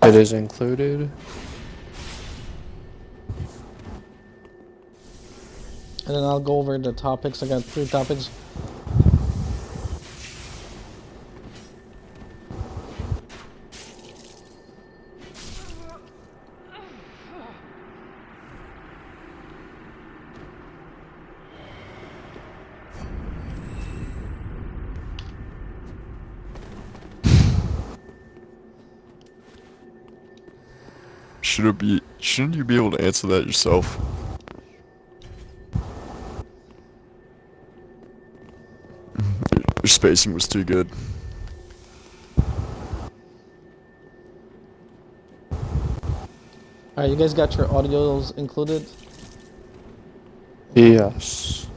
It is included. And then I'll go over the topics. I got 3 topics. Shouldn't you be able to answer that yourself? Your spacing was too good. Alright, you guys got your audios included? Yes.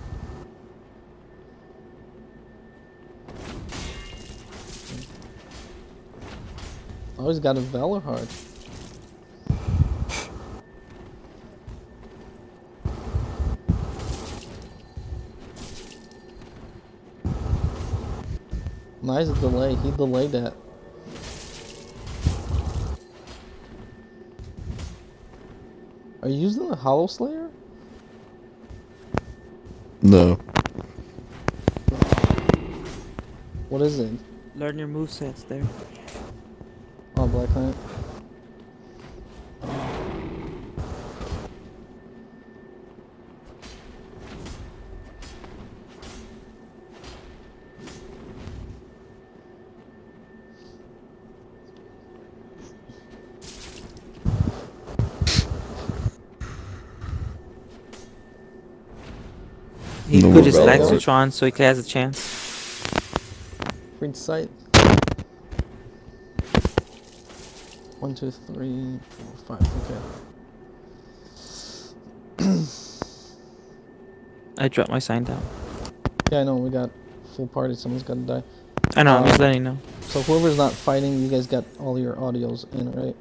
Always got a Valor Hard. Nice delay. He delayed that. Are you using the Hollow Slayer? No. What is it? Learn your movesets there. Oh, Black Knight. He No put his more light Valor. switch on so he has a chance. Freed sight. 1, 2, 3, 4, 5. Okay. I dropped my sign down. Yeah, I know. We got full party. Someone's got to die. I know, I'm just letting you know. So whoever's not fighting, you guys got all your audios in, right?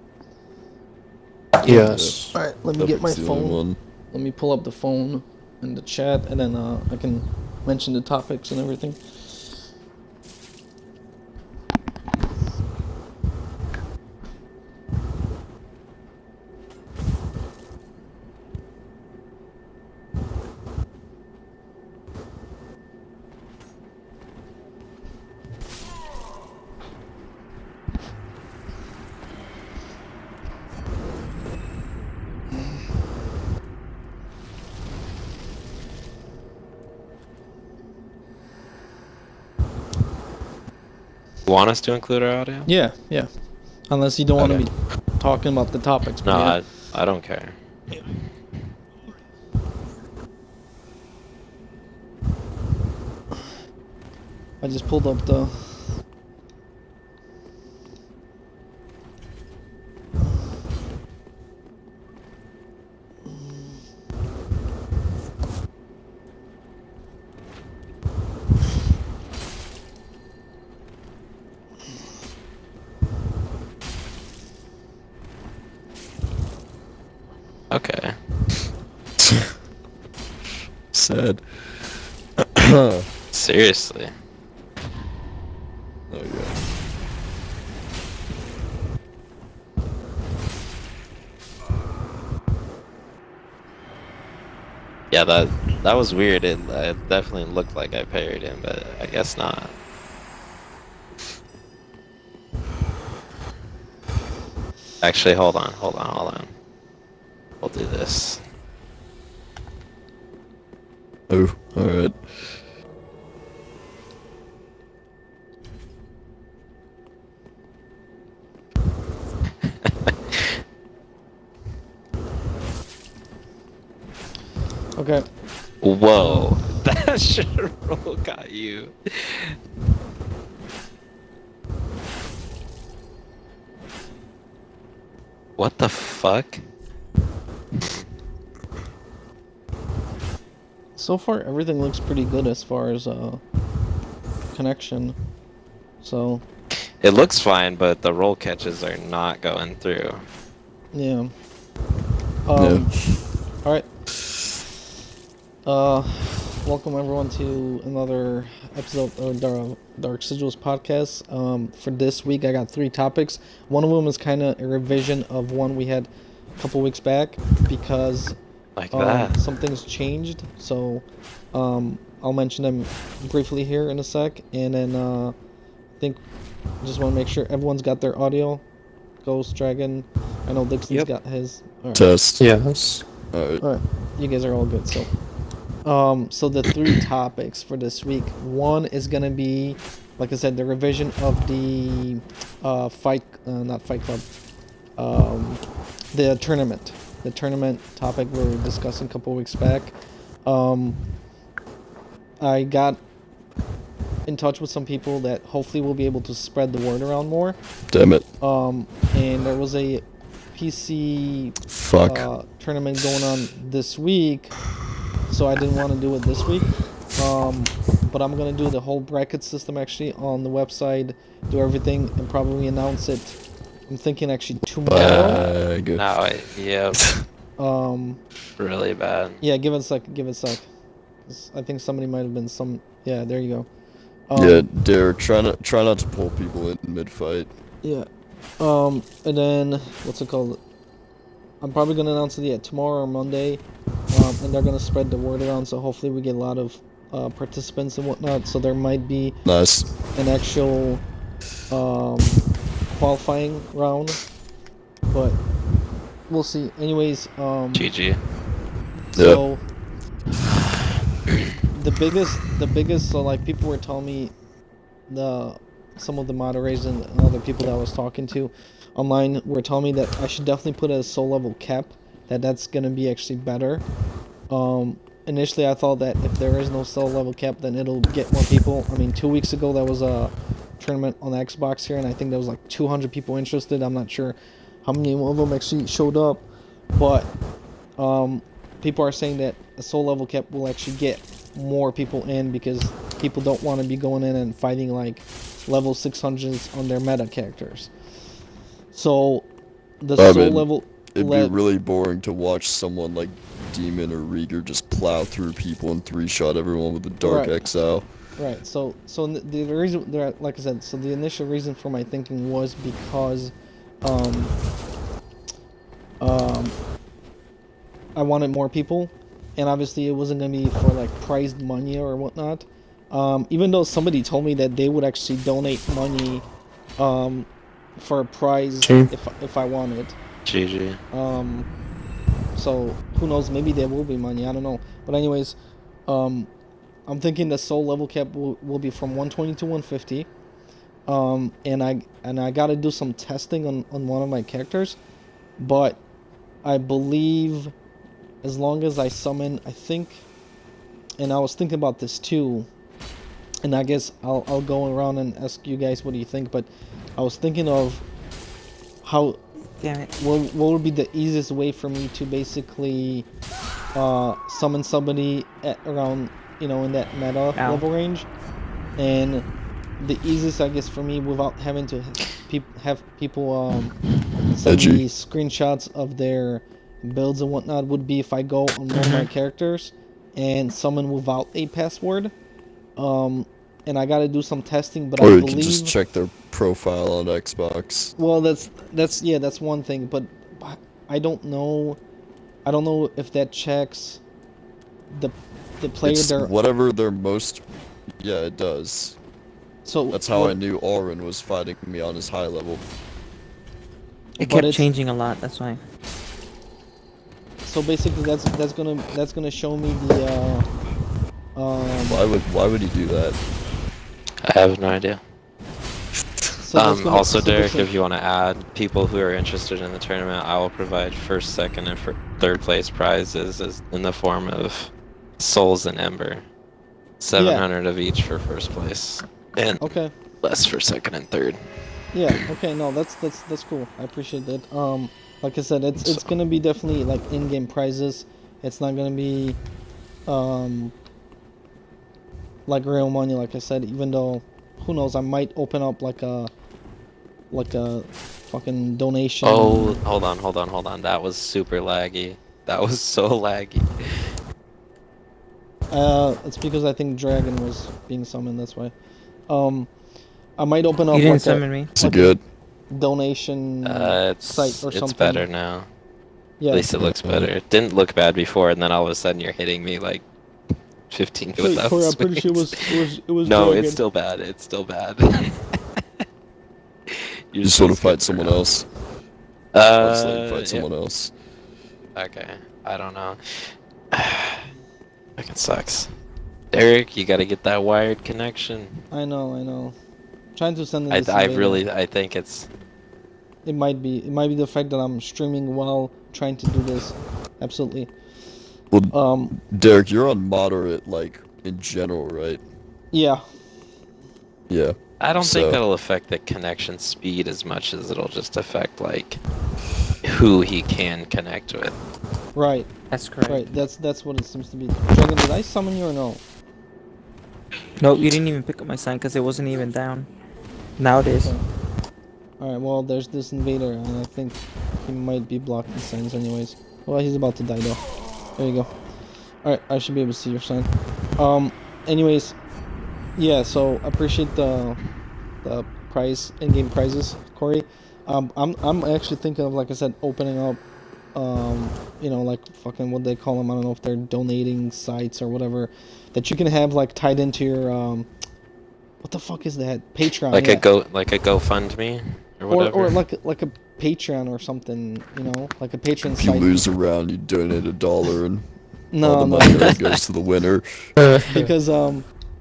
Yes. Alright, let me get my Topic's the only phone. one. Let me pull up the phone in the chat, and then I can mention the topics and everything. Want us to include our audio? Yeah, yeah. Unless you don't want to Okay. be talking about the topics. No, but yeah. I don't care. I just pulled up the. Okay. Sad. Oh Seriously. yeah. Yeah, that was weird. It definitely looked like I parried him, but I guess not. Actually, hold on. We'll do this. Oh, alright. Okay. Whoa, that should roll got you. What the fuck? So far, everything looks pretty good as far as connection. So It looks fine, but the roll catches are not going through. yeah. Yeah. All right. Welcome everyone to another episode of Dark Sigils podcast. For this week, I got 3 topics. One of them is kind of a revision of one we had a couple weeks back because Like that. some things changed. So I'll mention them briefly here in a sec, and then I think just want to make sure everyone's got their audio. Ghost Dragon, I know Dixon's Yep. got his. All right. Test. Yes. Alright. All right, you guys are all good. So the 3 topics for this week. One is gonna be, like I said, the revision of the not Fight Club, the tournament. The tournament topic we were discussing a couple weeks back. I got in touch with some people that hopefully will be able to spread the word around more. Damn it. And there was a PC Fuck. tournament going on this week, so I didn't want to do it this week. But I'm gonna do the whole bracket system actually on the website, do everything, and probably announce it. I'm thinking actually tomorrow. Good. No, yep. Um, Really bad. yeah, give it a sec. Give it a sec. 'Cause I think somebody might have been some. Yeah, there you go. Yeah, Derek, try not to pull people in mid-fight. Yeah. And then what's it called? I'm probably gonna announce it tomorrow or Monday. And they're gonna spread the word around, so hopefully we get a lot of participants and whatnot. So there might be Nice. an actual qualifying round, but we'll see. Anyways, GG. so the biggest, so like people were telling me, some of the moderators and other people that I was talking to online were telling me that I should definitely put a soul level cap, that's gonna be actually better. Initially I thought that if there is no soul level cap, then it'll get more people. I mean, 2 weeks ago there was a tournament on the Xbox here, and I think there was like 200 people interested. I'm not sure how many of them actually showed up, but people are saying that a soul level cap will actually get more people in because people don't want to be going in and fighting like level 600s on their meta characters. So the soul level, it'd be really boring to watch someone like Demon or Rieger just plow through people and 3-shot everyone with the Dark Right. XL. right. So the reason there, like I said, so the initial reason for my thinking was because I wanted more people, and obviously it wasn't gonna be for like prized money or whatnot. Even though somebody told me that they would actually donate money for a prize if I wanted. GG. So who knows? Maybe there will be money. I don't know. But anyways, I'm thinking the soul level cap will be from 120 to 150. And I gotta do some testing on one of my characters, but I believe as long as I summon, I think, and I was thinking about this too, and I guess I'll go around and ask you guys what do you think, but I was thinking of how Damn it. what would be the easiest way for me to basically summon somebody at around, in that meta level range, and the easiest, I guess, for me without having to have people send me screenshots of their builds and whatnot would be if I go on one of my characters and summon without a password. And I gotta do some testing, but Or I you believe can just check their profile on Xbox. well, that's one thing, but I don't know if that checks the player It's they're. whatever their most... Yeah, it does. So That's how I knew Auron was fighting me on his high level. It But kept changing a lot, that's why. So basically, that's gonna show me the. Why would he do that? I have no idea. So that's gonna- Also, so Derek, basically- if you want to add people who are interested in the tournament, I will provide first, second, and third place prizes in the form of souls and ember. 700 of each for first place, and Okay. less for second and third. Yeah. Okay. No, that's cool. I appreciate that. Like I said, it's gonna be definitely like in-game prizes. It's not gonna be, like real money. Like I said, even though, who knows, I might open up like a fucking donation. Oh, hold on. That was super laggy. That was so laggy. It's because I think Dragon was being summoned. That's why. I might open up You didn't like summon me. Is it good? donation site or It's something. better now. Yeah. At least it looks better. It didn't look bad before, and then all of a sudden you're hitting me like 15 Wait, without Corey, I'm pretty sure swings. it was No, Dragon. it's still bad. It's still bad. You just want to fight someone else. Just let you fight Yeah. someone else. Okay, I don't know. Fucking sucks. Derek, you gotta get that wired connection. I know. Trying to send this. I think it's. It might be the fact that I'm streaming while trying to do this. Absolutely. Well, Derek, you're on moderate, like, in general, right? Yeah. Yeah. I don't think So- that'll affect the connection speed as much as it'll just affect like who he can connect with. Right. That's correct. Right. That's what it seems to be. Dragon, did I summon you or no? No, you didn't even pick up my sign because it wasn't even down. Now it is. Okay. All right. Well, there's this invader, and I think he might be blocking signs anyways. Well, he's about to die though. There you go. All right. I should be able to see your sign. Anyways. Yeah, so appreciate the prize in-game prizes, Corey. I'm actually thinking of, like I said, opening up, you know, like fucking what they call them. I don't know if they're donating sites or whatever that you can have like tied into your what the fuck is that? Patreon. Like yeah. a GoFundMe or whatever. or like a Patreon or something, you know, like a Patreon If you site. lose a round, you donate $1 and No, all the no, money that's- goes to the winner. because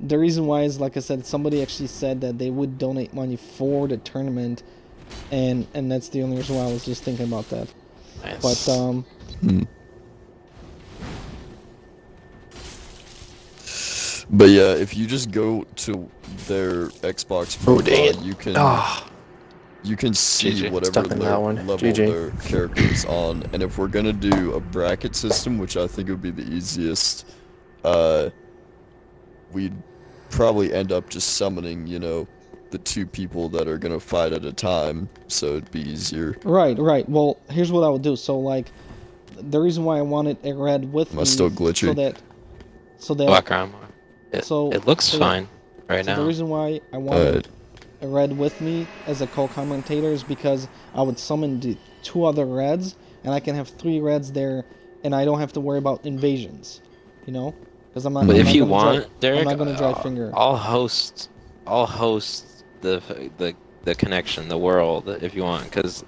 the reason why is, like I said, somebody actually said that they would donate money for the tournament, and that's the only reason why I was just thinking about that. Nice. But But yeah, if you just go to their Xbox Oh, dang profile, it. you can Ah, you can see GG. whatever Stuck in that one. level GG. their character is on. And if we're gonna do a bracket system, which I think would be the easiest, we'd probably end up just summoning, you know, the two people that are gonna fight at a time, so it'd be easier. right. Well, here's what I would do. So like, the reason why I wanted a red with Am me, I still glitchy? so that Walk around more. It looks so fine right so now. the reason why I wanted Alright. a red with me as a co-commentator is because I would summon the two other reds, and I can have 3 reds there, and I don't have to worry about invasions, you know? Because I'm not. But I'm if not you gonna want, dry, Derek, I'm not gonna dry finger. I'll host the connection, the world, if you want, because,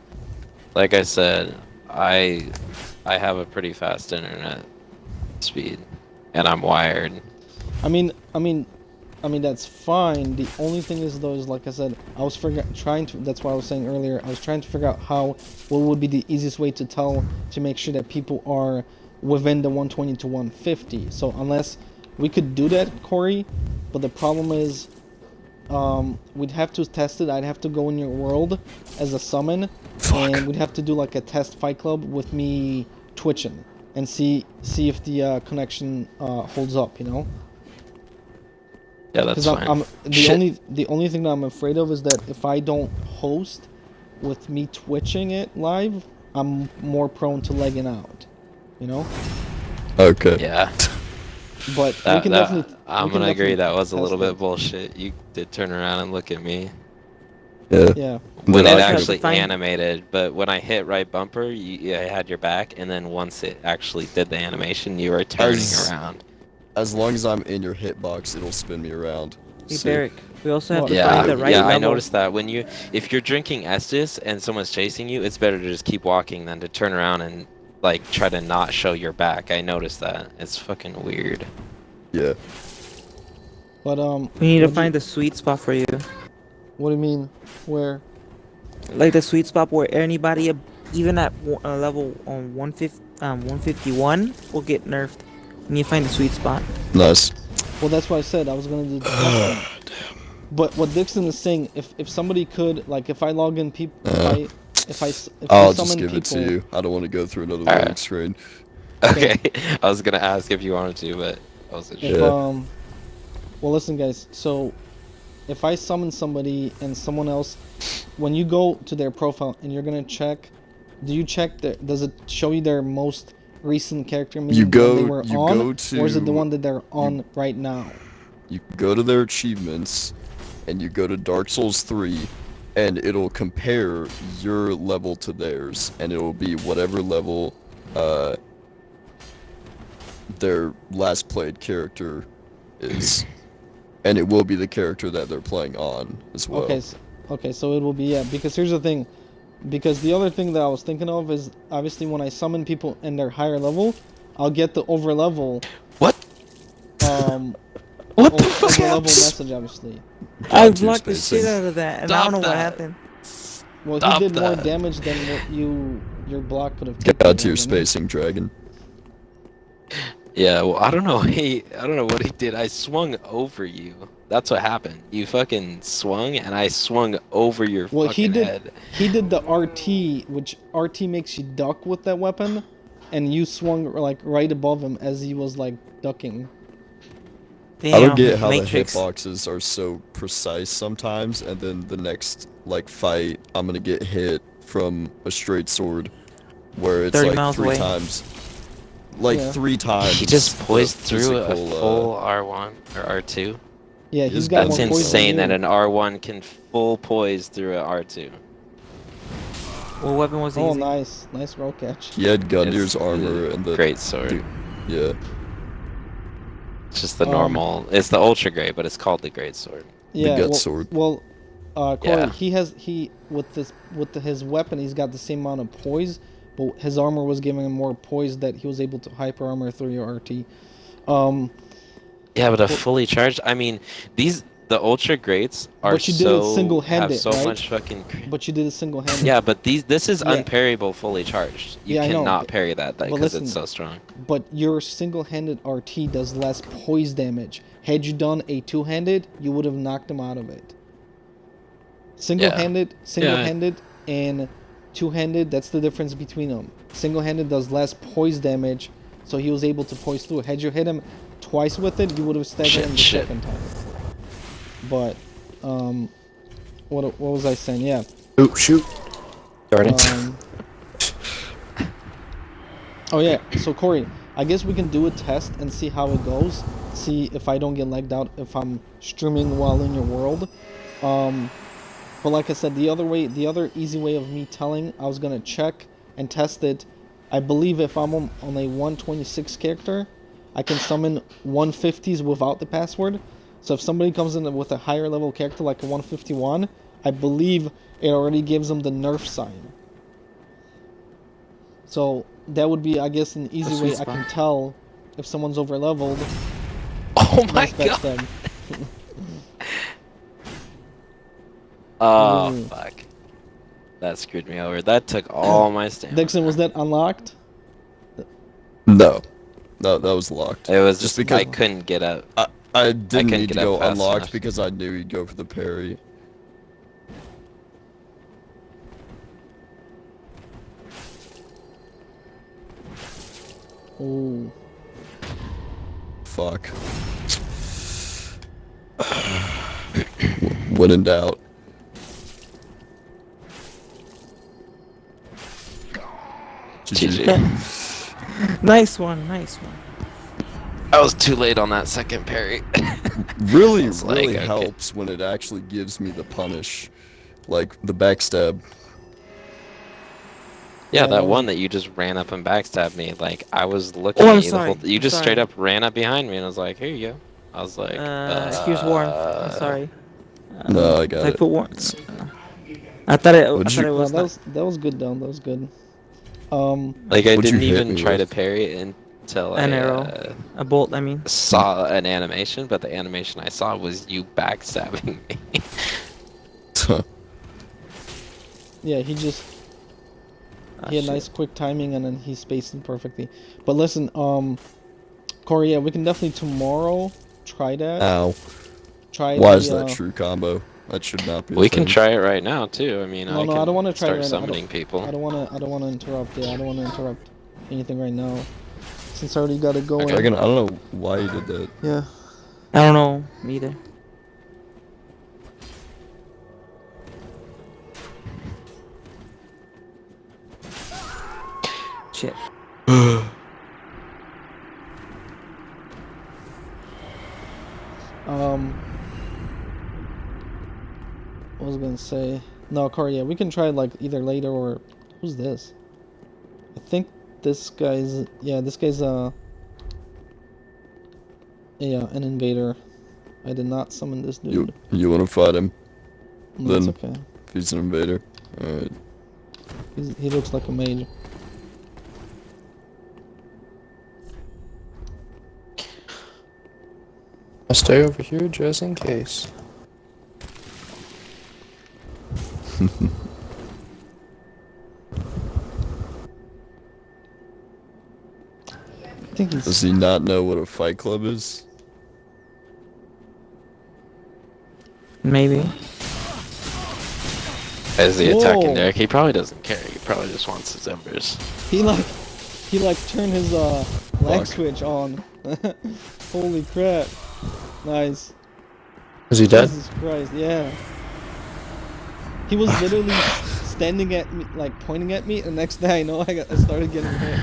like I said, I have a pretty fast internet speed, and I'm wired. I mean that's fine. The only thing is though is, like I said, I was trying to. That's what I was saying earlier. I was trying to figure out what would be the easiest way to tell, to make sure that people are within the 120 to 150. So unless we could do that, Corey, but the problem is, we'd have to test it. I'd have to go in your world as a summon, and we'd have to do like a test fight club with me twitching and see if the connection holds up, you know. Yeah, that's Because fine. the only thing that I'm afraid of is that if I don't host with me twitching it live, I'm more prone to legging out, you know. Okay. Yeah, But we can definitely. I'm we can gonna agree definitely that was a test little it. bit bullshit. You did turn around and look at me Yeah. Yeah. when Then it I could- actually Fine. animated, but when I hit right bumper, you had your back, and then once it actually did the animation, you were turning As- around. As long as I'm in your hitbox, it'll spin me around. Hey, So- Derek, we also have to Yeah, find the right I level. noticed that if you're drinking Estus and someone's chasing you, it's better to just keep walking than to turn around and like try to not show your back. I noticed that. It's fucking weird. Yeah. But We need to what do find the sweet spot for you. What do you mean? Where? Like the sweet spot where anybody, even at level on 151, will get nerfed. We need to find the sweet spot. Nice. Well, that's what I said. I was gonna do. But what Dixon is saying, if somebody could, like, if I log in people, if I I'll summon just give people, it to you. I don't want to go through another Alright. loading screen. Okay, I was gonna ask if you wanted to, but I wasn't If, sure. Yeah. well, listen, guys. So, if I summon somebody and someone else, when you go to their profile and you're gonna check, do you check does it show you their most recent character? Meaning You the go- one they were you on, go or is it the to- one that they're on right now? You go to their achievements, and you go to Dark Souls 3, and it'll compare your level to theirs, and it'll be whatever level their last played character is. And it will be the character that they're playing on as well. Okay, so it will be, yeah, because here's the thing. Because the other thing that I was thinking of is, obviously, when I summon people in their higher level, I'll get the over level. What? What the fuck over level happened? message, obviously. I Onto blocked the spacing. shit out of that, and I Stop don't know what that. happened. Well, Stop he did more that. damage than what your block could have Get taken. out to your you know what I mean? spacing, dragon. Yeah, well, I don't know. I don't know what he did. I swung over you. That's what happened. You fucking swung, and I swung over your Well, fucking head. he did the RT, which RT makes you duck with that weapon, and you swung like right above him as he was like ducking. I don't Damn, get how Matrix. the hitboxes are so precise sometimes, and then the next like fight, I'm gonna get hit from a straight sword, where it's 30 like miles 3 away. times, like Yeah. 3 times. He just the poised through a physical, full R1 or R2. Yeah, He's he's got That's more poison insane than that you. an R1 can full poise through an R2. What weapon was he Oh, using? nice roll catch. He had Gundir's It's armor and the great sword. dude, yeah. It's just the normal. It's the ultra great, but it's called the great sword. Yeah, gut well, sword. Well, Corey, Yeah. he with his weapon, he's got the same amount of poise, but his armor was giving him more poise that he was able to hyper armor through your RT. Yeah, but a fully charged. I mean, the ultra greats are But you did it so single-handed, have so right? much fucking. But you did it single-handed. Yeah, but this is Yeah. unparryable fully charged. You Yeah, I know, cannot but- parry that but because listen, it's so strong. But your single-handed RT does less poise damage. Had you done a two-handed, you would have knocked him out of it. Single-handed, and two-handed, that's the difference between them. Single-handed does less poise damage, so he was able to poise through. Had you hit him twice with it, you would have staggered him the Shit. second time. But, what was I saying? Yeah. Oh, shoot. Darn it. Oh yeah, so Corey, I guess we can do a test and see how it goes. See if I don't get lagged out if I'm streaming while in your world. But like I said, the other easy way of me telling, I was gonna check and test it. I believe if I'm on a 126 character, I can summon 150s without the password. So if somebody comes in with a higher level character like a 151, I believe it already gives them the nerf sign. So that would be, I guess, an easy way I can tell if someone's over leveled. Oh my Nice god! backstab. Oh Ooh. fuck! That screwed me over. That took all my stamina. Dixon, was that unlocked? No, that was locked. It was Just just because- I couldn't get up. I didn't couldn't need to get up go fast unlocked enough. because I knew he'd go for the parry. Ooh. Fuck. When in doubt. GG. Nice one, nice one. I was too late on that second parry. Really, It's like, really okay. helps when it actually gives me the punish. Like, the backstab. Yeah, Yeah, that no. one that you just ran up and backstabbed me. Like I was looking Oh, at I'm you. sorry. You just I'm straight sorry. up ran up behind me, and I was like, "Here you go." I was like, Excuse Warren. I'm sorry. No, I got I it. put Warren. I thought it. What'd I thought you- it No, was. that was good, though. That was good. Like I What'd you didn't hit even me try with? to parry it until An I arrow. A bolt. I mean. saw an animation, but the animation I saw was you backstabbing me. Yeah, he had shit. nice quick timing and then he spaced it perfectly. But listen, Corey, yeah, we can definitely tomorrow try that. Ow. Try Why the, is that true combo? That should not be a We can thing. try it right now too. I mean, No, I no, can I don't wanna try it start right now. I don't- summoning people. I don't wanna interrupt. Yeah, I don't wanna interrupt anything right now. Since I already gotta go. Okay. in. Dragon, I don't know why you did that. Yeah. I don't know either. Shit. say? No, Corey, yeah, we can try like either later or who's this? I think this guy's an invader. I did not summon this dude. You want to fight him? No, it's then- okay. If he's an invader. Alright. He looks like a mage. I'll stay over here just in case. I think he's. Does he not know what a fight club is? Maybe. Is he Whoa. attacking Derek? He probably doesn't care. He probably just wants his embers. He like turned his leg Fuck. switch on. Holy crap! Nice. Is he dead? Jesus Christ! Yeah. He was literally standing at me, like pointing at me, and next thing I know, I started getting hit.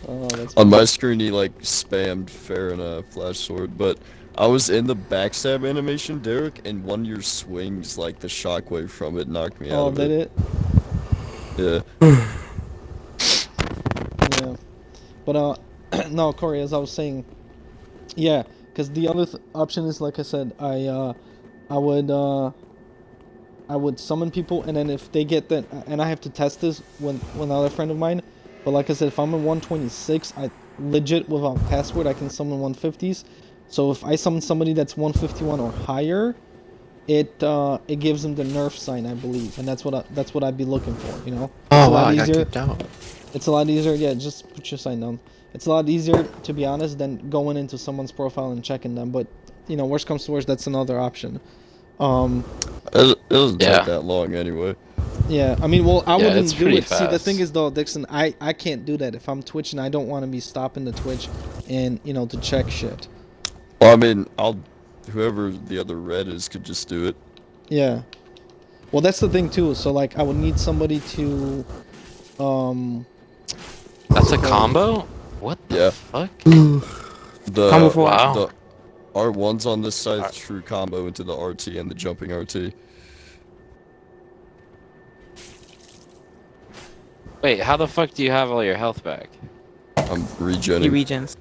Oh, that's. On my screen, he like spammed fair and a flash sword, but I was in the backstab animation, Derek, and one of your swings, like the shockwave from it, knocked me out Oh, of did it. it? Yeah. Yeah. But no, Corey, as I was saying, yeah, because the other option is, like I said, I would summon people, and then if they get that, and I have to test this with another friend of mine. But like I said, if I'm in 126, I legit without password I can summon 150s. So if I summon somebody that's 151 or higher, it gives them the nerf sign, I believe, and that's what I'd be looking for, you know. Oh wow, I got kicked out. It's a lot easier. Yeah, just put your sign down. It's a lot easier, to be honest, than going into someone's profile and checking them. But you know, worst comes to worst, that's another option. It doesn't Yeah. take that long anyway. Yeah, I mean, well, I Yeah, wouldn't it's do pretty it. See, the fast. thing is, though, Dixon, I can't do that. If I'm Twitching, I don't want to be stopping the Twitch and, you know, to check shit. Well, I mean, whoever the other red is could just do it. Yeah. Well, that's the thing, too. So, like, I would need somebody to, That's a combo? What the Yeah. fuck? The Combo for Wow. the R1's on this side, true combo into the RT and the jumping RT. Wait, how the fuck do you have all your health back? I'm He regenning. regens.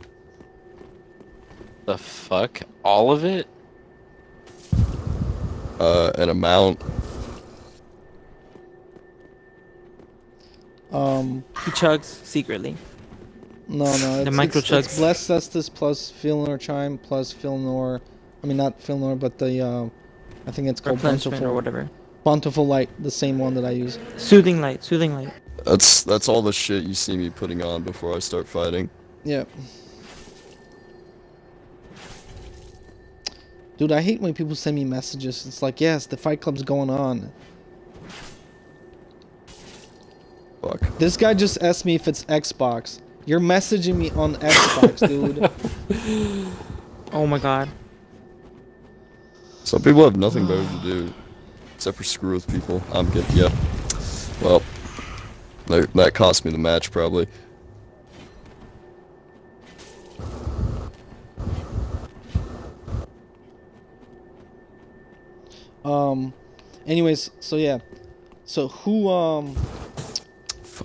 The fuck? All of it? An amount. He chugs secretly. no, The it's, micro it's chugs. Blessed Cestus plus Filnor Chime plus Filnor, I mean, not Filnor, but the, I think it's called Replenishment or Bountiful. whatever. Bountiful Light, the same one that I use. Soothing light. Soothing light. That's all the shit you see me putting on before I start fighting. Yeah. Dude, I hate when people send me messages. It's like, yes, the fight club's going on. Fuck. This guy just asked me if it's Xbox. You're messaging me on Xbox, dude. Oh my god. Some people have nothing better to do except for screw with people. I'm good. Yeah. Well, that cost me the match probably. Anyways, so yeah. So who, I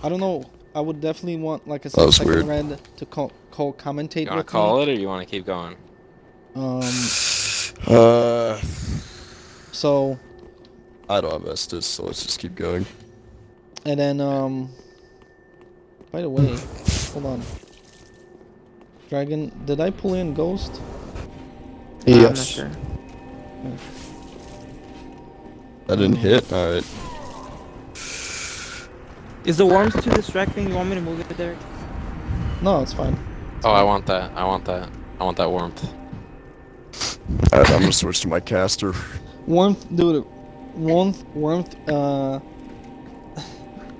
don't know. I would definitely want, like I That said, was second weird. red to commentate You wanna with call me. it or you wanna keep going? So, I don't have Estus, so let's just keep going. and then, by the way, hold on. Dragon, did I pull in Ghost? I'm not Yes. sure. That didn't hit. All right. Is the worms too distracting? You want me to move it there? No, it's fine. Oh, I want that. I want that. I want that warmth. All right, I'm gonna switch to my caster. Warmth, dude. Warmth,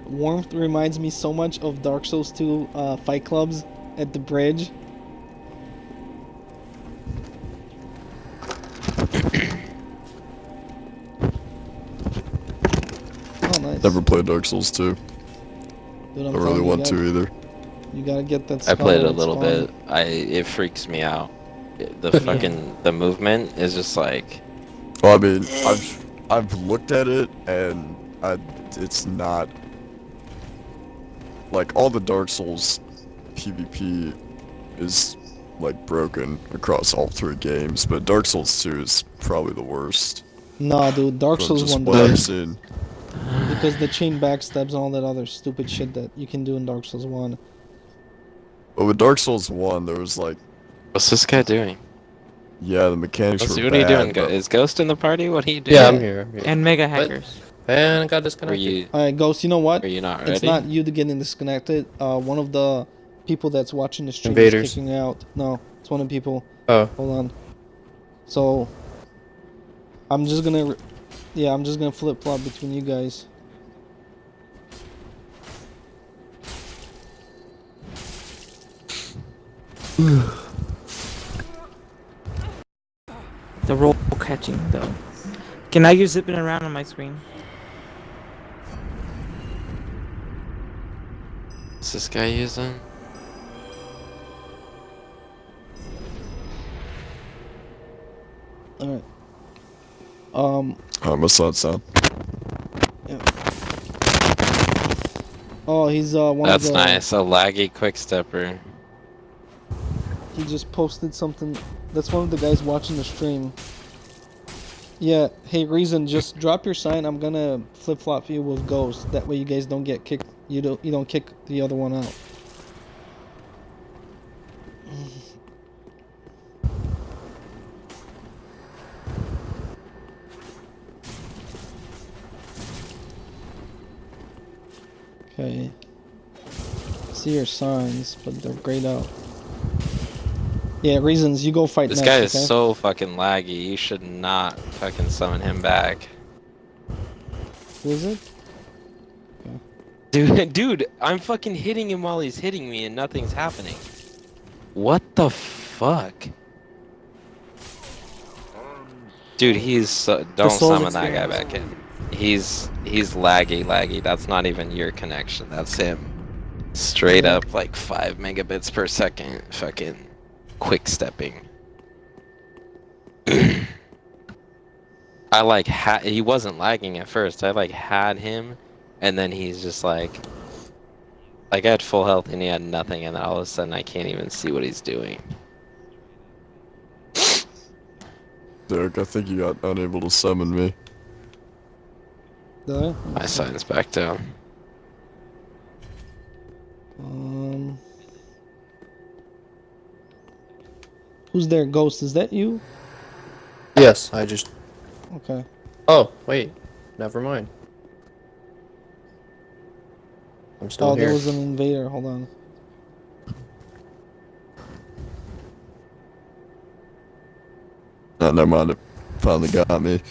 warmth reminds me so much of Dark Souls 2 fight clubs at the bridge. Oh, nice. Never played Dark Souls 2. Dude, I I'm really telling you, want to either. You gotta get that. I played it a spell, little it's bit. fun. It freaks me out. The fucking the movement is just like Well, I mean, I've looked at it and it's not like all the Dark Souls PvP is like broken across all 3 games, but Dark Souls 2 is probably the worst. Nah, dude, Dark From Souls just 1 what I've does. seen. Because the chain backstabs and all that other stupid shit that you can do in Dark Souls 1. But with Dark Souls 1, there was like, What's this guy doing? yeah, the mechanics Let's were see, what are you bad, doing? but Is Ghost in the party? What are you doing? Yeah, I'm here. I'm here. And mega What? hackers. And I got Were disconnected. you Alright, Ghost, you know what? are you not ready? It's not you to getting disconnected. One of the people that's watching the stream Invaders. is kicking out. No, it's one of the people. Oh, Hold on. So, I'm just gonna... Yeah, I'm just gonna flip-flop between you guys. The roll catching though. Okay, now you're zipping around on my screen. What's this guy using? Alright. I must not sound. Oh, he's one That's of the... nice. A laggy quick stepper. He just posted something. That's one of the guys watching the stream. Yeah, hey Reason, just drop your sign. I'm gonna flip flop you with Ghost. That way you guys don't get kicked. You don't kick the other one out. Okay. See your signs, but they're grayed out. Yeah, Reasons, you go fight This next, guy is okay? so fucking laggy. You should not fucking summon him back. Who is it? Dude, I'm fucking hitting him while he's hitting me and nothing's happening. What the fuck? Dude, he's don't Souls summon that guy experience. back in. He's laggy. That's not even your connection. That's him. Straight up like 5 megabits per second. Fucking quick stepping. I like he wasn't lagging at first. I like had him, and then he's just like I had full health and he had nothing, and then all of a sudden I can't even see what he's doing. Derek, I think you got unable to summon me. Did I? My sign's back down. Who's there? Ghost, is that you? yes, I just... Okay. Oh, wait. Never mind. I'm still Oh, here. there was an invader. Hold on. Never mind, it finally got me.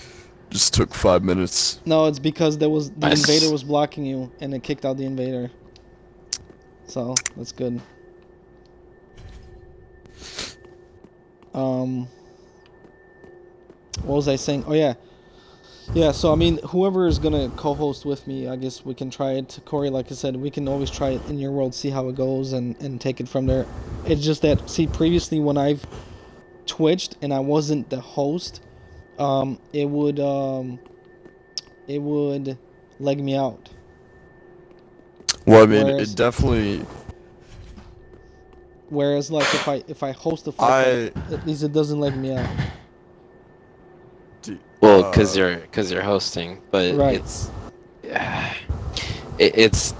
Just took 5 minutes. No, it's because the Nice. invader was blocking you, and it kicked out the invader. So that's good. What was I saying? Oh yeah, yeah. So I mean, whoever is gonna co-host with me, I guess we can try it. Corey, like I said, we can always try it in your world, see how it goes, and take it from there. It's just that, see, previously when I've twitched and I wasn't the host, it would leg me out. Well, I mean, Whereas- it definitely... Whereas like if I host a fight, at least it doesn't leg me out. Well, cause you're hosting, but Right. it's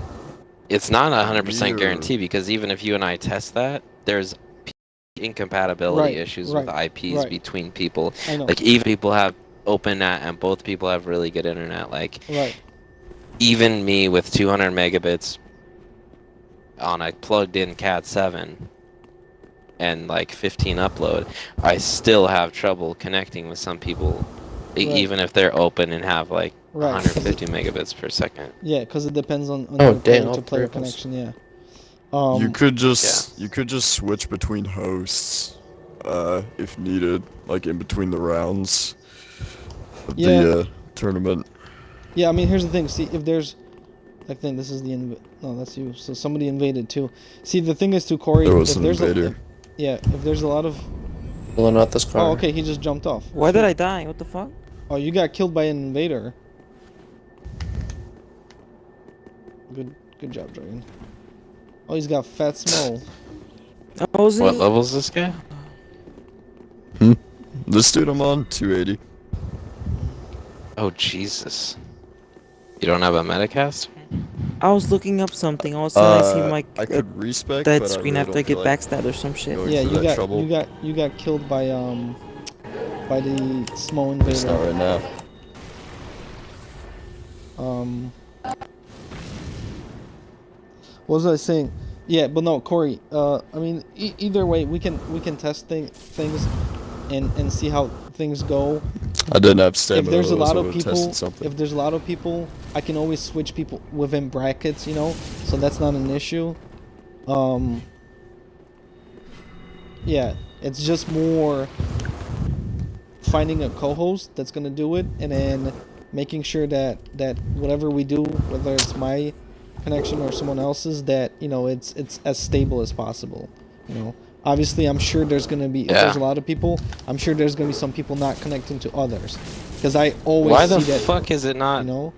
not 100% Weird. guarantee, because even if you and I test that, there's incompatibility Right, issues right, with IPs right. between people. I know. Like even people have open net and both people have really good internet. Like Right. even me with 200 megabits on a plugged-in Cat 7 and like 15 upload, I still have trouble connecting with some people, Right. even if they're open and have like Right. 150 megabits per second. Yeah, because it depends on Oh, your dang, all player-to-player three of us. connection. Yeah. you could just switch between hosts, if needed, like in between the rounds of Yeah. the tournament. Yeah, I mean, here's the thing. See, if there's, like, then this is the no, that's you. So somebody invaded too. See, the thing is, too, Corey. There was if an there's invader. if there's a lot of. Pulling out this car. Oh, okay, he just jumped off. Why did I die? What the fuck? Oh, you got killed by an invader. Good job, Dragon. Oh, he's got fat smo. I was What level's this guy? This dude I'm on, 280. Oh Jesus! You don't have a metacast? I was looking up something. All of a sudden, I see like I could respec, that but screen I after really I get don't feel like backstabbed or some shit. going Yeah, through you that got trouble. you got killed by the smo It's not invader. right now. What was I saying? Yeah, but no, Corey. I mean, either way, we can test things and see how things go. I didn't have stamina. If there's a otherwise lot I of would've people, tested something. if there's a lot of people, I can always switch people within brackets, you know. So that's not an issue. Yeah, it's just more finding a co-host that's gonna do it, and then making sure that whatever we do, whether it's my connection or someone else's, that you know it's as stable as possible. You know, obviously, I'm sure there's gonna be if there's a lot of people. I'm sure there's gonna be some people not connecting to others, because I always Why see the that. fuck is it not? You know,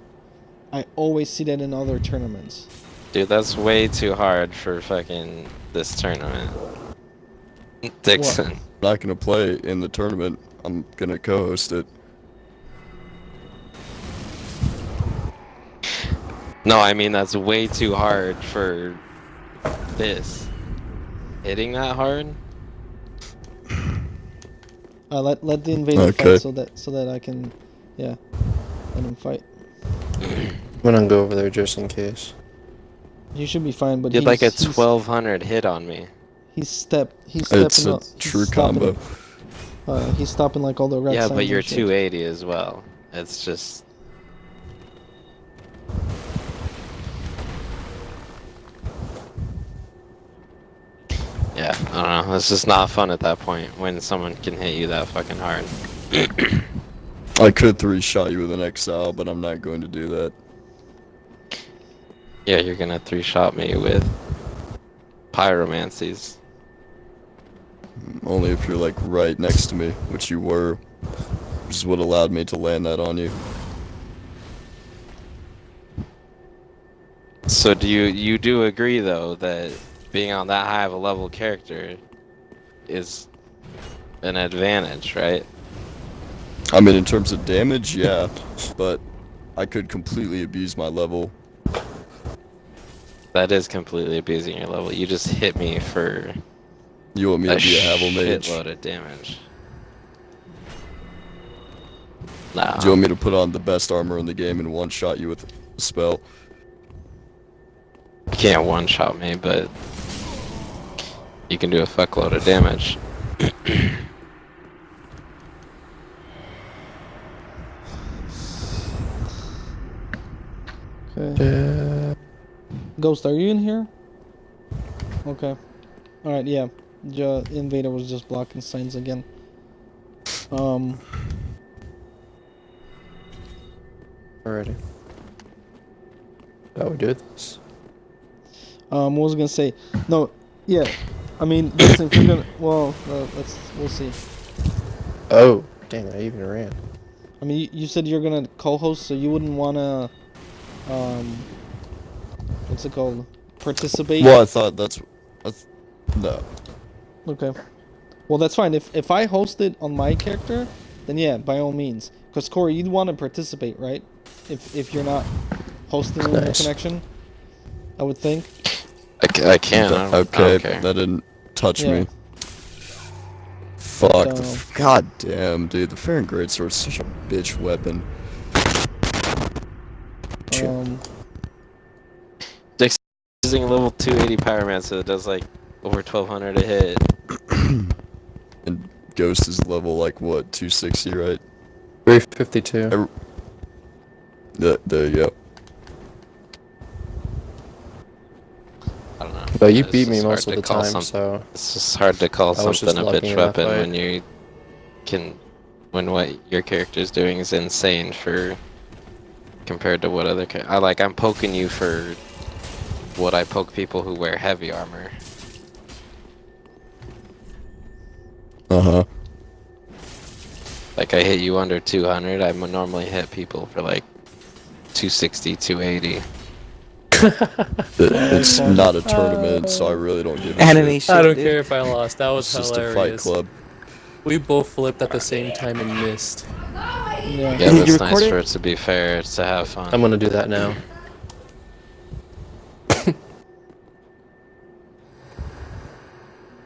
I always see that in other tournaments. Dude, that's way too hard for fucking this tournament. Dixon. I'm not gonna play in the tournament. I'm gonna co-host it. No, I mean that's way too hard for this. Hitting that hard? Let the invader Okay. fight so that I can, yeah, let him fight. I'm gonna go over there just in case. He should be fine, but You had like a he's 1200 hit on me. He's stepping It's a up. true combo. He's stopping like all the red Yeah, signs but you're and shit. 280 as well. It's just. Yeah, I don't know. It's just not fun at that point when someone can hit you that fucking hard. I could 3-shot you with an exile, but I'm not going to do that. Yeah, you're gonna 3-shot me with pyromancies. Only if you're like right next to me, which you were, which is what allowed me to land that on you. So do you do agree though that being on that high of a level character is an advantage, right? I mean, in terms of damage, yeah, but I could completely abuse my level. That is completely abusing your level. You just hit me for You want me a to be a Havel mage? shitload of damage. Nah. Do you want me to put on the best armor in the game and one-shot you with a spell? You can't one-shot me, but you can do a fuckload of damage. Okay. Ghost, are you in here? Okay. All right. Yeah. The invader was just blocking signs again. Alrighty. How we do this? What was I gonna say? No. Yeah. I mean, listen, if you're gonna, well, we'll see. Oh, dang! I even ran. I mean, you said you're gonna co-host, so you wouldn't wanna, what's it called? Participate. Well, I thought no. Okay. Well, that's fine. If I host it on my character, then yeah, by all means. Because Corey, you'd want to participate, right? If you're not hosting with your Nice. connection, I would think. I can. I Okay, don't care. that didn't touch Yeah. me. Fuck. uh, God damn, dude. The Farron Greatsword is such a bitch weapon. Dixon using a level 280 pyromancer that does like over 1200 a hit. And Ghost is level like what, 260, right? 352. There you go. I don't know. But you It's beat me just most hard of to the call time, so It's just hard to call I was just something a lucky bitch in that weapon fight. when you can, when what your character's doing is insane for compared to what other I'm poking you for what I poke people who wear heavy armor. Like I hit you under 200. I normally hit people for like 260, 280. It's fun. not a tournament, so I really don't give a Anime shit. shit, I don't dude. care if I lost. That was It's just a fight hilarious. club. We both flipped at the same time and missed. Yeah. Yeah, Did but you it's record nice it? for it to be fair. It's to have fun. I'm gonna do that now.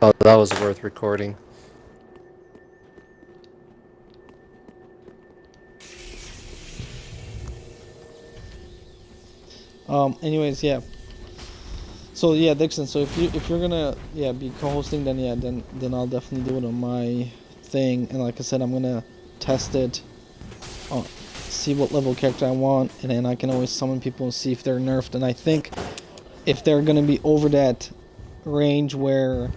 Oh, that was worth recording. Anyways, yeah. So yeah, Dixon. So if you're gonna be co-hosting, then I'll definitely do it on my thing. And like I said, I'm gonna test it, see what level character I want, and then I can always summon people and see if they're nerfed. And I think if they're gonna be over that range where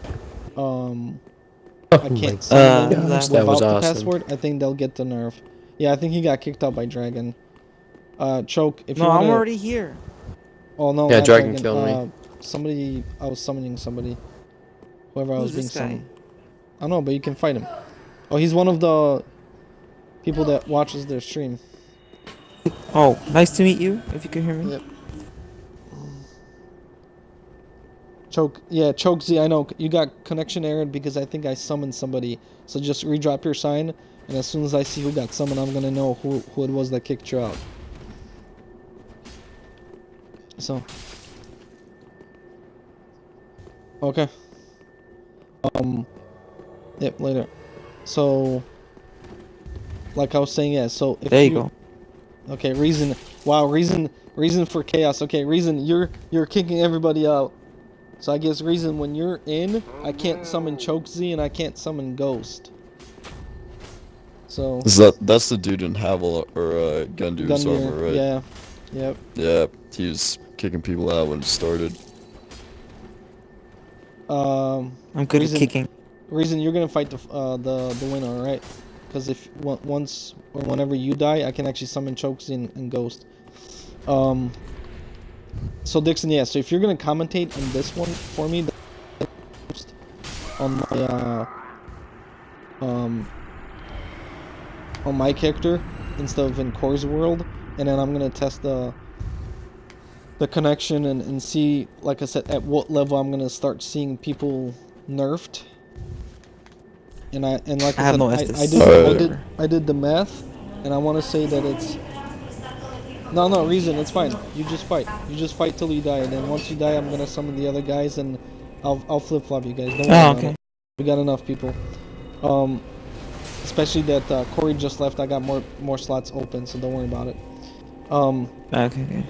I can't summon them gosh, that was without the awesome. password, I think they'll get the nerf. Yeah, I think he got kicked out by Dragon. Choke. If No, you wanna... I'm already here. Oh no! Yeah, not Dragon killed me. Somebody, I was summoning somebody. Whoever I was Who's being this guy? summoned. I don't know, but you can fight him. Oh, he's one of the people that watches their stream. Oh, nice to meet you. If you can hear me. Yep. Choke. Yeah, Choke Z. I know you got connection error because I think I summoned somebody. So just redrop your sign, and as soon as I see who got summoned, I'm gonna know who it was that kicked you out. So. Okay. Yep, later. So, like I was saying, yeah, so if There you go. Okay, Reason. Wow, Reason for chaos. Okay, Reason, you're kicking everybody out. So I guess Reason, when you're in, I can't summon Choke Z and I can't summon Ghost. So That's the dude in Havel or Gundu's Gundyr, armor, right? yeah. Yep. Yeah, he was kicking people out when it started. I'm good Reason- at kicking. Reason, you're gonna fight the winner, right? Because if once or whenever you die, I can actually summon Chokes and Ghost. So Dixon, yeah. So if you're gonna commentate on this one for me, on my character instead of in Core's world, and then I'm gonna test the connection and see, like I said, at what level I'm gonna start seeing people nerfed. And like I I have said, no I Estus. did the math, and I want to say that it's no Reason. It's fine. You just fight. You just fight till you die, and then once you die, I'm gonna summon the other guys, and I'll flip flop you guys. Don't worry Oh, about okay. it. We got enough people. Especially that Corey just left. I got more slots open, so don't worry about it. Okay.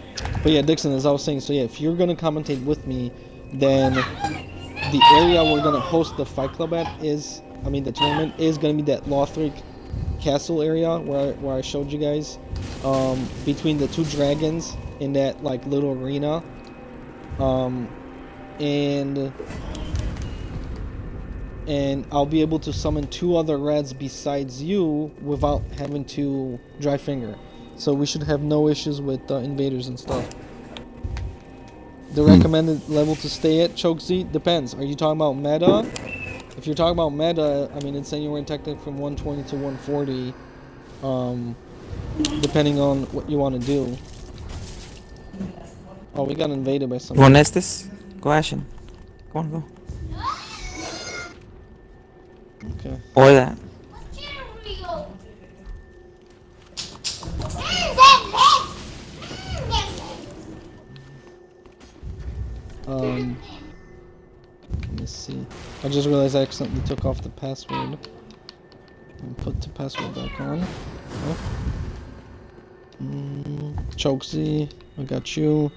But yeah, Dixon, as I was saying, so yeah, if you're gonna commentate with me, then the area we're gonna host the fight club at the tournament is gonna be that Lothric Castle area where I showed you guys, between the two dragons in that like little arena, and I'll be able to summon 2 other reds besides you without having to dry finger. So we should have no issues with invaders and stuff. The recommended level to stay at, Chokesy, depends. Are you talking about meta? If you're talking about meta, I mean, it's anywhere technically from 120 to 140, depending on what you want to do. Oh, we got invaded by You someone. want Estus? Go Ashen. Go on, go. Okay. Or that. Let me see. I just realized I accidentally took off the password. And put the password back on. Oh. Chokesy, I got you.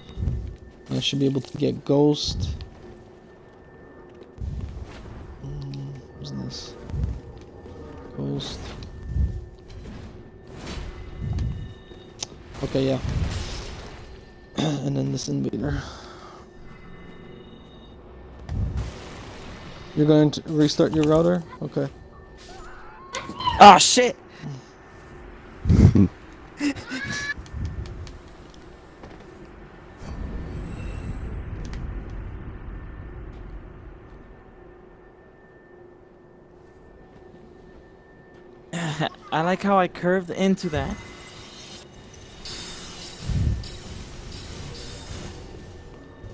I should be able to get Ghost. What's this? Ghost. Okay, yeah. And then this invader. You're going to restart your router? Okay. Oh shit! I like how I curved into that.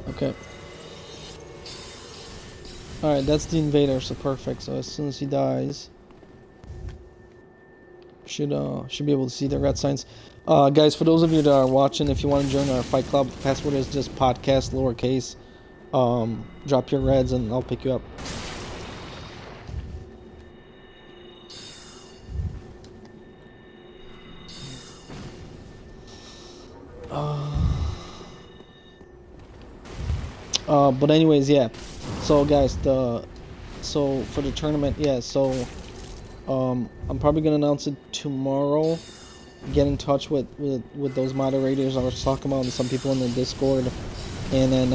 Okay. Alright, that's the invader, so perfect. So as soon as he dies, should be able to see the red signs. Guys, for those of you that are watching, if you want to join our fight club, password is just podcast lowercase. Drop your reds and I'll pick you up. But anyways, yeah. So guys, so for the tournament, yeah. So I'm probably gonna announce it tomorrow. Get in touch with those moderators I was talking about and some people in the Discord, and then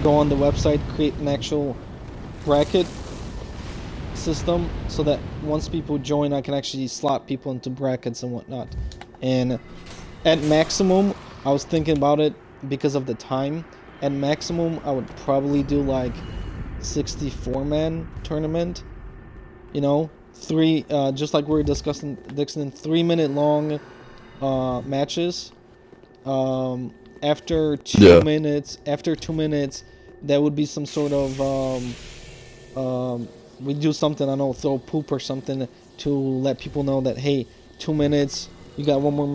go on the website, create an actual bracket system so that once people join, I can actually slot people into brackets and whatnot. And at maximum, I was thinking about it because of the time. At maximum, I would probably do like 64-man tournament. You know, just like we were discussing, Dixon, 3-minute long matches. After 2 minutes, there would be some sort of we do something, I don't know, throw poop or something to let people know that, hey, 2 minutes, you got one more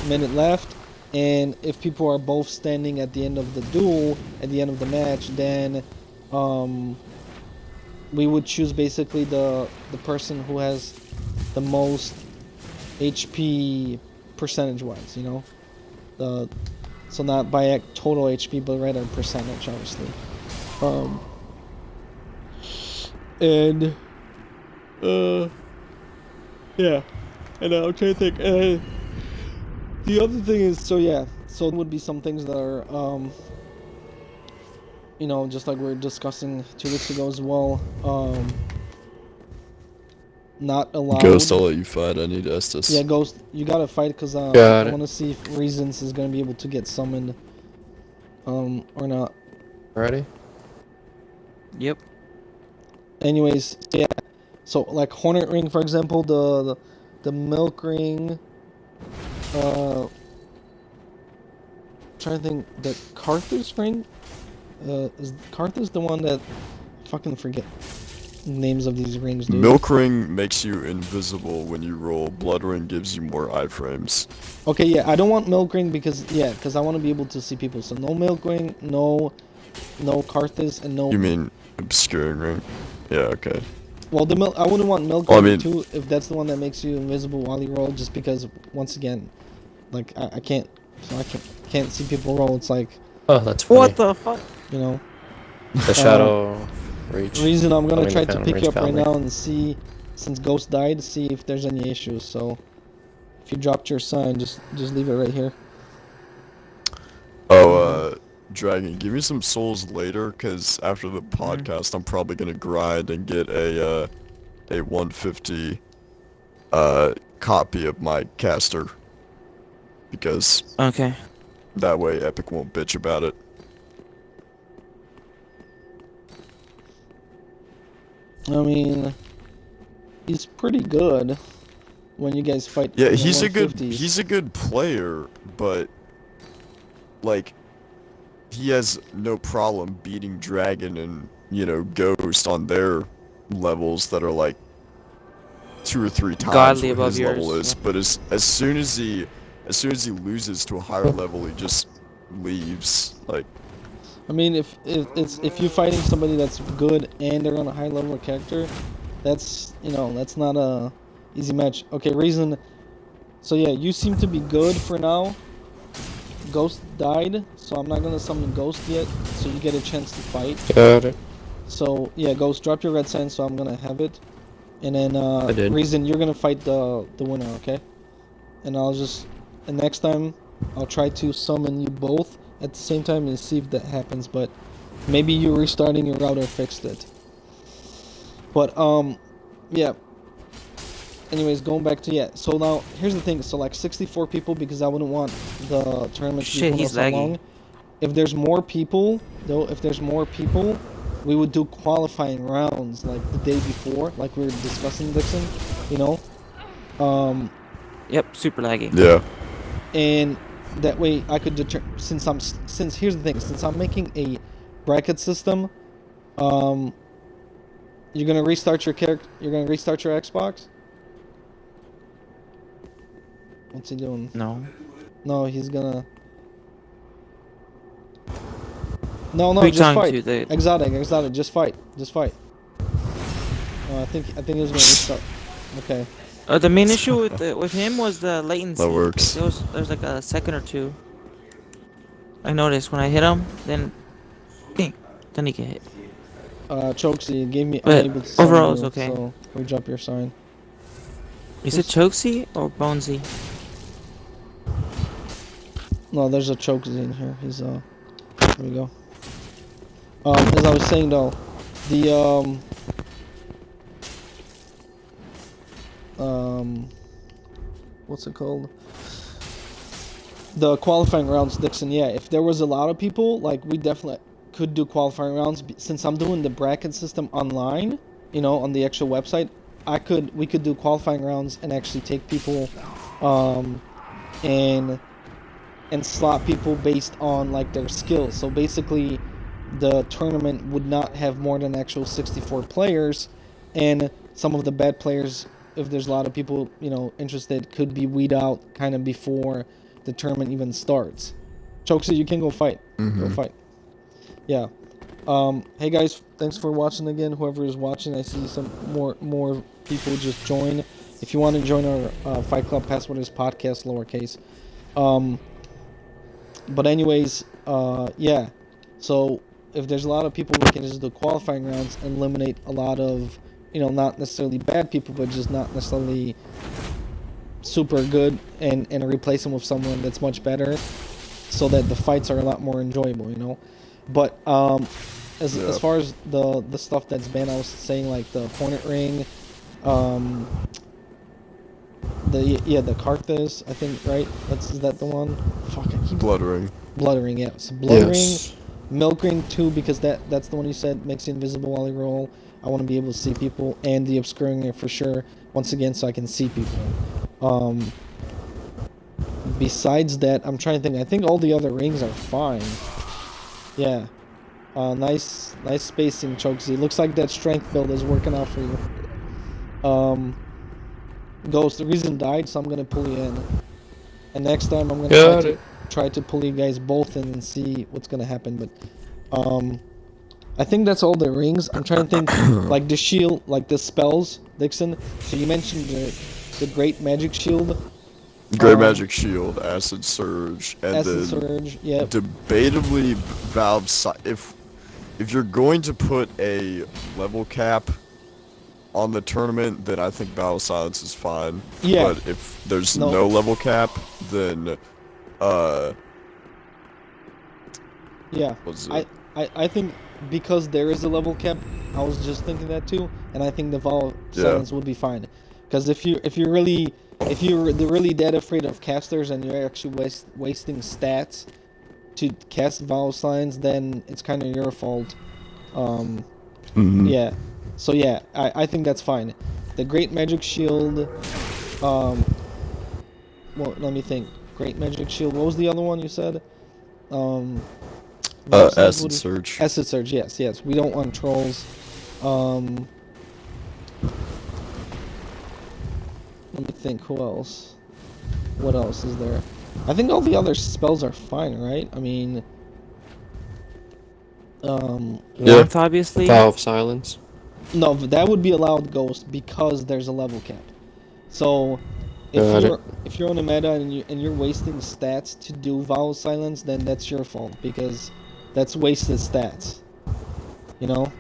minute left. And if people are both standing at the end of the duel, at the end of the match, then we would choose basically the person who has the most HP percentage-wise, you know. So not by total HP, but rather percentage, obviously. Yeah, and I'm trying to think. The other thing is, so it would be some things that are, you know, just like we were discussing 2 weeks ago as well. Not allowed. Ghost, I'll let you fight. I need Estes. Yeah, Ghost, you gotta fight because I want to see if Reasons is gonna be able to get summoned, or not. Ready? Yep. Anyways, yeah. So like Hornet Ring, for example, the Milk Ring. Trying to think, the Carthus ring? Is Carthus the one that fucking forget names of these rings, dude? Milk Ring makes you invisible when you roll. Blood Ring gives you more iframes. Okay, yeah, I don't want Milk Ring because I want to be able to see people. So no Milk Ring, no Carthus, and no. You mean Obscuring Ring? Yeah, okay. Well, I wouldn't want Milk Ring too if that's the one that makes you invisible while you roll, just because once again, like I can't see people roll. It's like, oh, that's funny. What the fuck? You know. The shadow reach. Reason I'm gonna try to pick you up right now and see, since Ghost died, see if there's any issues. So if you dropped your sign, just leave it right here. Oh, Dragon, give me some souls later, cause after the podcast, I'm probably gonna grind and get a 150 copy of my caster, because Okay. that way Epic won't bitch about it. I mean, he's pretty good when you guys fight. Yeah, in the he's a 150s. good player, but like he has no problem beating Dragon and, you know, Ghost on their levels that are like 2 or 3 times Godly what above his yours. level is. But as soon as he loses to a higher level, he just leaves. Like, I mean, if you're fighting somebody that's good and they're on a high level character, that's, you know, that's not a easy match. Okay, Reason. So yeah, you seem to be good for now. Ghost died, so I'm not gonna summon Ghost yet, so you get a chance to fight. Got it. So yeah, Ghost, drop your red sign, so I'm gonna have it. And then Reason, you're gonna fight the winner, okay? And next time I'll try to summon you both at the same time and see if that happens, but maybe you restarting your router fixed it. But yeah. Anyways, going back to so now here's the thing. So like 64 people, because I wouldn't want the tournament to be so long. If there's more people, we would do qualifying rounds like the day before, like we were discussing, Dixon. You know, Yep, super laggy. Yeah. and that way I could since here's the thing, since I'm making a bracket system, you're gonna restart your character. You're gonna restart your Xbox. What's he doing? No. No, he's gonna. No, Who you just talking fight. to? The- Exotic, just fight. I think he was gonna restart. Okay. The main issue with him was the latency. That works. There's like a second or two. I noticed when I hit him, then he get hit. Chokesy gave me But unable to summon overall, it's you, okay. So we drop your sign. Is it Chokesy or Bonesy? No, there's a Chokesy in here. He's Here we go. As I was saying though, the what's it called? The qualifying rounds, Dixon. Yeah, if there was a lot of people, like we definitely could do qualifying rounds. Since I'm doing the bracket system online, you know, on the actual website, we could do qualifying rounds and actually take people, and slot people based on like their skills. So basically, the tournament would not have more than actual 64 players, and some of the bad players, if there's a lot of people, you know, interested, could be weed out kind of before the tournament even starts. Chokesy, you can go fight. Go fight. Yeah. Hey guys, thanks for watching again. Whoever is watching, I see some more people just join. If you want to join our Fight Club, password is podcast lowercase. But anyways, yeah. So if there's a lot of people, we can just do qualifying rounds and eliminate a lot of, you know, not necessarily bad people, but just not necessarily super good, and replace them with someone that's much better, so that the fights are a lot more enjoyable, you know. But as far as the stuff that's banned, I was saying like the Hornet Ring, the Carthus, I think, right? Is that the one? Fuck, I keep Blood Ring. Blood Ring, yeah. So Blood Yes. Ring, Milk Ring too, because that's the one you said makes you invisible while you roll. I want to be able to see people, and the Obscuring Ring for sure. Once again, so I can see people. Besides that, I'm trying to think. I think all the other rings are fine. Yeah. Nice spacing, Chokesy. Looks like that strength build is working out for you. Ghost, the reason died, so I'm gonna pull you in. And next time I'm gonna try to pull you guys both in and see what's gonna happen. But I think that's all the rings. I'm trying to think, like the shield, like the spells, Dixon. So you mentioned the Great Magic Shield. Great Magic Shield, Acid Surge, and Acid then Surge, yep. debatably Valve. If you're going to put a level cap on the tournament, then I think Battle Silence is fine. Yeah. But if there's no level cap, then yeah. what's it? I think because there is a level cap, I was just thinking that too, and I think the Battle Silence would be fine. Because if you're really that afraid of casters and you're actually wasting stats to cast Vow Signs, then it's kind of your fault. Yeah. So yeah, I think that's fine. The Great Magic Shield. Well, let me think. Great Magic Shield. What was the other one you said? Acid Surge. Acid Surge. Yes. We don't want trolls. Let me think, who else? What else is there? I think all the other spells are fine, right? I mean... Warmth, obviously. Vow of Silence. No, that would be allowed, Ghost, because there's a level cap. So, if you're on a meta and you're wasting stats to do Vow of Silence, then that's your fault, because that's wasted stats. You know?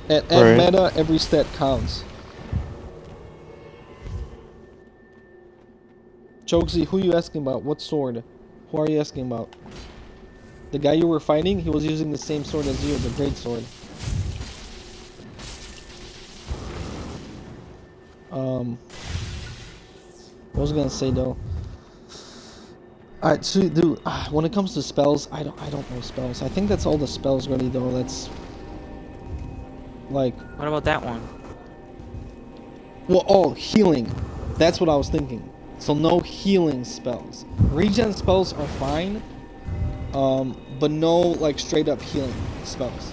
At meta, every stat counts. Chokesy, who are you asking about? What sword? Who are you asking about? The guy you were fighting, he was using the same sword as you, the great sword. What was I gonna say though? Alright, so dude, when it comes to spells, I don't know spells. I think that's all the spells really though. Like, What about that one? well, oh, healing. That's what I was thinking. So no healing spells. Regen spells are fine, but no like straight up healing spells.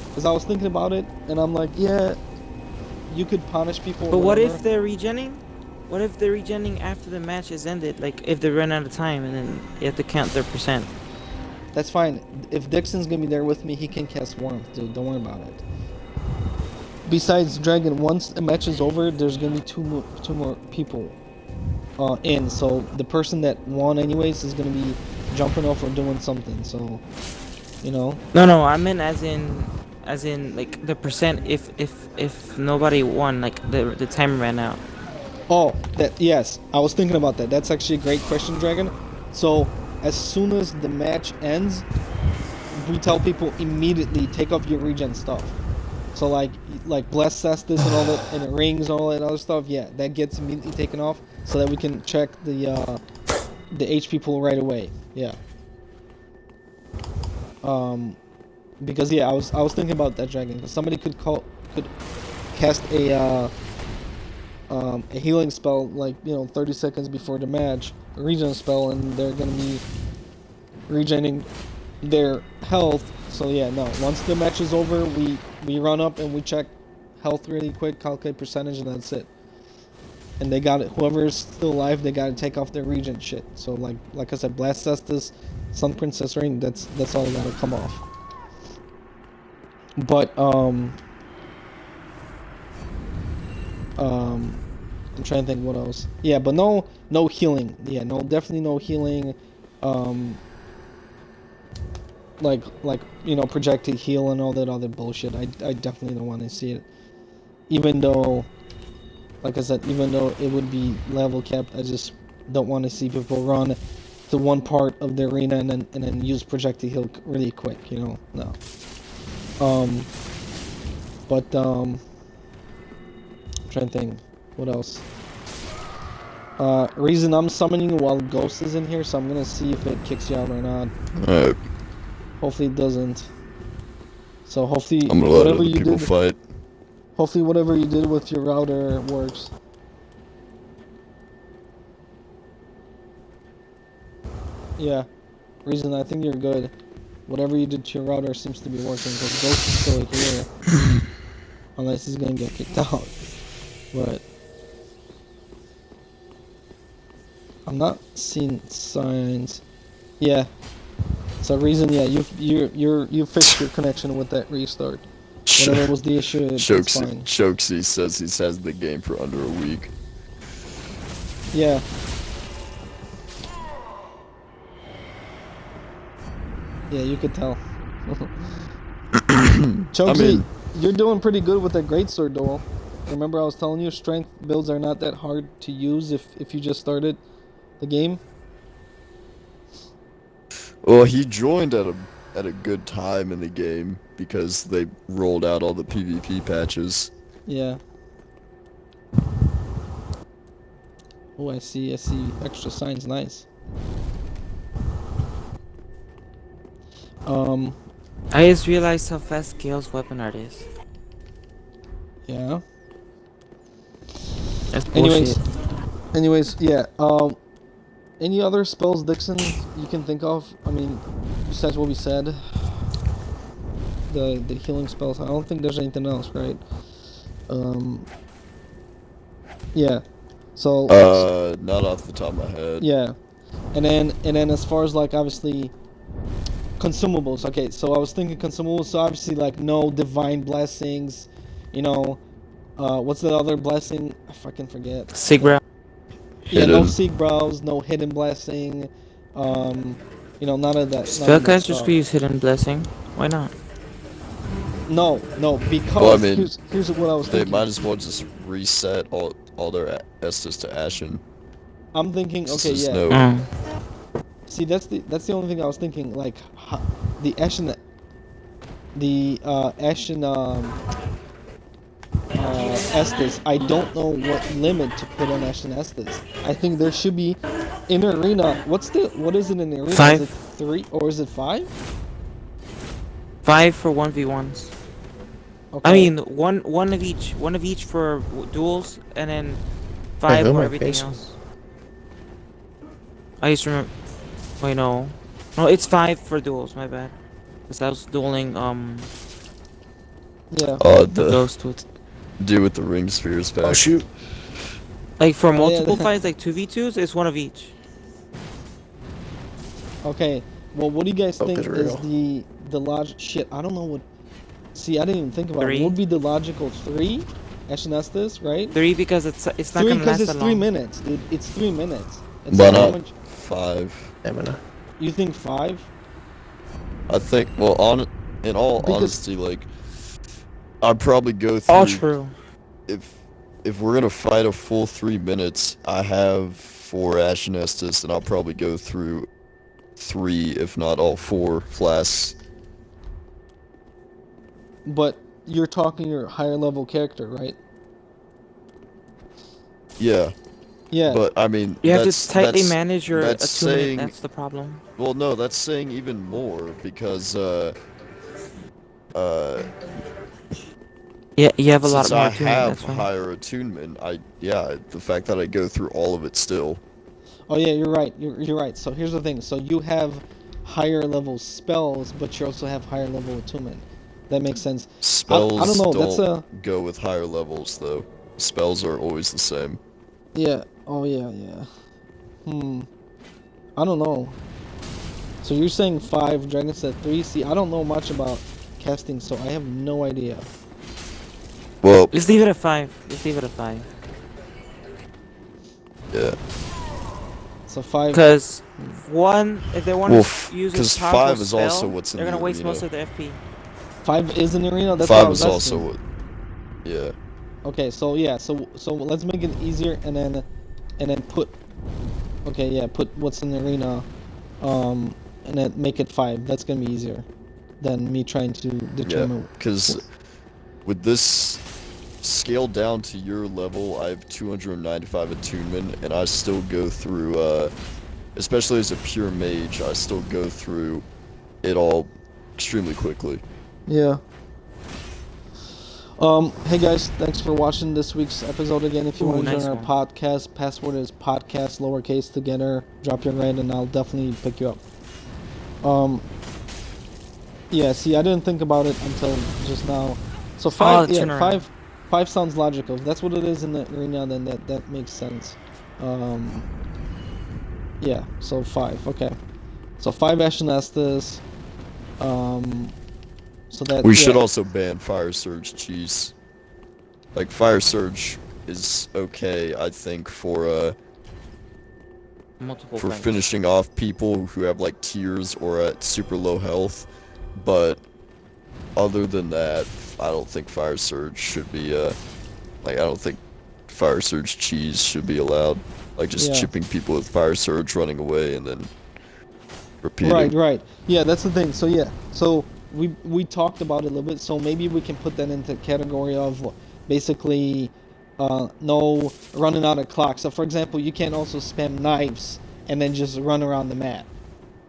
Because I was thinking about it, and I'm like, yeah, you could punish people. But what if whatever. they're regenning? What if they're regenning after the match is ended? Like if they run out of time and then you have to count their percent. That's fine. If Dixon's gonna be there with me, he can cast Warmth, dude. Don't worry about it. Besides Dragon, once the match is over, there's gonna be two more people in. So the person that won anyways is gonna be jumping off or doing something. So, you know. No, I meant as in like the percent if nobody won, like the timer ran out. Oh, yes. I was thinking about that. That's actually a great question, Dragon. So as soon as the match ends, we tell people immediately take off your regen stuff. So like Blessed Cestus and all that, and the rings and all that other stuff, yeah, that gets immediately taken off so that we can check the HP pool right away. Yeah. Because yeah, I was thinking about that, Dragon. Cause somebody could cast a healing spell like 30 seconds before the match, a regen spell, and they're gonna be regening their health. So yeah, no. Once the match is over, we run up and we check health really quick, calculate percentage, and that's it. And they got it. Whoever's still alive, they gotta take off their regen shit. So like I said, Blast Cestus, Sun Princess Ring, that's all gotta come off. But I'm trying to think what else. Yeah, but no healing. Yeah, no, definitely no healing. Like projected heal and all that other bullshit. I definitely don't want to see it. Even though, like I said, even though it would be level capped, I just don't want to see people run to one part of the arena and then use projected heal really quick. No. I'm trying to think what else. Reason I'm summoning while Ghost is in here, so I'm gonna see if it kicks you out or not. Alright. Hopefully it doesn't. So hopefully I'm gonna let whatever other you people did, fight. hopefully whatever you did with your router works. Yeah, Reason, I think you're good. Whatever you did to your router seems to be working because Ghost is still here, unless he's gonna get kicked out. But I'm not seeing signs. Yeah. So Reason, yeah, you fixed your connection with that restart. Whatever was the issue, it's fine. Chokesy says he has the game for under a week. Yeah. Yeah, you could tell. Chokesy, you're doing pretty good with that greatsword duel. Remember I was telling you strength builds are not that hard to use if you just started the game? Well, he joined at a good time in the game because they rolled out all the PvP patches. Yeah. Oh, I see extra signs, nice. I just realized how fast Gale's weapon art is. Yeah. That's bullshit. Anyways, yeah. Any other spells, Dixon, you can think of? I mean, besides what we said, the healing spells. I don't think there's anything else, right? Yeah. So. Not off the top of my head. Yeah, and then as far as like obviously consumables. Okay, so I was thinking consumables. So obviously like no divine blessings, what's that other blessing? I fucking forget. Sigbra. Yeah, no Sigbrows, no hidden blessing, none of that. Spellcasters could use hidden blessing. Why not? No, because well, I mean, here's what I was thinking. They might as well just reset all their Estus to Ashen. I'm thinking, okay, yeah. No... See, that's the only thing I was thinking. Like the Ashen, Estus. I don't know what limit to put on Ashen Estus. I think there should be in arena. What is it in arena? 5. Is it 3 or is it 5? 5 for 1v1s. Okay. I mean, one of each for duels, and then 5 who am for I everything facing? else. I used to remember. Wait, no, it's 5 for duels. My bad. Because I was dueling Yeah. the The ghost with dude with the ring spheres back. Oh shoot! like for Oh, yeah. multiple fights, like 2v2s. It's one of each. Okay. Well, what do you guys Oh, think good is real. the logic? Shit, I don't know what. See, I didn't even think about it. 3. What would be the logical 3? Actually, that's this, right? 3 because it's not 3 gonna because last it's that 3 long. minutes, dude. It's 3 minutes. It's Why like how not much? 5? Stamina. You think 5? I think. Well, in all Because honesty, like I'd probably go All through true. if we're gonna fight a full 3 minutes. I have 4 Ashen Estus, and I'll probably go through 3, if not all 4 flasks. but you're talking your higher level character, right? Yeah, Yeah. but I mean You have to that's tightly manage your that's attunement. saying. That's the problem. Well, no, that's saying even more because uh Yeah, you have a lot since more I attunement. have That's why. higher attunement, the fact that I go through all of it still. Oh yeah, you're right. You're right. So here's the thing. So you have higher level spells, but you also have higher level attunement. That makes sense. I Spells don't know. That's a go with higher levels though. Spells are always the same. yeah. Oh yeah, yeah. I don't know. So you're saying 5, Dragon said 3. See, I don't know much about casting, so I have no idea. Well, Just leave it at 5. Just leave it at 5. yeah. So 5. Because if they want Well, to use a 'cause powerful 5 is also spell, what's in they're gonna the waste arena. most of the FP. 5 is in the arena. That's what I 5 was is also asking. what. Yeah. Okay, so yeah, so let's make it easier, and then put. Okay, yeah, put what's in the arena, and then make it 5. That's gonna be easier than me trying to determine. Because with this scaled down to your level, I have 295 attunement, and I still go through, especially as a pure mage, I still go through it all extremely quickly. Yeah. Hey guys, thanks for watching this week's episode again. If you Ooh, want to nice join our one. podcast, password is podcast lowercase together. Drop your rate and I'll definitely pick you up. Yeah. See, I didn't think about it until just now. So 5, the yeah, turnaround. 5 sounds logical. If that's what it is in the arena, then that makes sense. Yeah. So 5. Okay. So 5 Ashen Estus. So that We should yeah. also ban Fire Surge cheese. Like, Fire Surge is okay, I think, for Multiple for fights. finishing off people who have like tiers or at super low health, but other than that, I don't think Fire Surge should be like I don't think Fire Surge cheese should be allowed. Like just Yeah. chipping people with Fire Surge, running away, and then repeating. Right. Yeah, that's the thing. So yeah, so we talked about it a little bit. So maybe we can put that into category of basically no running out of clock. So for example, you can't also spam knives and then just run around the map.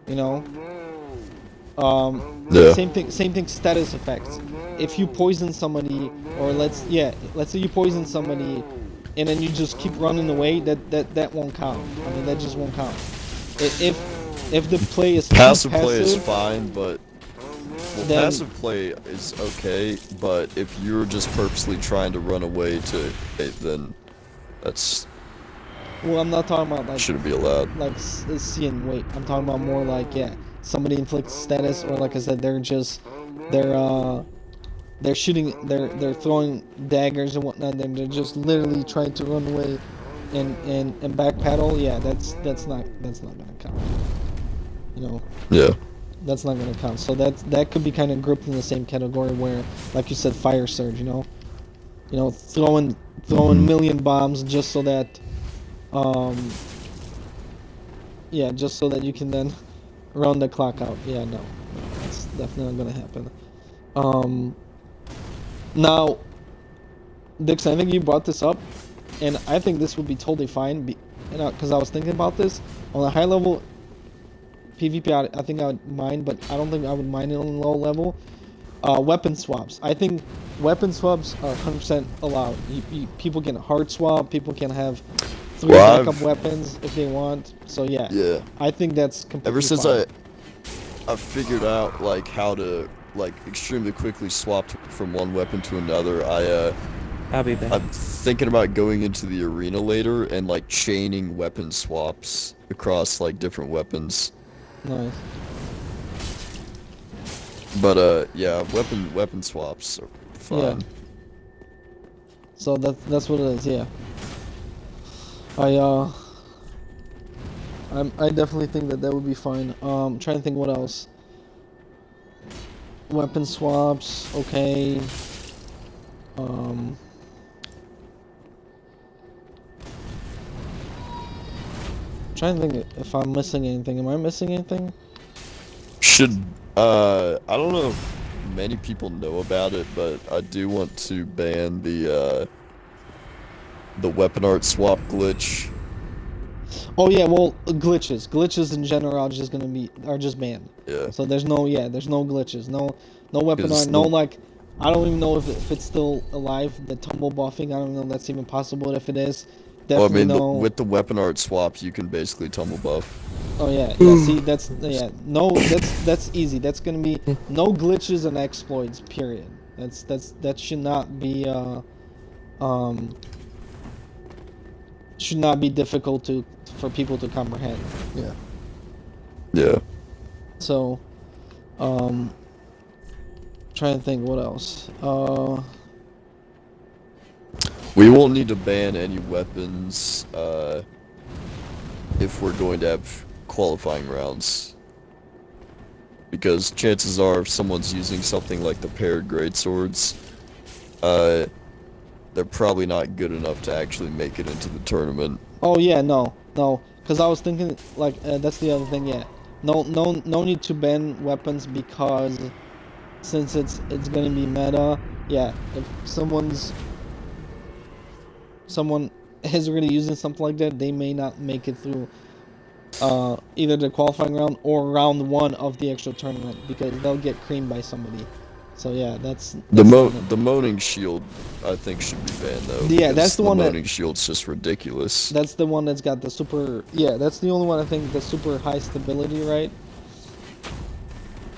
You know. Yeah. Same thing. Status effects. If you poison somebody, or let's say you poison somebody, and then you just keep running away, that won't count. I mean, that just won't count. If the play is too Passive play is passive, fine, but then passive play is okay. But if you're just purposely trying to run away then that's well, I'm not talking about like shouldn't be allowed. seeing weight. I'm talking about more like somebody inflicts status, or like I said, they're shooting, they're throwing daggers and whatnot, and they're just literally trying to run away and backpedal. Yeah, that's not gonna count. You know, Yeah. that's not gonna count. So that could be kind of grouped in the same category where, like you said, Fire Surge. You know, throwing million bombs just so that, just so that you can then round the clock out. Yeah, no, that's definitely not gonna happen. Now, Dixon, I think you brought this up, and I think this would be totally fine. Because I was thinking about this on a high level PvP. I think I would mind, but I don't think I would mind it on low level. weapon swaps. I think weapon swaps are 100% allowed. People can hard swap. People can have 3 Well, backup weapons if they want. So yeah, Yeah. I think that's completely Ever since fine. I figured out like how to like extremely quickly swap from one weapon to another, I'll be back. I'm thinking about going into the arena later and like chaining weapon swaps across like different weapons. Nice. But yeah, weapon swaps are fine. Yeah. So that's what it is. Yeah. I definitely think that would be fine. Trying to think what else. Weapon swaps, okay. Trying to think if I'm missing anything. Am I missing anything? Should I don't know if many people know about it, but I do want to ban the weapon art swap glitch. Oh yeah, well glitches in general are just banned. Yeah. So there's no glitches, no weapon 'Cause art, no the- like I don't even know if it's still alive. The tumble buffing, I don't know if that's even possible. If it is, Well, I definitely mean, no. with the weapon art swap, you can basically tumble buff. Oh yeah. See, that's easy. That's gonna be no glitches and exploits. Period. That should not be should not be difficult for people to comprehend. Yeah. Yeah. So, trying to think what else. We won't need to ban any weapons if we're going to have qualifying rounds. Because chances are if someone's using something like the paired greatswords, they're probably not good enough to actually make it into the tournament. Oh yeah, no, because I was thinking like that's the other thing. Yeah, no need to ban weapons because since it's gonna be meta. Yeah, if someone is really using something like that, they may not make it through either the qualifying round or round 1 of the actual tournament because they'll get creamed by somebody. So yeah, that's The moaning shield, I think, should be banned though. Yeah, that's because the one that- moaning shield's just ridiculous. That's the one that's got the super. Yeah, that's the only one I think the super high stability, right?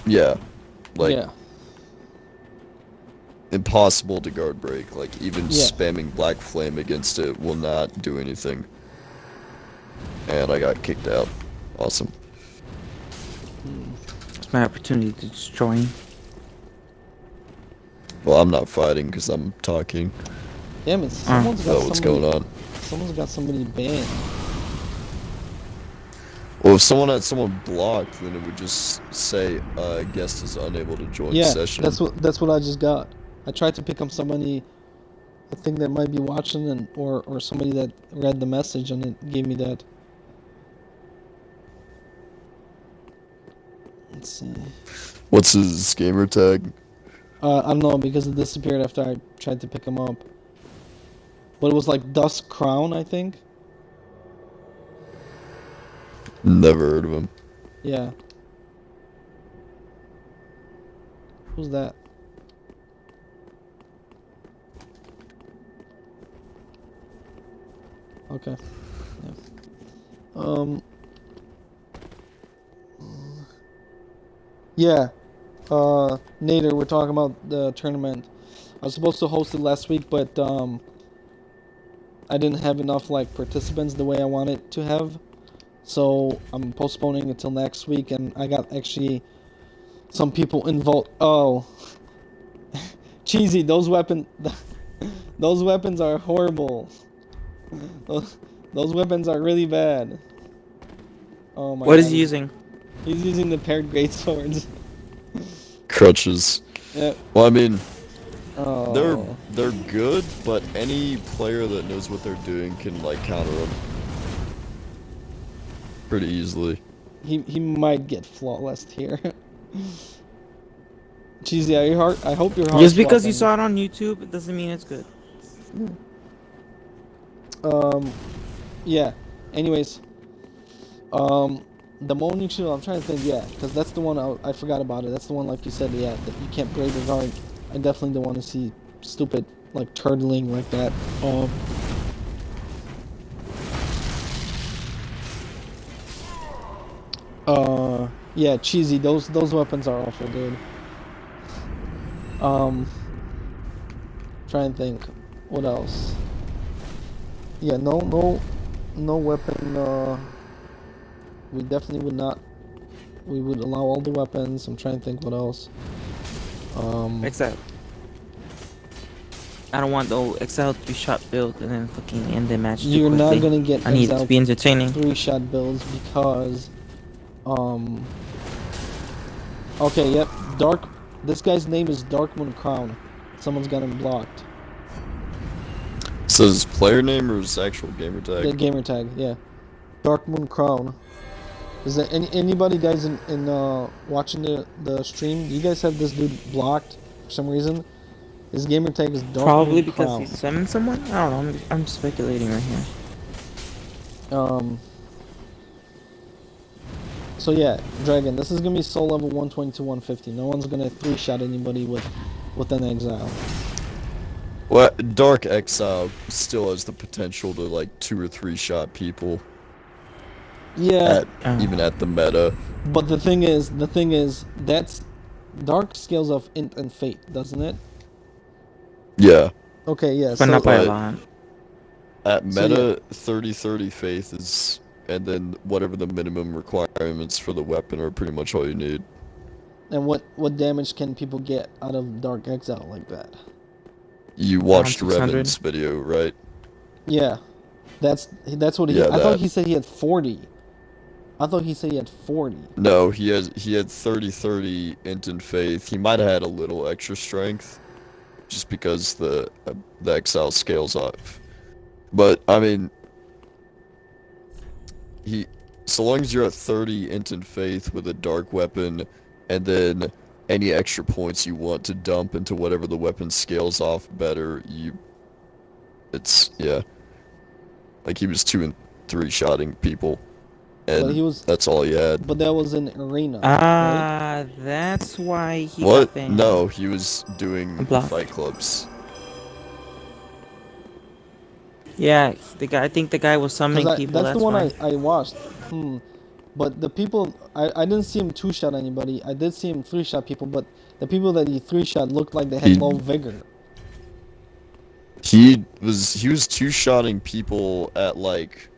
Yeah, like yeah. impossible to guard break. Like even Yeah. spamming black flame against it will not do anything. And I got kicked out. Awesome. It's my opportunity to destroy him. Well, I'm not fighting because I'm talking Damn it! Someone's got about what's going on. Someone's got somebody banned. Well, if someone had someone blocked, then it would just say guest is unable to join Yeah, session. that's what I just got. I tried to pick up somebody, I think that might be watching, and or somebody that read the message and it gave me that. Let's see. What's his gamer tag? I don't know because it disappeared after I tried to pick him up. But it was like Dusk Crown, I think. Never heard of him. Yeah. Who's that? Okay. Yeah. Yeah. Nader, we're talking about the tournament. I was supposed to host it last week, but I didn't have enough like participants the way I wanted to have. So I'm postponing it till next week, and I got actually some people involved. Oh, cheesy! Those weapons are horrible. Those weapons are really bad. Oh my! What is God. he using? He's using the paired great swords. Crutches. Yeah. Well, I mean, Oh. they're good, but any player that knows what they're doing can like counter them pretty easily. He might get flawless here. Cheesy, are you hard? I hope you're hard. Just because you swapping. saw it on YouTube, it doesn't mean it's good. Yeah. Anyways, the Moaning Shield, I'm trying to think, yeah, because that's the one I forgot about it. That's the one, like you said, yeah, that you can't break the guard. I definitely don't want to see stupid, like, turtling like that. Yeah, cheesy. Those weapons are awful, dude. Trying to think, what else? Yeah, no weapon. We definitely would not. We would allow all the weapons. I'm trying to think what else. Except I don't want the Excel 3-shot build and then fucking end the match too You're quickly. not gonna get I need it to be entertaining. 3-shot builds because, okay, yep, this guy's name is Darkmoon Crown. Someone's got him blocked. So his player name or his actual gamer tag? The gamer tag, yeah. Darkmoon Crown. Is there anybody guys in watching the stream? Do you guys have this dude blocked for some reason? His gamer tag is Darkmoon Probably because Crown. he's summoned someone? I don't know, I'm speculating right here. So yeah, Dragon, this is gonna be soul level 120 to 150. No one's gonna 3-shot anybody with an exile. Well, Dark Exile still has the potential to like 2 or 3 shot people. Yeah, Even at the meta. but the thing is, that's Dark scales off int and fate, doesn't it? Yeah. Okay, yeah. But So not by a lot. At So, meta, 30-30 faith is, and then whatever the minimum requirements for the weapon are pretty much all you need. and what damage can people get out of Dark Exile like that? You watched 600? Revan's video, right? Yeah, that's what he. Yeah, I thought that. he said he had 40. I thought he said he had 40. No, he had 30-30 int and faith. He might have had a little extra strength, just because the exile scales off. But I mean, so long as you're at 30 int and faith with a dark weapon, and then any extra points you want to dump into whatever the weapon scales off better, yeah. Like he was 2 and 3 shotting people, and But he was. that's all he had. But that was in arena. Right? That's why he What? got banned. No, he was doing Blocked. fight clubs. Yeah, I think the guy was summoning people. That's the one why. I watched. But the people, I didn't see him 2-shot anybody. I did see him 3-shot people, but the people that he 3-shot looked like they had low vigor. He was 2-shotting people at like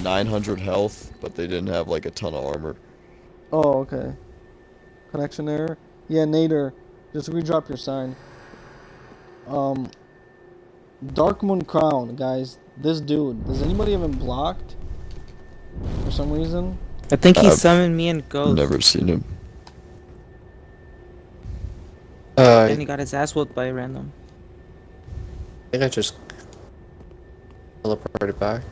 900 health, but they didn't have like a ton of armor. Oh, okay. Connection error. Yeah, Nader, just redrop your sign. Darkmoon Crown, guys. This dude. Does anybody have him blocked? For some reason? I think he I've summoned me and Ghost. Never seen him. And he got his ass whooped by random. I think I just teleported back.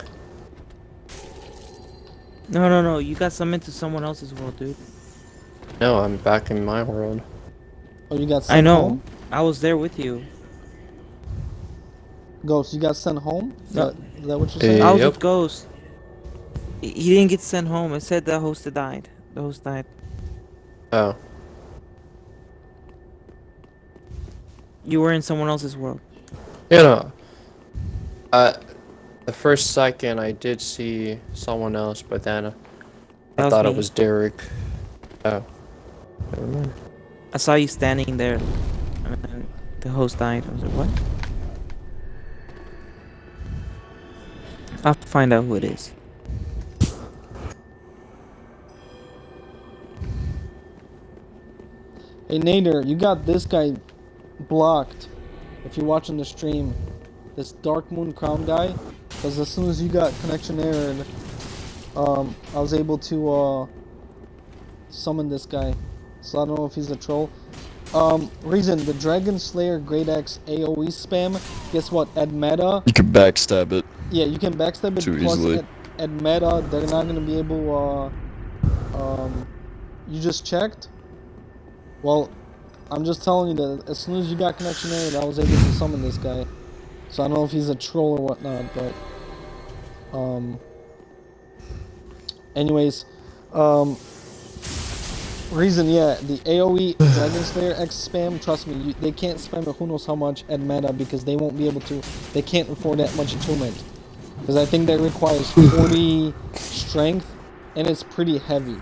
No. You got summoned to someone else's world, dude. No, I'm back in my world. Oh, you got sent I know. home? I was there with you. Ghost, you got sent home? Is No. that what you're saying? I was Yep. with Ghost. He didn't get sent home. It said the host died. The host died. Oh. You were in someone else's world. You know, the first second I did see someone else, but then That I was thought me. it was Derek. Oh. Never mind. I saw you standing there, and then the host died. I was like, what? I'll find out who it is. Hey, Nader, you got this guy blocked. If you're watching the stream, this Darkmoon Crown guy, because as soon as you got connection error, I was able to summon this guy. So I don't know if he's a troll. Reason, the Dragon Slayer Great Axe AoE spam, guess what, at meta, You can backstab it. yeah, you can backstab it, Too plus easily. at meta, they're not gonna be able, you just checked? Well, I'm just telling you that as soon as you got connection error, I was able to summon this guy. So I don't know if he's a troll or whatnot, but anyways, Reason, yeah, the AoE Dragon Slayer X spam, trust me, they can't spam it who knows how much at meta because they won't be able to, they can't afford that much attunement. Because I think that requires 40 strength, and it's pretty heavy.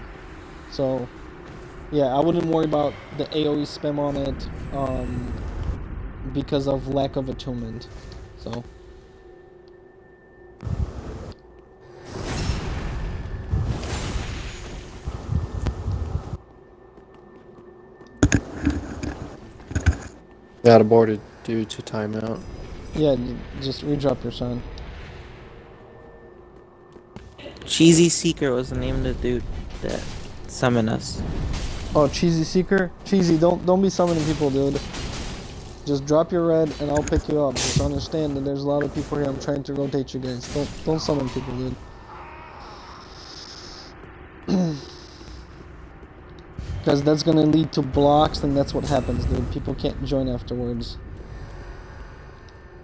So, yeah, I wouldn't worry about the AoE spam on it, because of lack of attunement. So. Got aborted due to timeout. Yeah, just redrop your sign. Cheesy Seeker was the name of the dude that summoned us. Oh, Cheesy Seeker? Cheesy, don't be summoning people, dude. Just drop your red and I'll pick you up. Just understand that there's a lot of people here. I'm trying to rotate you guys. Don't summon people, dude. Because that's gonna lead to blocks, and that's what happens, dude. People can't join afterwards.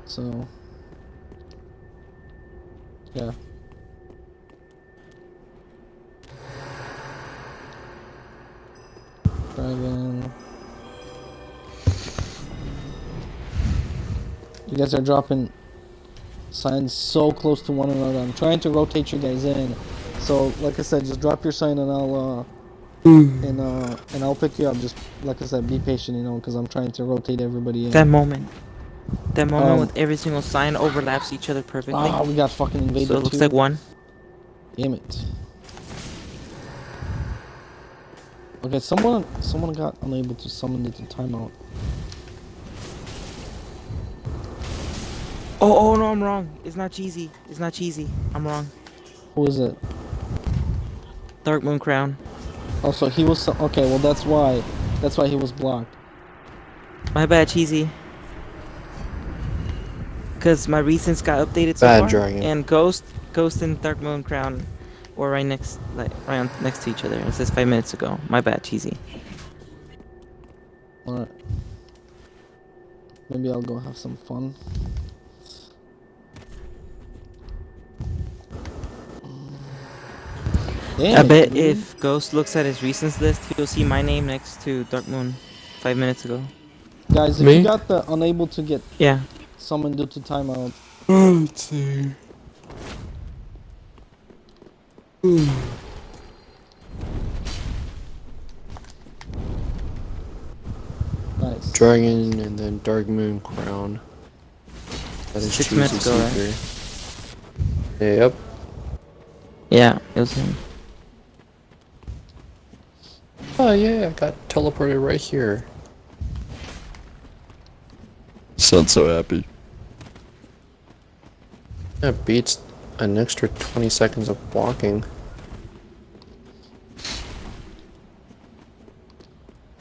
So, yeah. Dragon. You guys are dropping signs so close to one another. I'm trying to rotate you guys in. So, like I said, just drop your sign and I'll and I'll pick you up. Just like I said, be patient, you know, because I'm trying to rotate everybody in. That moment with every single sign overlaps each other perfectly. Ah, we got fucking invaded So it looks too. like one. Damn it. Okay, someone got unable to summon it to timeout. Oh no, I'm wrong. It's not cheesy. It's not cheesy. I'm wrong. Who is it? Dark Moon Crown. Oh, so he was okay. Well, that's why he was blocked. My bad, cheesy. Cause my recents got updated so Bad far, dragon. and Ghost and Dark Moon Crown were right next to each other. It says 5 minutes ago. My bad, cheesy. All right. Maybe I'll go have some fun. Damn I it, bet dude. if Ghost looks at his recents list, he'll see my name next to Dark Moon 5 minutes ago. Guys, if Me? you got the unable to get Yeah. summoned due to timeout, Let's see. nice. Dragon and then Dark Moon Crown. That is 6 Cheesy minutes ago, right? Seeker. Yep. Yeah, it was him. Oh yeah, I got teleported right here. Sound so happy. That beats an extra 20 seconds of walking.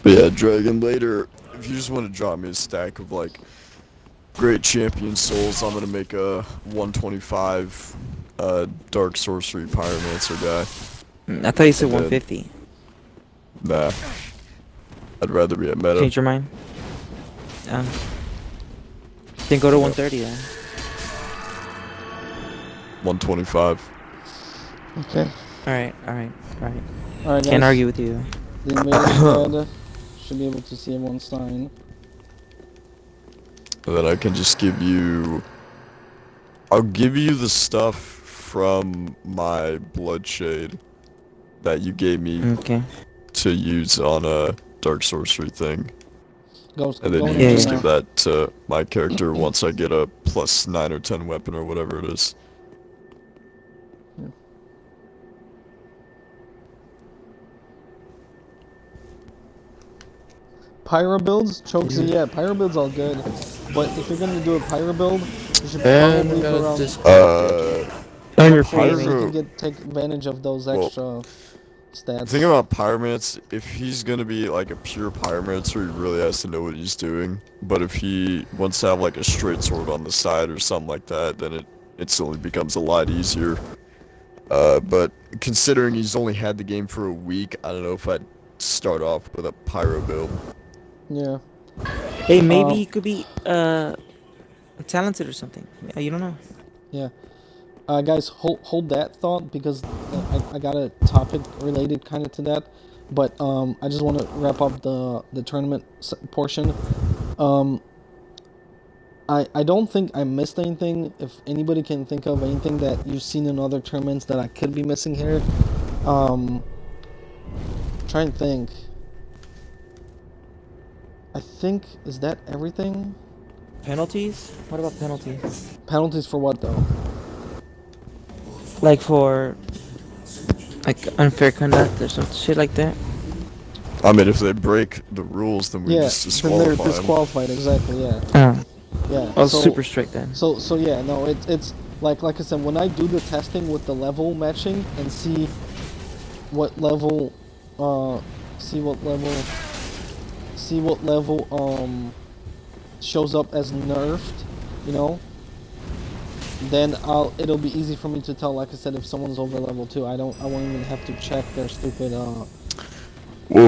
But yeah, Dragon, later, if you just want to drop me a stack of like great champion souls, I'm gonna make a 125 dark sorcery pyromancer guy. I thought you said I did. 150. Nah. I'd rather be at meta. Change your mind. Then go to 130 then. 125. Okay. Alright. All right, Can't guys. argue with you. The invader's dead. Should be able to see everyone's sign. And then I can just give you... I'll give you the stuff from my Bloodshade that you gave me Okay. to use on a dark sorcery thing. Ghost, And then go you in can Yeah, just now. give that to my character once I get a plus 9 or 10 weapon or whatever it is. Pyro builds, Chokesy, yeah, pyro builds all good. But if you're gonna do a pyro build, you should And probably I go got around disconnected. On your so you face. Pyro- can take advantage of those Well, extra The stats. thing about Pyromancer, if he's gonna be like a pure Pyromancer, he really has to know what he's doing. But if he wants to have like a straight sword on the side or something like that, then it instantly becomes a lot easier. But considering he's only had the game for a week, I don't know if I'd start off with a Pyro build. Yeah. Hey, maybe he could be talented or something. You don't know. Guys, hold that thought because I got a topic related kind of to that, but I just want to wrap up the tournament portion. Um, I don't think I missed anything. If anybody can think of anything that you've seen in other tournaments that I could be missing here, try and think. I think, is that everything? Penalties? What about penalties? Penalties for what though? Like for like unfair conduct or some shit like that? I mean, if they break the rules, then we Yeah, just then they're disqualify them. disqualified. Exactly. Yeah. Yeah. I was super strict then. So yeah, no, it's like I said, when I do the testing with the level matching and see what level, shows up as nerfed, you know, then it'll be easy for me to tell. Like I said, if someone's over level 2, I won't even have to check their stupid Well,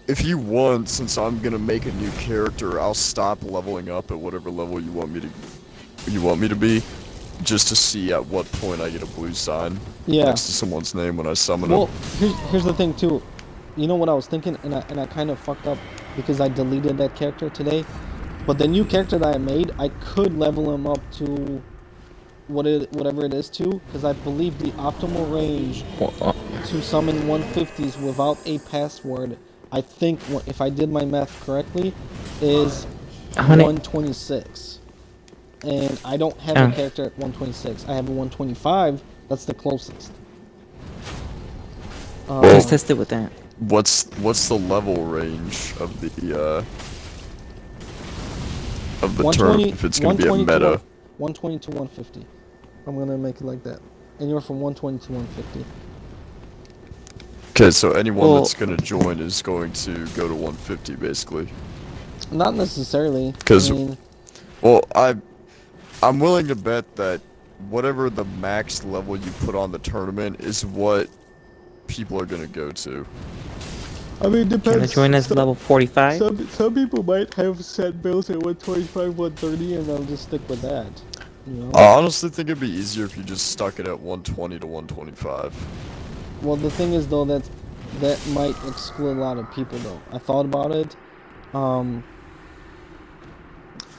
if you want, since I'm gonna make a new character, I'll stop leveling up at whatever level you want me to be, just to see at what point I get a blue sign next to someone's name when I summon Well, them. here's the thing too. You know what I was thinking, and I kind of fucked up because I deleted that character today. But the new character that I made, I could level him up to whatever it is to, because I believe the optimal range to summon 150s without a password, I think if I did my math correctly, is 126. And I don't have a character at 126. I have a 125. That's the closest. Let's test it with that. What's the level range of the term if it's gonna be a meta? 120 to 150. I'm gonna make it like that. Anywhere from 120 to 150. Okay, so anyone that's gonna join is going to go to 150 basically. Not necessarily. Because, I mean, well, I'm willing to bet that whatever the max level you put on the tournament is what people are gonna go to. I mean, depends. Can I join as level 45? Some people might have set bills at 125, 130, and I'll just stick with that. You know? I honestly think it'd be easier if you just stuck it at 120 to 125. Well, the thing is though that might exclude a lot of people though. I thought about it,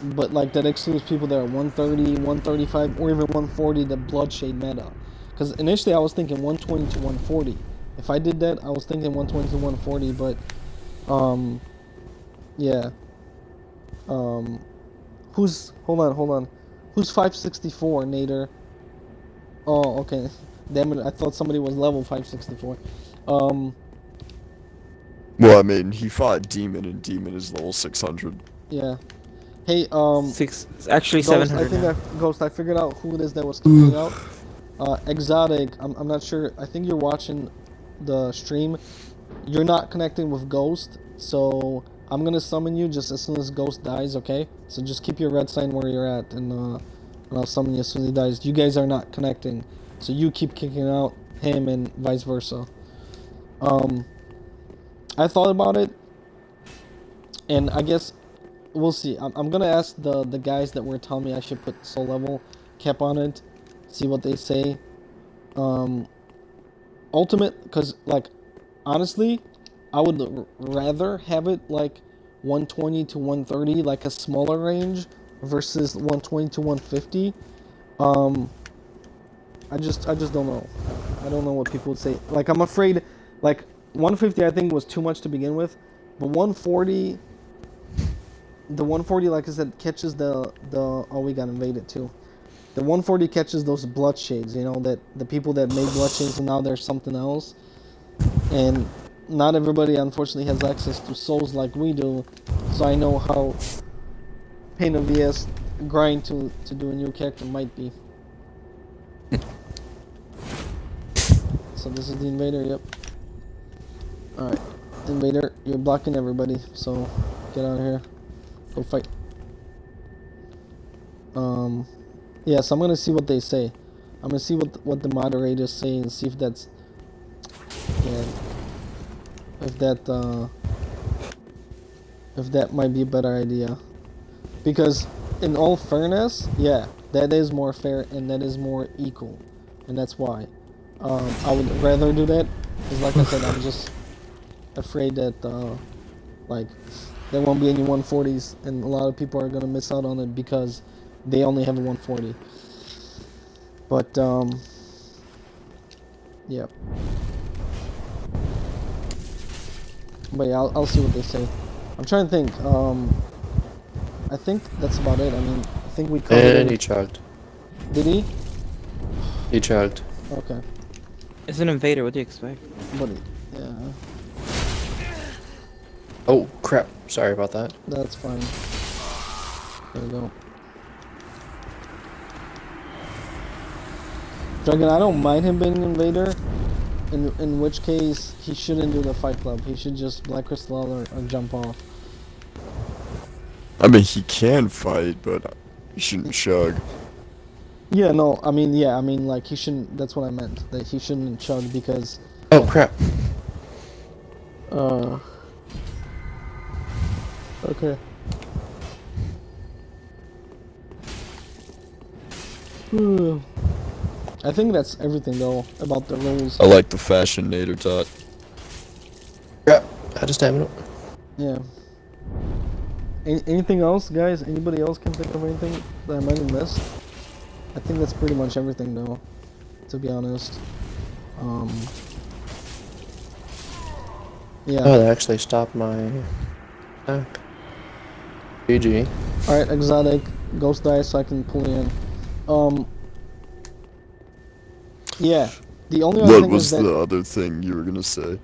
but like that excludes people that are 130, 135, or even 140, the Bloodshade meta. Because initially I was thinking 120 to 140. If I did that, I was thinking 120 to 140, but yeah. Hold on. Who's 564, Nader? Oh, okay. Damn it, I thought somebody was level 564. Well, I mean, he fought Demon, and Demon is level 600. Yeah. Hey, It's actually Ghost, 700 Ghost, I figured out who it is that was kicking out. Exotic, I'm not sure. I think you're watching the stream. You're not connecting with Ghost, so I'm gonna summon you just as soon as Ghost dies, okay? So just keep your red sign where you're at, and I'll summon you as soon as he dies. You guys are not connecting, so you keep kicking out him and vice versa. I thought about it, and I guess we'll see. I'm gonna ask the guys that were telling me I should put soul level cap on it, see what they say. Ultimate, because like honestly, I would rather have it like 120 to 130, like a smaller range, versus 120 to 150. I just don't know. I don't know what people would say. Like, I'm afraid, like 150 I think was too much to begin with, but 140. The 140, like I said, catches the oh, we got invaded too. The 140 catches those bloodshades, you know, that the people that made bloodshades and now there's something else. And not everybody unfortunately has access to souls like we do, so I know how pain of the ass grind to do a new character might be. So this is the invader, yep. Alright, invader, you're blocking everybody, so get out of here. Go fight. Yeah, so I'm gonna see what they say. I'm gonna see what the moderators say and see if that's, yeah, if that might be a better idea. Because in all fairness, yeah, That is more fair and that is more equal, and that's why. I would rather do that, because like I said, I'm just afraid that like there won't be any 140s, and a lot of people are gonna miss out on it because they only have a 140. But yeah. But yeah, I'll see what they say. I'm trying to think. I think that's about it. I mean, I think we covered And it. he chugged. Did he? He chugged. Okay. It's an invader. What do you expect? But yeah, Oh, crap. Sorry about that. that's fine. There we go. Dragon, I don't mind him being an invader. In which case, he shouldn't do the Fight Club. He should just Black Crystal or jump off. I mean, he can fight, but he shouldn't chug. Yeah, no, I mean, yeah, I mean, like, he shouldn't, that's what I meant. That he shouldn't chug because, Oh, crap. okay. I think that's everything, though, about the rules. I like the fashion Nader taught. Crap. I just stamina. Yeah. Anything else, guys? Anybody else can think of anything that I might have missed? I think that's pretty much everything, though, to be honest. Yeah. Oh, they actually stopped my attack. GG. Alright, exotic, ghost die so I can pull you in. Yeah. The only other What thing was is the other thing you were gonna say?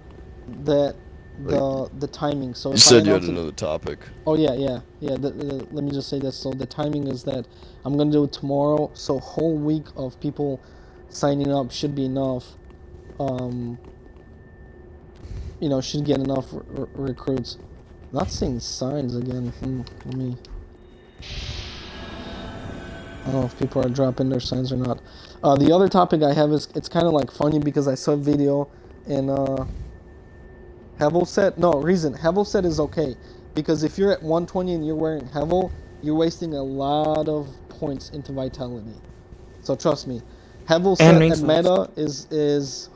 that the timing. So You if I said you had announce it- another topic. Oh yeah. Let me just say this. So the timing is that I'm gonna do it tomorrow. So whole week of people signing up should be enough. You know, should get enough recruits. Not seeing signs again. Let me. I don't know if people are dropping their signs or not. The other topic I have is it's kind of like funny because I saw a video in Hevel set. No, reason Hevel set is okay because if you're at 120 and you're wearing Hevel, you're wasting a lot of points into vitality. So trust me, Hevel set at meta is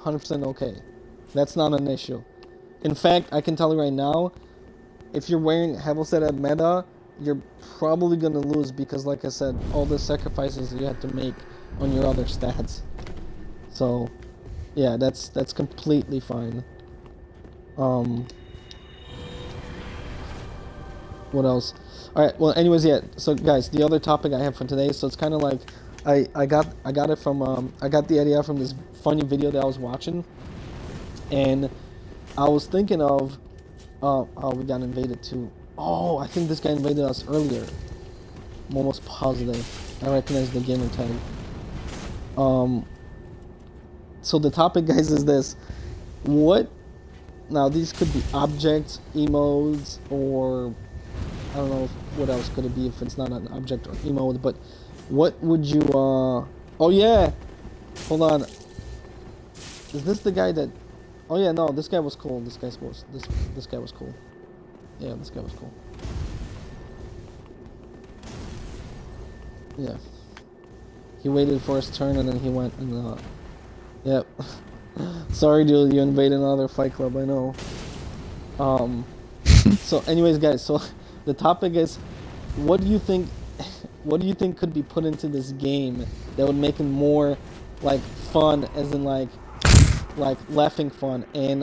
100% okay. That's not an issue. In fact, I can tell you right now, if you're wearing Hevel set at meta, you're probably gonna lose because, like I said, all the sacrifices you have to make on your other stats. So, yeah, that's completely fine. What else? Alright, well, anyways, yeah, so guys, the other topic I have for today, so it's kind of like, I got it from, I got the idea from this funny video that I was watching, and I was thinking of, oh, we got invaded too. Oh, I think this guy invaded us earlier. I'm almost positive. I recognize the gamer tag. So the topic, guys, is this. What, now these could be objects, emotes, or I don't know what else could it be if it's not an object or emote, but what would you, oh yeah, hold on. Is this the guy that, oh yeah, no, this guy was cool, this guy was cool. Yeah, this guy was cool. Yeah. He waited for his turn and then he went and, yep. Sorry, dude, you invaded another fight club, I know. So anyways, guys, so the topic is, what do you think could be put into this game that would make it more, like, fun, as in, like laughing fun, and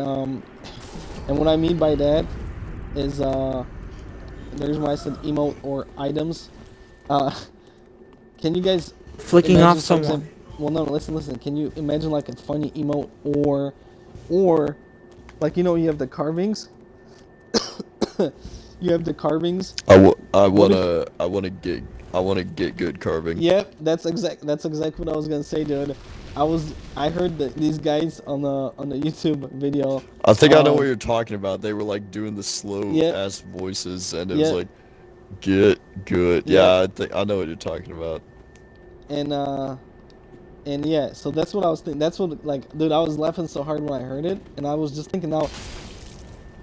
what I mean by that is, the reason why I said emote or items, can you guys Flicking off someone. Well, no, listen. Can you imagine like a funny emote or like, you know, you have the carvings. You have the carvings. I wanna get good carving. Yep, that's exactly what I was gonna say, dude. I heard that these guys on the YouTube video. I think I know what you're talking about. They were like doing the slow Yep. ass voices, and it Yep. was like, get good. Yep. Yeah, I know what you're talking about. And yeah, so that's what I was thinking. That's what, like, dude, I was laughing so hard when I heard it, and I was just thinking now,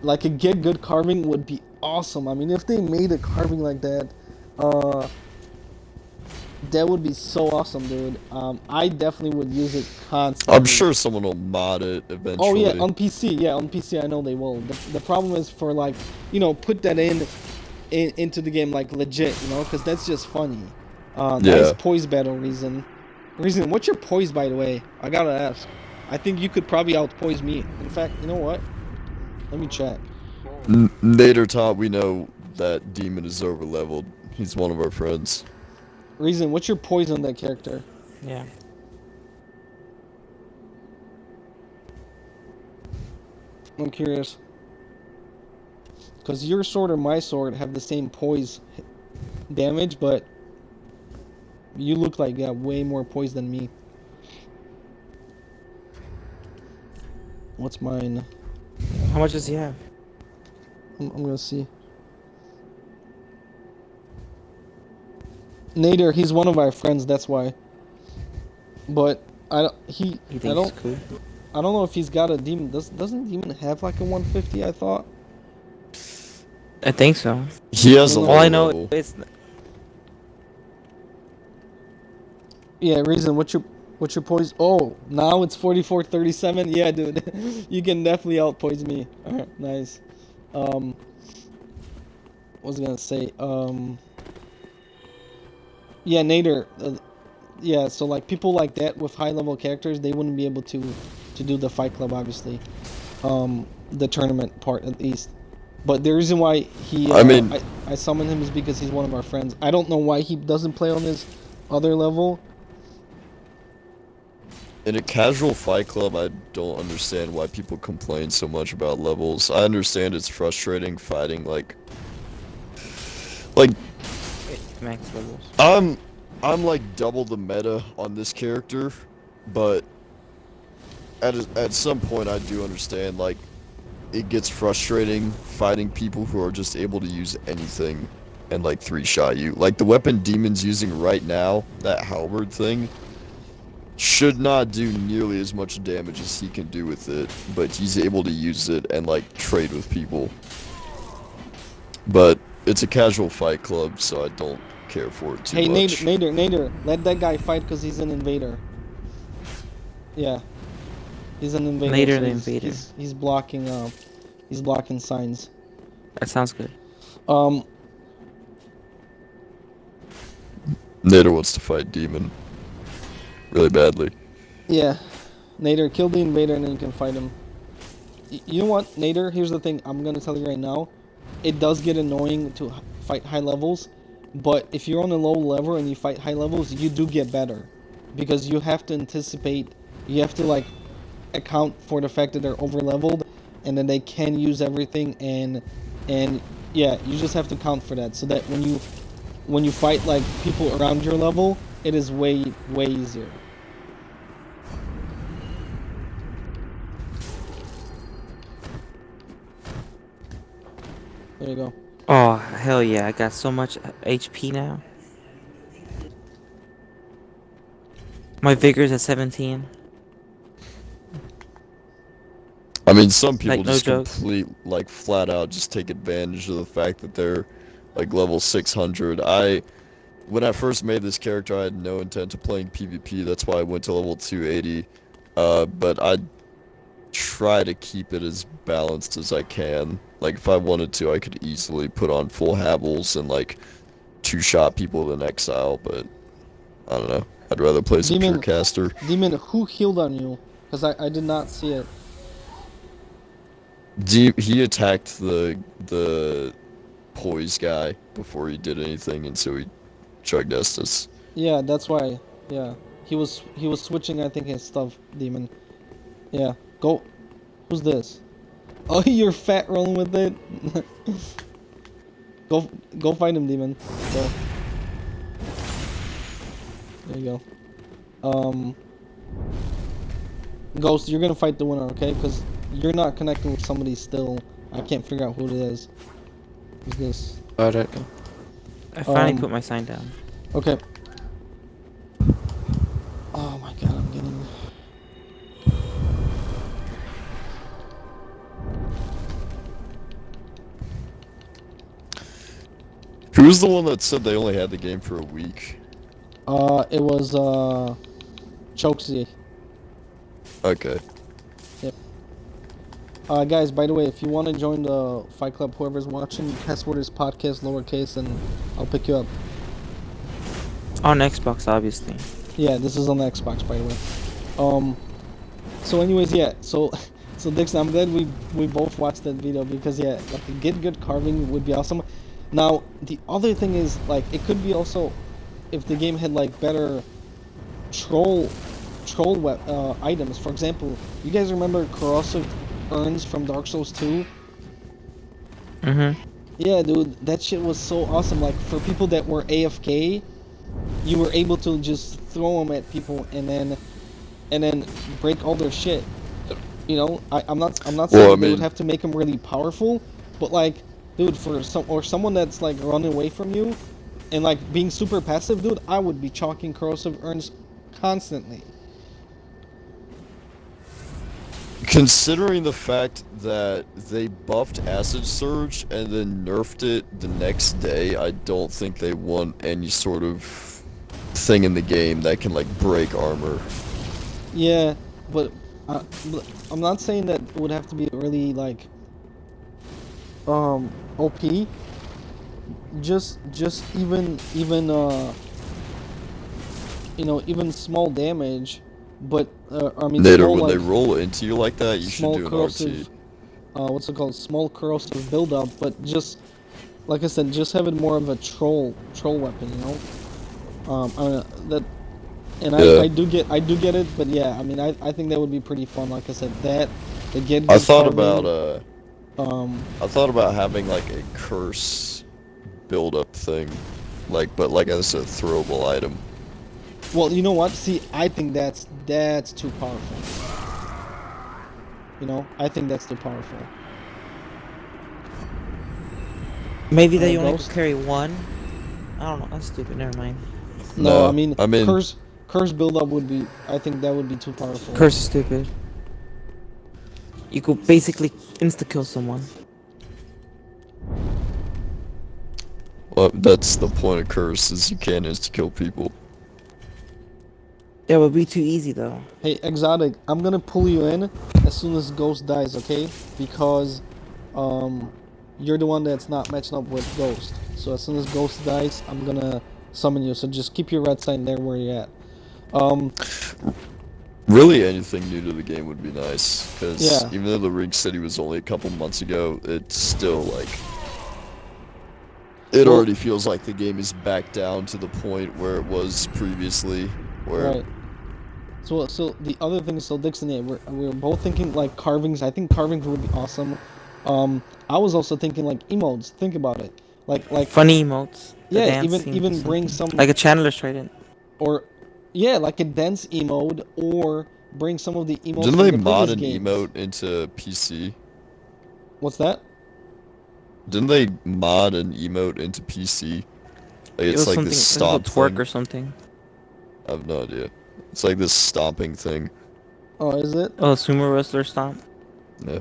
like, a get good carving would be awesome. I mean, if they made a carving like that, That would be so awesome, dude. I definitely would use it constantly. I'm sure someone will mod it eventually. Oh yeah, on PC. Yeah, on PC I know they will. The problem is for like, put that into the game like legit, because that's just funny. Nice Yeah. poise battle, Reason. Reason, what's your poise, by the way? I gotta ask. I think you could probably outpoise me. In fact, you know what? Let me check. Nader Top, we know that Demon is over leveled. He's one of our friends. Reason, what's your poise on that character? Yeah. I'm curious. Because your sword or my sword have the same poise damage, but you look like you got way more poise than me. What's mine? How much does he have? I'm gonna see. Nader, he's one of our friends, that's why. But You think he's cool? I don't know if he's got a demon. Doesn't demon have like a 150? I thought. I think so. He has a All low All I know level. is Yeah, Reason. What's your poise? Oh, now it's 44-37. Yeah, dude, you can definitely outpoise me. Alright, nice. What was I gonna say? Yeah, Nader. Yeah, so like people like that with high level characters, they wouldn't be able to do the Fight Club, obviously. The tournament part at least. But the reason why he I summon him is because he's one of our friends. I don't know why he doesn't play on his other level. In a casual Fight Club, I don't understand why people complain so much about levels. I understand it's frustrating fighting like max levels. I'm like double the meta on this character, but at some point I do understand like it gets frustrating fighting people who are just able to use anything and like 3-shot you. Like the weapon Demon's using right now, that halberd thing, should not do nearly as much damage as he can do with it, but he's able to use it and like trade with people. But it's a casual Fight Club, so I don't care for it too much. Hey, Nader, let that guy fight because he's an invader. Yeah, he's an invader. Nader so the he's, invader. He's blocking. He's blocking signs. That sounds good. Nader wants to fight Demon really badly. Yeah, Nader, kill the invader and then you can fight him. You know what, Nader? Here's the thing. I'm gonna tell you right now. It does get annoying to fight high levels, but if you're on a low level and you fight high levels, you do get better, because you have to anticipate. You have to like account for the fact that they're over leveled, and then they can use everything, and yeah, you just have to account for that, so that when you fight like people around your level, it is way easier. There you go. Oh, hell yeah. I got so much HP now. My vigor's at 17. I mean, some people Like, no just jokes. like flat out just take advantage of the fact that they're like level 600. When I first made this character, I had no intent of playing PvP. That's why I went to level 280. But I try to keep it as balanced as I can. Like if I wanted to, I could easily put on full Havels and like 2-shot people in exile, but I don't know. I'd rather play some Demon- pure caster. Demon, who healed on you? Because I did not see it. He attacked the poise guy before he did anything, and so he chugged Estus. Yeah, that's why. Yeah, he was switching, I think, his stuff. Demon. Yeah, go. Who's this? Oh, you're fat rolling with it. Go fight him, Demon. Go. There you go. Ghost, you're gonna fight the winner, okay? Because you're not connecting with somebody still. I can't figure out who it is. Who's this? Alright. I finally put my sign down. Okay. Oh my god, I'm getting... Who's the one that said they only had the game for a week? It was Chokesy. Okay. Guys, by the way, if you want to join the Fight Club, whoever's watching, password is podcast lowercase, and I'll pick you up. On Xbox, obviously. Yeah, this is on the Xbox, by the way. So anyways, yeah, so Dixon, I'm glad we both watched that video because yeah, like the get good carving would be awesome. Now the other thing is like it could be also if the game had like better troll items. For example, you guys remember corrosive urns from Dark Souls 2? Yeah, dude, that shit was so awesome. Like for people that were AFK, you were able to just throw them at people and then break all their shit. You know, I'm not saying they would have to make them really powerful, but like, dude, for someone that's like running away from you, and like being super passive, dude, I would be chalking corrosive urns constantly. Considering the fact that they buffed Acid Surge and then nerfed it the next day, I don't think they want any sort of thing in the game that can like break armor. Yeah, but I'm not saying that it would have to be really like OP. Just even you know, even small damage, but I mean Later, small, when they like, roll into you like that, you should small do an corrosive, RT. what's it called? Small corrosive buildup, but just like I said, just have it more of a troll weapon, you know. I mean, that, and Yeah. I do get it, but yeah, I mean, I think that would be pretty fun. Like I said, that the get I good thought carving, about having like a curse build-up thing, but like as a throwable item. well, you know what? See, I think that's too powerful. You know, I think that's too powerful. Maybe they only Ghost? could carry one. I don't know. That's stupid. Never mind. No, No, I mean, I mean- curse buildup would be. I think that would be too powerful. Curse is stupid. You could basically insta kill someone. Well, that's the point of curse, is you can't insta-kill people. That would be too easy though. Hey, Exotic, I'm gonna pull you in as soon as Ghost dies, okay? Because, you're the one that's not matching up with Ghost. So as soon as Ghost dies, I'm gonna summon you. So just keep your red sign there where you're at. Really, anything new to the game would be nice, because Yeah. even though the Ring City was only a couple months ago, it's still like... It Well- already feels like the game is back down to the point where it was previously, where... Right. So the other thing is, so Dixon, yeah, we're both thinking like carvings. I think carvings would be awesome. I was also thinking like emotes. Think about it. Like Funny emotes. the yeah, dance even scenes even or bring something. some Like a Chandler's Trident. or yeah, like a dance emote, or bring some of the emotes Didn't from they the mod an previous games. emote into PC? What's that? Didn't they mod an emote into PC? Like, It it's was like something. this It was stomp a twerk thing. or something. I have no idea. It's like this stomping thing. Oh, is it? Oh, sumo wrestler stomp. Yeah.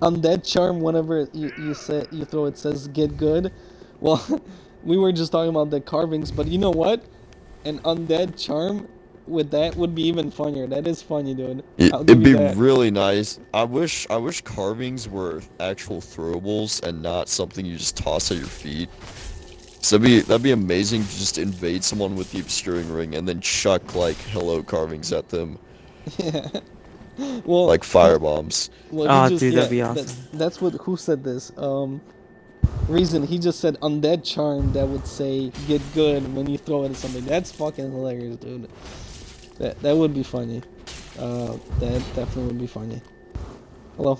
Undead charm. Whenever you say you throw it, says get good. Well, we were just talking about the carvings, but you know what? An undead charm with that would be even funnier. That is funny, dude. I'll give It'd be you that. really nice. I wish carvings were actual throwables and not something you just toss at your feet. So that'd be amazing to just invade someone with the obscuring ring and then chuck like hello carvings at them, Yeah. Well, like fire bombs. well, Aw, he just, dude, that'd yeah, be awesome. that's what. Who said this? Reason. He just said undead charm that would say get good when you throw it at somebody. That's fucking hilarious, dude. That would be funny. That definitely would be funny. Hello.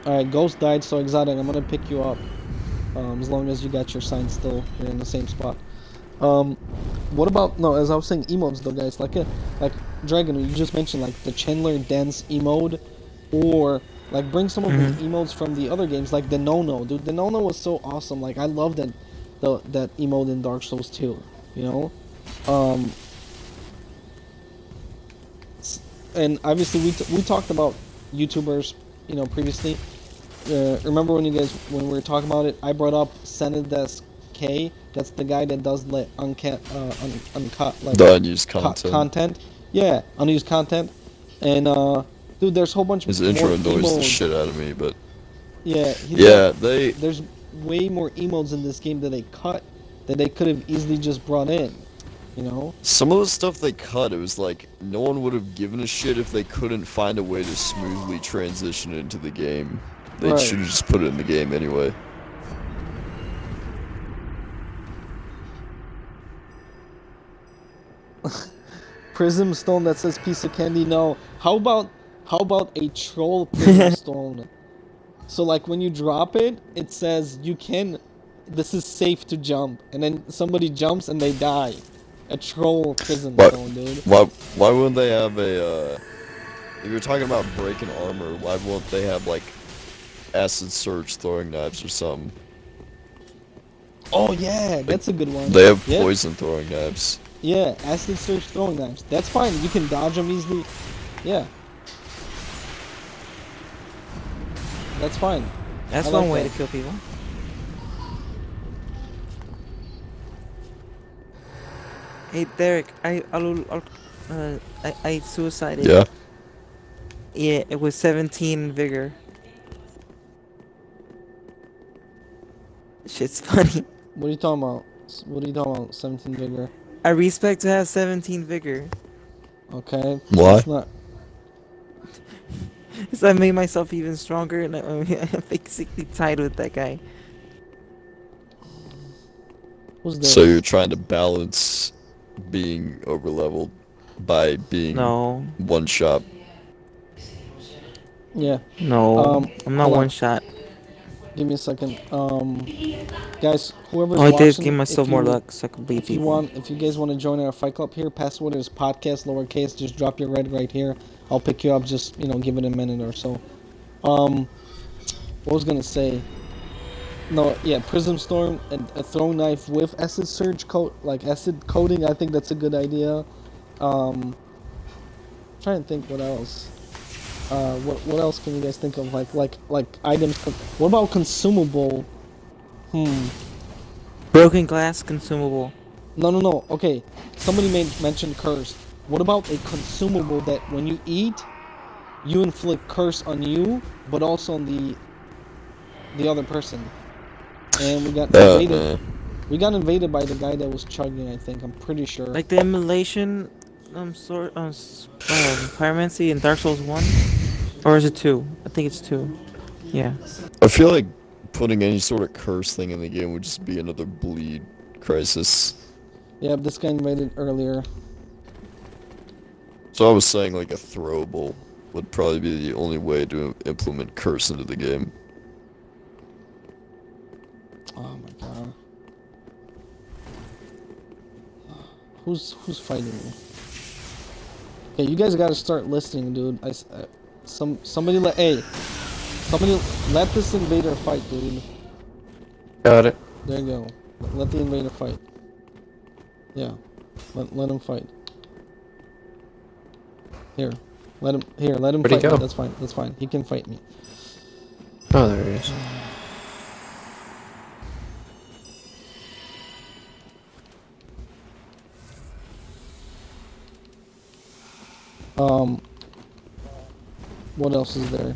Alright, Ghost died, so Exotic, I'm gonna pick you up. As long as you got your sign still, you're in the same spot. What about, no, as I was saying, emotes though, guys, like Dragon, you just mentioned, like, the Chandler dance emote, or, like, bring some of the emotes from the other games, like the No-No, dude, the No-No was so awesome, like, I love that emote in Dark Souls 2, you know? and obviously we talked about YouTubers, you know, previously. Remember when we were talking about it? I brought up Senedes K. That's the guy that does like uncut like The unused content. content. Yeah, unused content. And dude, there's a whole bunch His more intro annoys the emotes. shit out of me, but Yeah, there's way more emotes in this game that they cut that they could have easily just brought in. You know? some of the stuff they cut, it was like no one would have given a shit if they couldn't find a way to smoothly transition it into the game. They Right. should have just put it in the game anyway. Prism stone that says piece of candy. No. How about a troll prism stone? So like when you drop it, it says you can. This is safe to jump, and then somebody jumps and they die. A troll prism What? stone, dude. Why wouldn't they have a if you're talking about breaking armor, why won't they have like acid surge throwing knives or something? Oh yeah, that's a good one. They have Yeah. poison throwing knives. Yeah, acid surge throwing knives. That's fine. You can dodge them easily. Yeah. That's fine. That's I like one way that. to kill people. Hey Derek, I suicided. Yeah. Yeah, it was 17 vigor. Shit's funny. What are you talking about? What are you talking about? 17 vigor. I respect to have 17 vigor. Okay. Why? It's not. Because I made myself even stronger and I'm basically tied with that guy. Who's this? So you're trying to balance being overleveled by being No, one shot. Yeah. no, I'm not hold on. one shot. Give me a second. Guys, whoever's Oh, I watching, did give myself more luck so I could beat if you people. if you guys want to join our fight club here, password is podcast lowercase. Just drop your red right here. I'll pick you up. Just give it a minute or so. What was gonna say? No, yeah, Prism Storm and a throwing knife with acid surge coat, like acid coating. I think that's a good idea. Trying to think what else. What else can you guys think of? Like items. What about consumable? Broken glass consumable. No. Okay, somebody mentioned curse. What about a consumable that when you eat, you inflict curse on you, but also on the other person? And we got invaded. Man. We got invaded by the guy that was chugging. I think I'm pretty sure. Like the immolation, pyromancy in Dark Souls 1? Or is it 2? I think it's 2. Yeah. I feel like putting any sort of curse thing in the game would just be another bleed crisis. Yeah, this guy invaded earlier. So I was saying like a throwable would probably be the only way to implement curse into the game. Oh my god. Who's fighting me? Okay, you guys gotta start listening, dude. Somebody let this invader fight, dude. Got it. There you go. Let the invader fight. Yeah, let him fight. Let him Where'd he fight me. go? That's fine. He can fight me. Oh, there he is. What else is there?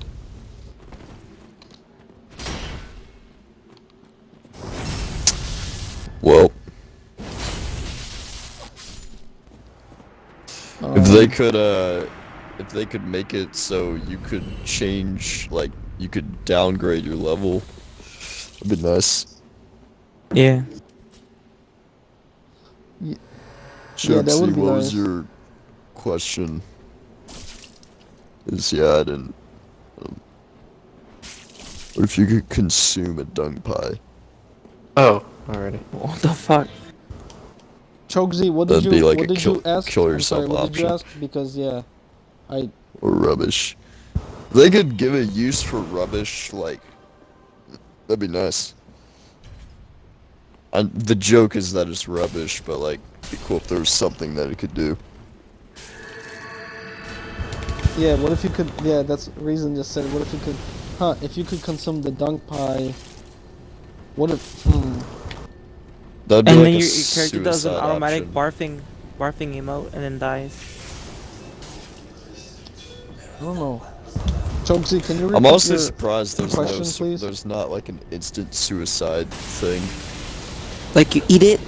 Well, if they could make it so you could change, like, you could downgrade your level, that'd be nice. Yeah. Yeah, that Joksy, would be what nice. was your question? Yeah, I didn't. What if you could consume a dung pie? Oh, already. What the fuck? Chogsy, what did That'd be like what a did you ask? kill I'm sorry, yourself what did you option. ask? Because yeah, Or rubbish. They could give a use for rubbish, like, that'd be nice. The joke is that it's rubbish, but like, it'd be cool if there was something that it could do. Yeah, what if you could, yeah, that's reason just said, what if you could, if you could consume the dunk pie, what if, That'd be And like then a your character does an suicide automatic option. barfing emote and then dies. I don't know. Chokesy, can you I'm repeat honestly your surprised question, please? there's not like an instant suicide thing. Like you eat it,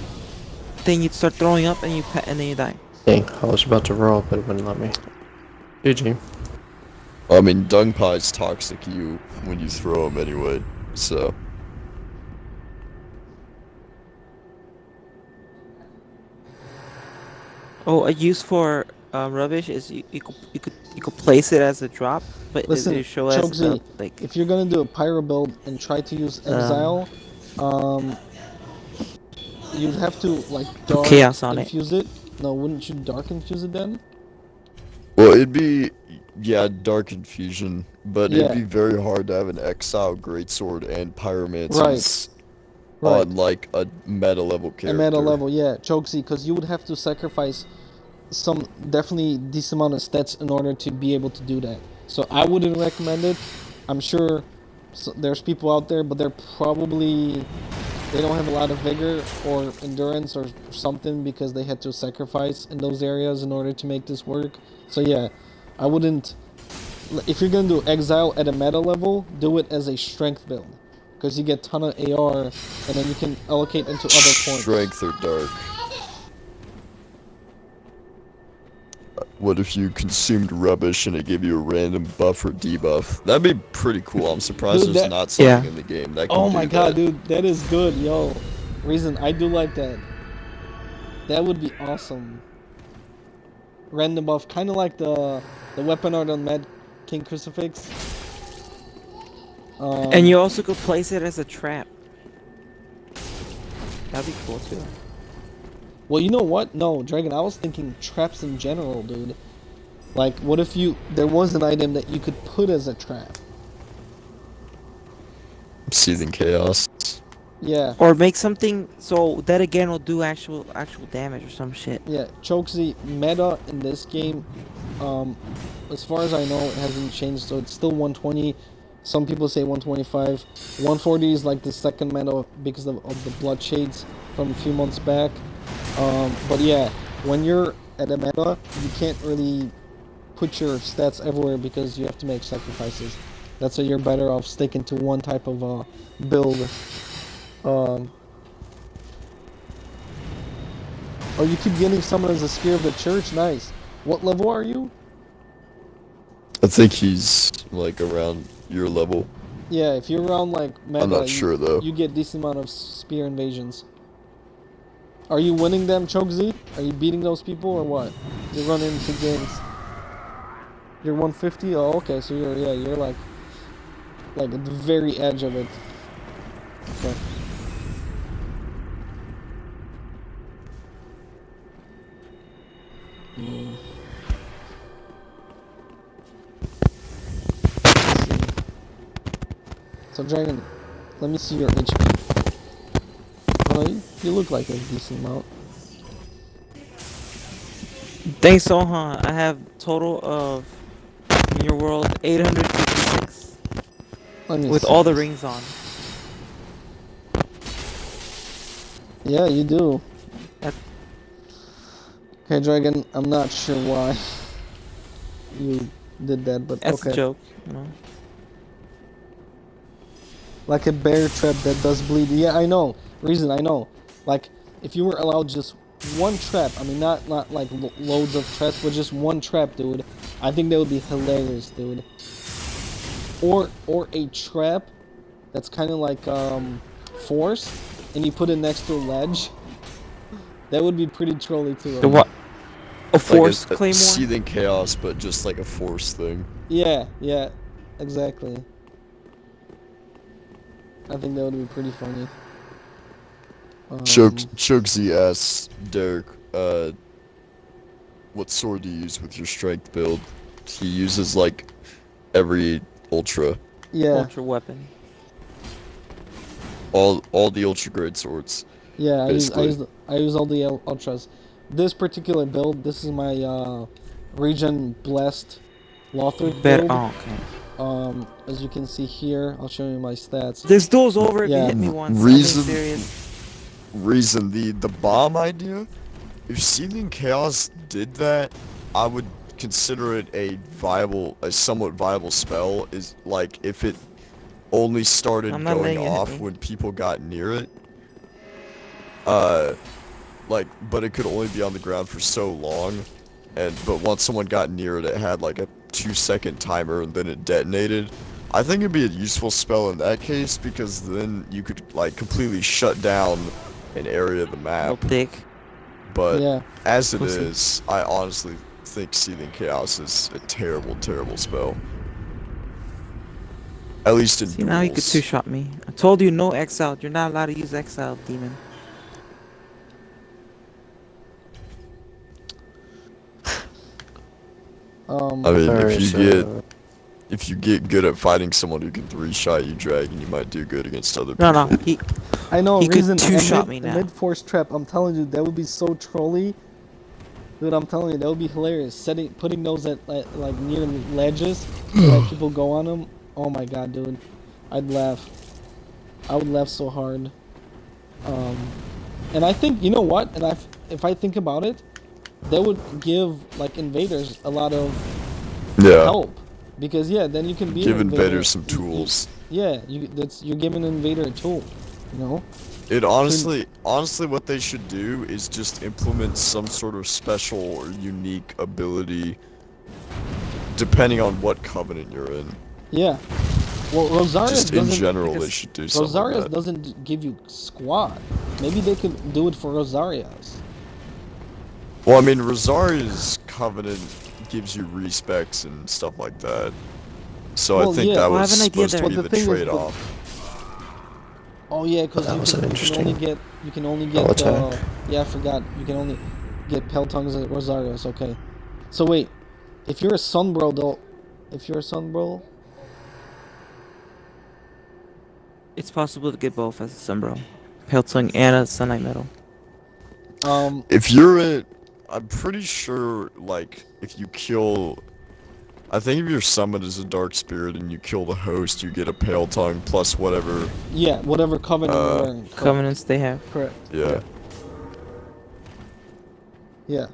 then you start throwing up and and then you die. Dang, I was about to roll, but it wouldn't let me. GG. I mean, dung pie's toxic to you when you throw them anyway, so. Oh, a use for rubbish is you could place it as a drop, but Listen, it show as Chokesy, the like if you're gonna do a pyro build and try to use Exile, you'd have to, like, put dark chaos on it. infuse it. No, wouldn't you dark infuse it then? Well, it'd be, yeah, Dark Infusion, but it'd Yeah. be very hard to have an Exile Greatsword and Pyromancies Right. on, like, a meta level character. A meta level, yeah, Chokesy, because you would have to sacrifice some definitely decent amount of stats in order to be able to do that. So I wouldn't recommend it. I'm sure there's people out there, but they don't have a lot of vigor or endurance or something because they had to sacrifice in those areas in order to make this work. So yeah, I wouldn't. If you're gonna do Exile at a meta level, do it as a strength build, because you get ton of AR, and then you can allocate into other points. Strength or Dark. What if you consumed rubbish and it gave you a random buff or debuff? That'd be pretty cool. I'm surprised Dude, there's that- not something Yeah. in the game that can Oh do my god, that. dude, that is good, yo. Reason, I do like that. That would be awesome. Random buff, kind of like the weapon art on Mad King Crucifix. And you also could place it as a trap. That'd be cool too. Well, you know what? No, Dragon, I was thinking traps in general, dude. Like, what if there was an item that you could put as a trap? Seething Chaos. Yeah. Or make something so that again will do actual damage or some shit. Yeah, Chokesy, meta in this game, as far as I know, it hasn't changed, so it's still 120. Some people say 125. 140 is like the second meta because of the blood shades from a few months back. But yeah, when you're at a meta, you can't really put your stats everywhere because you have to make sacrifices. That's why you're better off sticking to one type of build. Oh, you keep getting summoned as a Spear of the Church? Nice. What level are you? I think he's, like, around your level. Yeah, if you're around, like, meta, I'm not sure, though. you get decent amount of spear invasions. Are you winning them, Chokesy? Are you beating those people, or what? You're running into games. You're 150? Oh, okay, so you're like at the very edge of it. Okay. So Dragon, let me see your HP. Oh, you look like a decent amount. Thanks, Sohan. I have total of in your world 856 Let me with see all the this. rings on. Yeah, you do. That- Okay, Dragon, I'm not sure why you did that, but That's okay. a joke, you know. Like a bear trap that does bleed. Yeah, I know. Reason, I know. Like, if you were allowed just one trap, I mean, not like loads of traps, but just one trap, dude, I think that would be hilarious, dude. Or a trap that's kind of like force, and you put it next to a ledge. That would be pretty trolly too. The what? A force like a claymore? Seething Chaos, but just like a force thing. Yeah, exactly. I think that would be pretty funny. Chokesy asks Derek, what sword do you use with your strength build? He uses like every ultra. Yeah, Ultra weapon. All the ultra grade swords. yeah. I use basically. all the ultras. This particular build, this is my regen blessed Lothric Better. build. Oh, okay. As you can see here, I'll show you my stats. This duel's over if you Yeah. hit me once. I'm being Reason, serious. the bomb idea. If Seething Chaos did that, I would consider it a somewhat viable spell. Is like if it only started I'm not going letting it hit off me. when people got near it. Like, but it could only be on the ground for so long, but once someone got near it, it had like a 2-second timer, and then it detonated. I think it'd be a useful spell in that case because then you could like completely shut down an area of the map. Real thick. But Yeah. as it Pussy. is, I honestly think Seething Chaos is a terrible, terrible spell. At least in See, now you could duels. two-shot me. I told you no exile. You're not allowed to use exile, demon. I mean, Alright, if you get good at fighting someone who can 3-shot you, Dragon, you might do good against other No, people. no. He. I know, He could Reason. two-shot me now. Mid-force trap. I'm telling you, that would be so trolly. Dude, I'm telling you, that would be hilarious. Putting those at like near ledges, so that people go on them. Oh my god, dude, I'd laugh. I would laugh so hard. And I think, you know what? And if I think about it, that would give like invaders a lot of Yeah, help, because yeah, then you can be give an invader. invaders some tools. Yeah, you're giving an invader a tool, you know. It honestly, what they should do is just implement some sort of special or unique ability, depending on what covenant you're in. Yeah. Well, Rosarius Just in doesn't. general, they because should do something like Rosarius that. doesn't give you squad. Maybe they could do it for Rosarius. Well, I mean, Rosaria's covenant gives you respecs and stuff like that. So Well, I think yeah, that well, I was have an idea supposed to there. be But the the thing is, trade-off. Oh yeah, because That was you can interesting. only Spell get attack. yeah, I forgot. You can only get Peltongs at Rosarius. Okay. So wait, if you're a Sunbro though, It's possible to get both as a Sunbro. Peltung and a Sunlight Metal. If you're in, I'm pretty sure, like, if you kill, I think if you're summoned as a Dark Spirit and you kill the host, you get a Pale Tongue plus whatever. yeah, whatever covenant you're wearing. Correct. Covenants they have. Correct. Yeah. Yeah.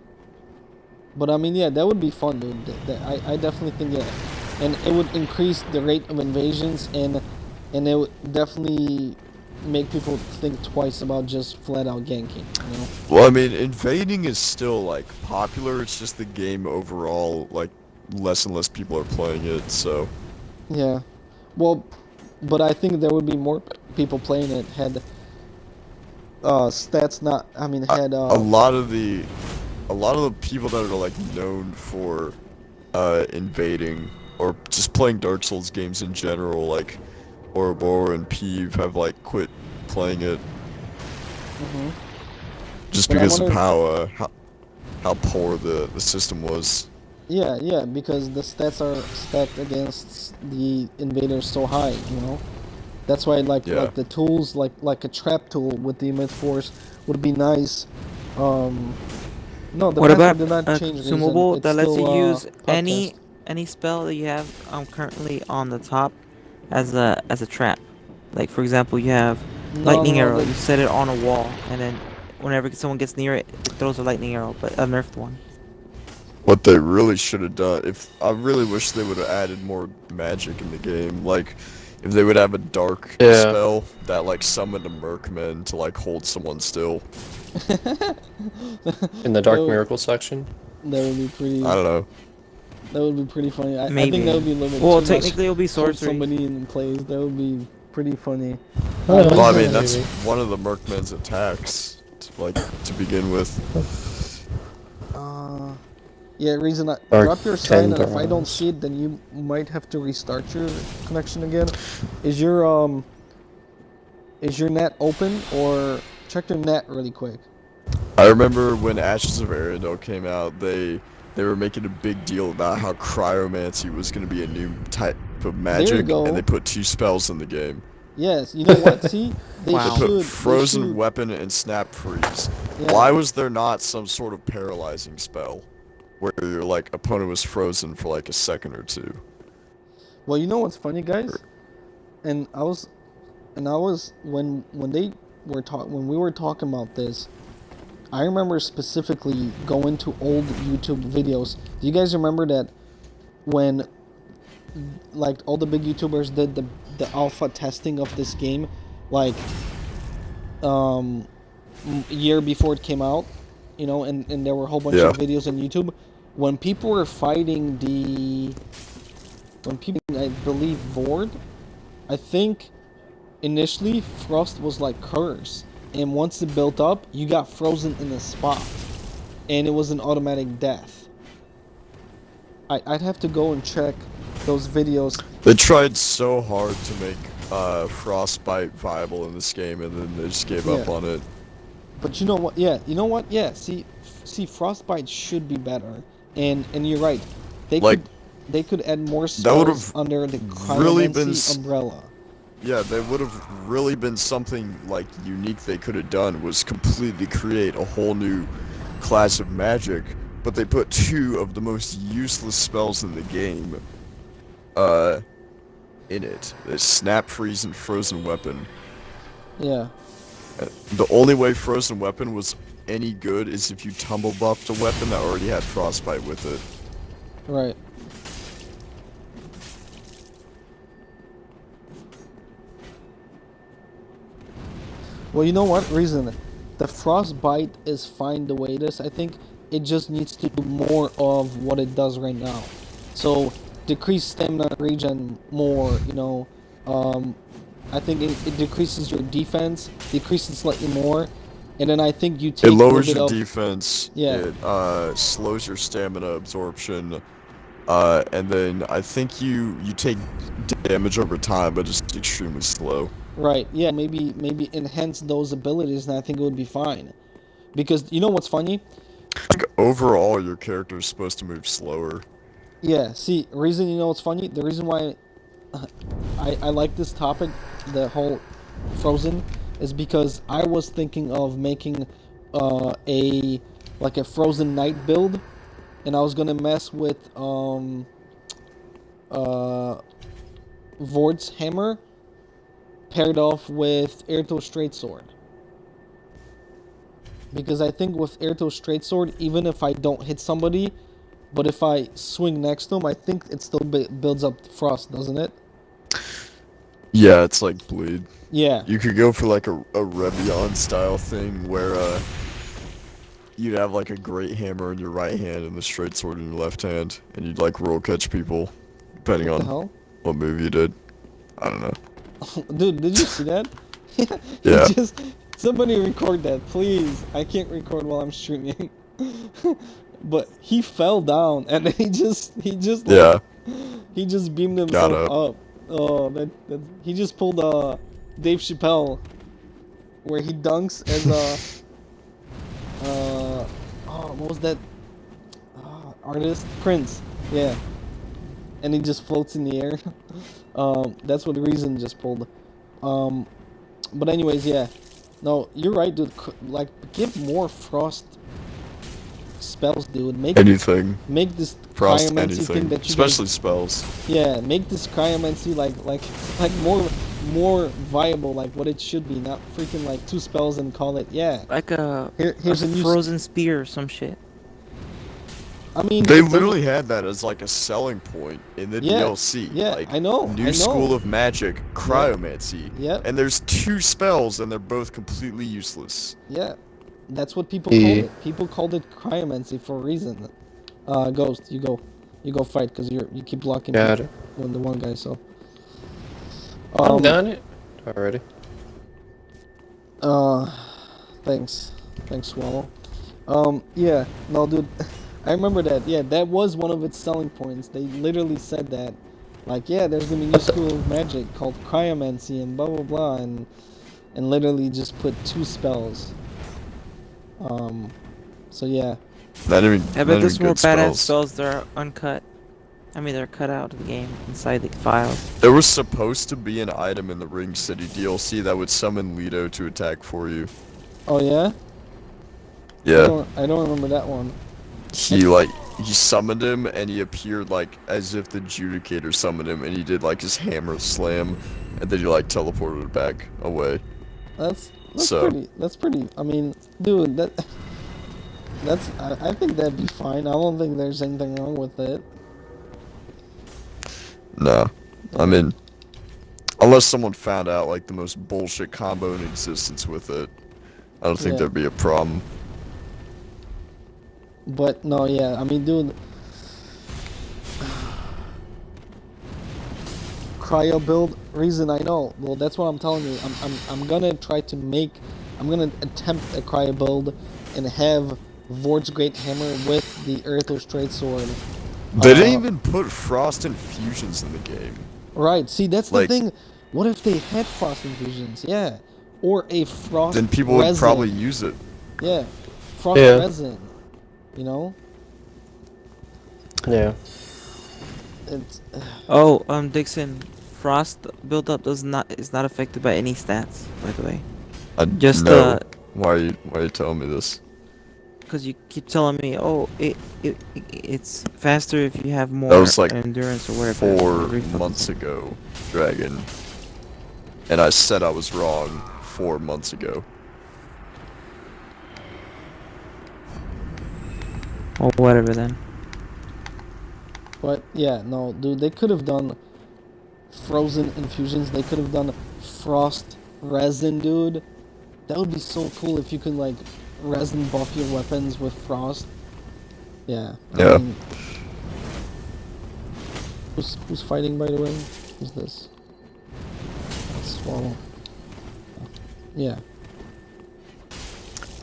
But I mean, yeah, that would be fun, dude. I definitely think, yeah, and it would increase the rate of invasions, and it would definitely make people think twice about just flat out ganking. You know? Well, I mean, invading is still, like, popular. It's just the game overall, like, less and less people are playing it, so. Yeah. Well, but I think there would be more people playing it had stats not. I mean, had A lot of the people that are, like, known for invading or just playing Dark Souls games in general, like Ouroboros and Peeve, have like quit playing it just But I because of wonder- how poor the system was. Yeah, because the stats are stacked against the invaders so high, you know. That's why like the tools like a trap tool with the mid force would be nice. No, the What password about did not a change. consumable It's that lets you still, use podcast. any spell that you have currently on the top as a trap? Like for example, you have lightning arrow. You set it on a wall, and then whenever someone gets near it, it throws a lightning arrow, but a nerfed one. What they really should have done, I really wish they would have added more magic in the game. Like, if they would have a dark spell that like summoned a Merkman to like hold someone still. In the Dark Miracle section? That would be pretty. I don't know. That would be pretty funny. I Maybe. think that would be a little bit Well, too technically it'll be much. Hold sorcery. somebody in place. That would be pretty funny. Well, I mean, that's Maybe. one of the Merkman's attacks, to begin with. Yeah, reason I Dark drop your sign, and if I Tendrils. don't see it, then you might have to restart your connection again. Is your net open, or check your net really quick? I remember when Ashes of Arendelle came out, they were making a big deal about how cryomancy was going to be a new type of magic, go. and they put 2 spells in the game. Yes, you know what? See, they Wow. They should. put Frozen they should, Weapon and Snap Freeze. yeah. Why was there not some sort of paralyzing spell? where your like opponent was frozen for like a second or two. Well, you know what's funny, guys? And I was when when we were talking about this, I remember specifically going to old YouTube videos. Do you guys remember that when like all the big YouTubers did the alpha testing of this game, like year before it came out, you know, and there were a whole bunch of videos on YouTube when people were fighting I believe Vord, I think initially Frost was like cursed, and once it built up, you got frozen in the spot, and it was an automatic death. I'd have to go and check those videos. They tried so hard to make Frostbite viable in this game, and then they just gave up on it. But you know what? Yeah, you know what? Yeah, see, Frostbite should be better, and you're right. They could add more spells under the Cryomancy umbrella. Yeah, they would have really been something like unique they could have done was completely create a whole new class of magic, but they put two of the most useless spells in the game in it. There's Snap, Freeze, and Frozen Weapon. Yeah. The only way Frozen Weapon was any good is if you tumble buffed a weapon that already had Frostbite with it. Right. Well, you know what? Reason the Frostbite is fine the way it is. I think it just needs to do more of what it does right now. So decrease stamina regen more. You know, I think it decreases your defense, decreases slightly more, and then I think you take it lowers your defense. Yeah. It slows your stamina absorption. And then I think you take damage over time, but just extremely slow. Right, yeah, maybe enhance those abilities, and I think it would be fine. Because, you know what's funny? I think overall your character is supposed to move slower. Yeah, see, reason you know what's funny? The reason why I like this topic, the whole Frozen, is because I was thinking of making a Frozen Knight build, and I was gonna mess with Vord's hammer paired off with Airto's straight sword. Because I think with Airto's straight sword, even if I don't hit somebody, but if I swing next to him, I think it still builds up frost, doesn't it? Yeah, it's like bleed. Yeah. You could go for like a Revion style thing where you'd have like a great hammer in your right hand and the straight sword in your left hand, and you'd like roll catch people, depending on what move you did. I don't know. Dude, did you see that? Yeah. Somebody record that, please. I can't record while I'm streaming. But he fell down, and he just he just beamed himself up. Oh, he just pulled Dave Chappelle, where he dunks as what was that artist? Prince. Yeah. And he just floats in the air. That's what the reason just pulled. But anyways, yeah. No, you're right, dude. Like, give more frost spells, dude. Make this frost cryomancy thing that you especially spells. Yeah, make this cryomancy like more viable, like what it should be. Not freaking like 2 spells and call it. Yeah. Like here's a frozen spear or some shit. I mean, they literally had that as like a selling point in the DLC. Yeah, like, I know. New School of Magic, Cryomancy. Yeah. And there's 2 spells, and they're both completely useless. Yeah, that's what people called it. People called it Cryomancy for a reason. Ghost, you go fight because you keep blocking the one guy. So. I'm done it already. Thanks, Swallow. Yeah, no, dude. I remember that. Yeah, that was one of its selling points. They literally said that, like, yeah, there's gonna be a new school of magic called Cryomancy and blah blah blah, and literally just put 2 spells. So yeah. I bet there's more badass spells that are uncut. I mean, they're cut out of the game inside the files. There was supposed to be an item in the Ring City DLC that would summon Leto to attack for you. Oh yeah. Yeah. I don't remember that one. He he summoned him and he appeared like as if the Judicator summoned him and he did like his hammer slam and then he like teleported back away. That's So- pretty. That's pretty. I mean, dude, that's. I think that'd be fine. I don't think there's anything wrong with it. No. I mean, unless someone found out like the most bullshit combo in existence with it, I don't think Yeah. there'd be a problem. But no, yeah. I mean, dude. Cryo build reason I know. Well, that's what I'm telling you. I'm gonna try to make. I'm gonna attempt a cryo build and have Vord's Great Hammer with the Earther Straight Sword. They didn't even put frost infusions in the game. Right. See, that's Like- the thing. What if they had frost infusions? Yeah. Or a frost. Then people resin. would probably use it. Yeah. Frost Yeah. resin. You know. Yeah. It's. Oh, Dixon, frost buildup is not affected by any stats, by the way. I Just know. Why are you telling me this? because you keep telling me, oh, it's faster if you have more That was like endurance or whatever. 4 Refocus. months ago, Dragon. And I said I was wrong 4 months ago. Or whatever then. But yeah, no, dude, they could have done frozen infusions. They could have done frost resin, dude. That would be so cool if you could like resin buff your weapons with frost. Yeah. Yeah. Who's fighting, by the way? Who's this? That's Swallow. Yeah.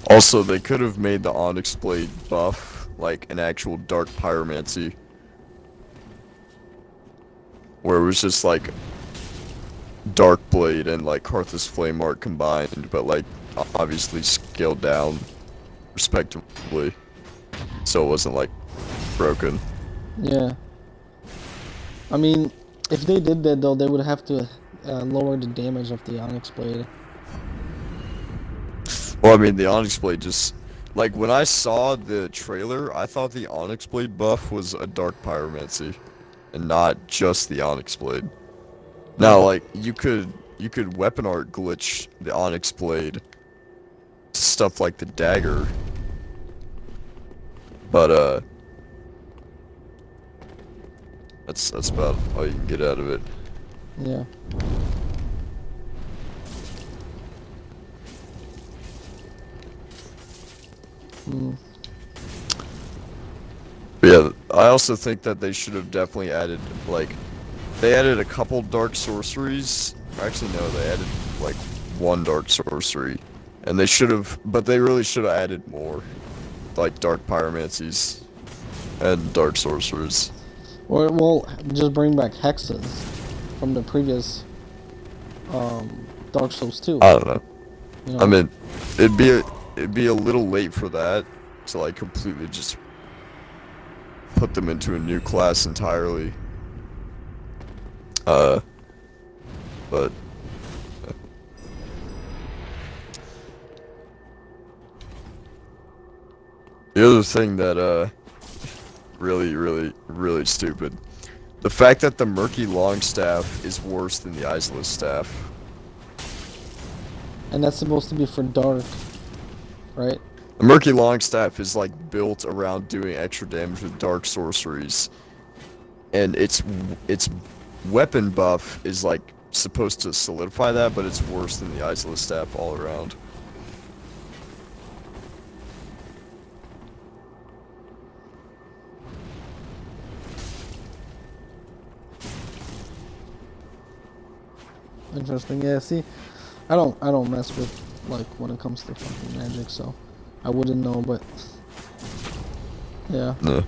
Also, they could have made the Onyx Blade buff like an actual Dark Pyromancy. Where it was just like Dark Blade and like Karthus Flame Art combined, but like obviously scaled down respectively. So it wasn't like broken. Yeah. I mean, if they did that though, they would have to lower the damage of the Onyx Blade. Well, I mean, the Onyx Blade just... Like, when I saw the trailer, I thought the Onyx Blade buff was a Dark Pyromancy, and not just the Onyx Blade. Now, like, you could weapon art glitch the Onyx Blade to stuff like the dagger, but, that's about all you can get out of it. Yeah. Hmm. But yeah, I also think that they should have definitely added, like, they added a couple dark sorceries. Actually, no, they added, like, one dark sorcery. And they should have, but they really should have added more. Like, dark pyromancies and dark sorcerers. Or, well, just bring back hexes from the previous Dark Souls 2. I don't know. You know? I mean, it'd be a little late for that to, like, completely just put them into a new class entirely. But the other thing that really stupid, the fact that the Murky Longstaff is worse than the Iceless Staff. And that's supposed to be for dark, right? The Murky Longstaff is like built around doing extra damage with dark sorceries, and its weapon buff is like supposed to solidify that, but it's worse than the Iceless Staff all around. Interesting. Yeah. See, I don't mess with like when it comes to fucking magic, so I wouldn't know. But yeah. No.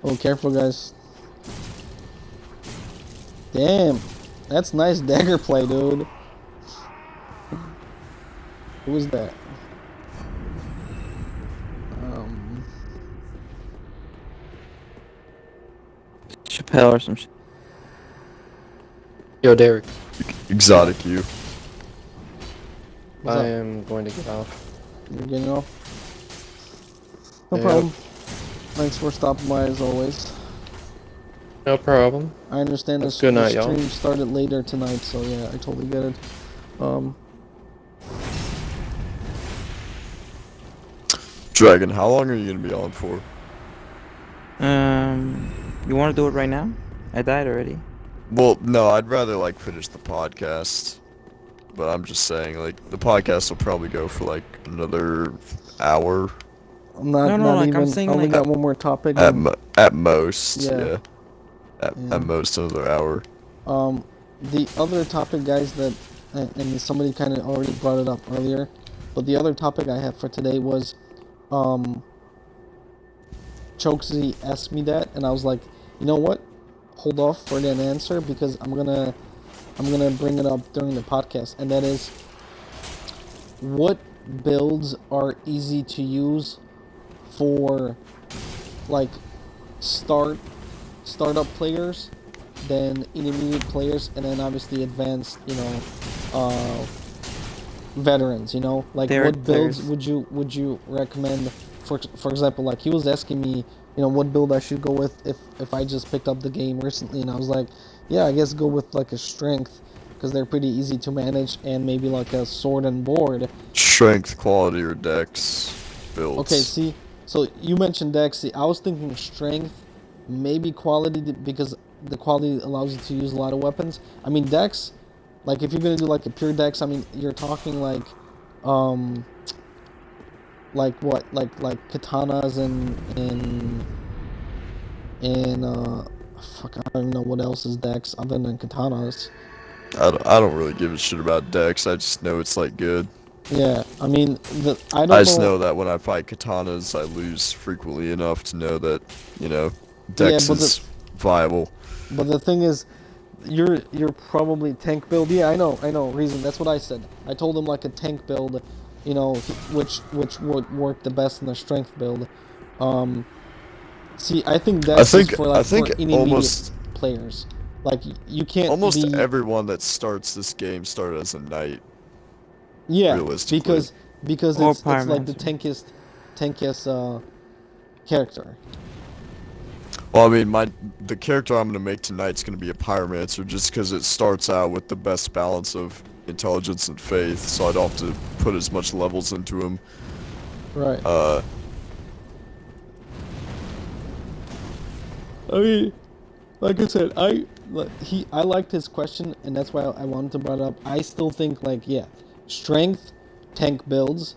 Oh, careful, guys. Damn, that's nice dagger play, dude. Who was that? Chappelle or some shit. Yo, Derek, Exotic you. What's I up? am going to get off. You're getting off? No Yeah. problem. Thanks for stopping by as always. No problem. I understand Have a the good night, y'all. stream started later tonight, so yeah, I totally get it. Dragon, how long are you gonna be on for? You want to do it right now? I died already. Well, no, I'd rather like finish the podcast. But I'm just saying, like, the podcast will probably go for like another hour I'm not No, like, I'm even. saying, I only like- got one more topic. at and, at most. Yeah. Yeah. Yeah. At most another hour. The other topic, guys, that and somebody kind of already brought it up earlier, but the other topic I have for today was, Chokesy asked me that, and I was like, you know what? Hold off for that answer because I'm gonna bring it up during the podcast, and that is, what builds are easy to use for like startup players, then intermediate players, and then obviously advanced, veterans. Like They're what builds players. would you recommend? For example, like he was asking me, what build I should go with if I just picked up the game recently, and I was like, yeah, I guess go with like a strength because they're pretty easy to manage, and maybe like a sword and board. Strength, quality, or dex builds. Okay, see, so you mentioned dex. See, I was thinking strength, maybe quality because the quality allows you to use a lot of weapons. I mean, dex, like if you're gonna do like a pure dex, I mean, you're talking like what, like katanas and fuck, I don't even know what else is dex other than katanas. I don't really give a shit about dex. I just know it's like good. Yeah, I mean, I don't I just know. know that when I fight katanas, I lose frequently enough to know that, Yeah, dex but is viable. But the thing is, you're probably tank build. Yeah, I know. Reason. That's what I said. I told him like a tank build, which would work the best in the strength build. See, I think that's I think for intermediate almost players. Like you can't almost be. everyone that starts this game started as a knight. Yeah, realistically. because Or it's like the pyromancer. tankiest character. Well, I mean, the character I'm gonna make tonight's gonna be a pyromancer, just because it starts out with the best balance of intelligence and faith, so I don't have to put as much levels into him. Right. I mean, like I said, I liked his question, and that's why I wanted to bring it up. I still think strength, tank builds,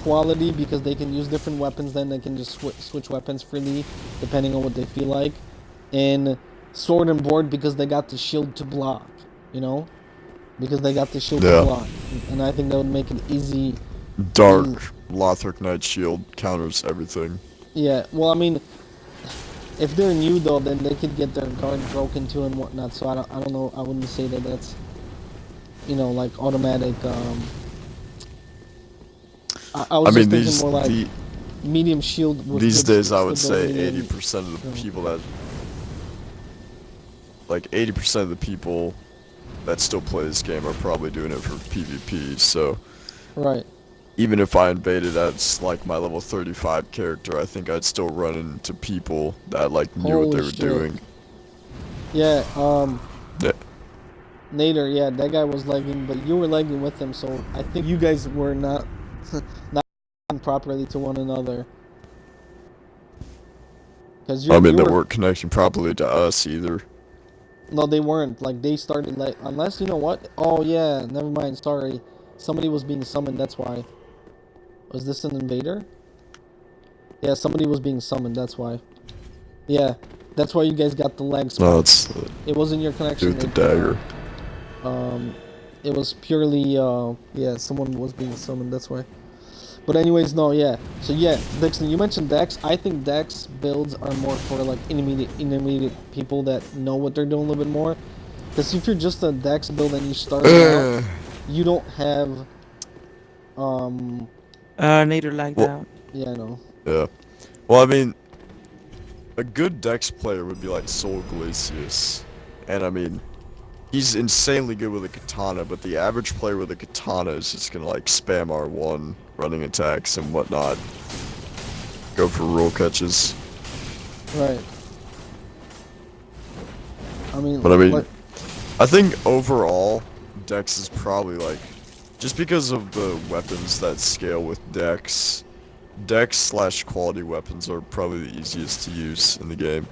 quality because they can use different weapons. Then they can just switch weapons freely depending on what they feel like, and sword and board because they got the shield to block. Because they got the shield to block, and I think that would make it easy. Dark Lothric Knight shield counters everything. Yeah, well, I mean, if they're new though, then they could get their guard broken too and whatnot. So I don't know. I wouldn't say that that's, like automatic. I was just thinking more like medium shield. With these good days, I would say stability 80% of the people that, like 80% of the people that still play this game are probably doing it for PvP. So. Right. Even if I invaded as like my level 35 character, I think I'd still run into people that like knew what they were doing. Yeah, Yeah. Nader, yeah, that guy was lagging, but you were lagging with him, so I think you guys were not properly to one another. Cause I mean, they weren't connecting properly to us either. No, they weren't. Like, they started like, unless, you know what? Oh yeah, never mind, sorry. Somebody was being summoned, that's why. Was this an invader? Yeah, somebody was being summoned, that's why. Yeah, that's why you guys got the lag spike. No, it's It wasn't your connection. with the dagger. It was purely, yeah, someone was being summoned, that's why. But anyways, no, yeah. So yeah, Dixon, you mentioned Dex. I think Dex builds are more for like intermediate people that know what they're doing a little bit more. Because if you're just a Dex build and you start out, you don't have, Nader lagged out. Yeah, I know. Yeah. Well, I mean, a good Dex player would be like Soul Glacius. And I mean, he's insanely good with a katana, but the average player with a katana is just gonna like spam R1, running attacks and whatnot. go for roll catches. Right. I mean, But I mean, like, I think overall, Dex is probably like, just because of the weapons that scale with Dex, Dex/quality weapons are probably the easiest to use in the game.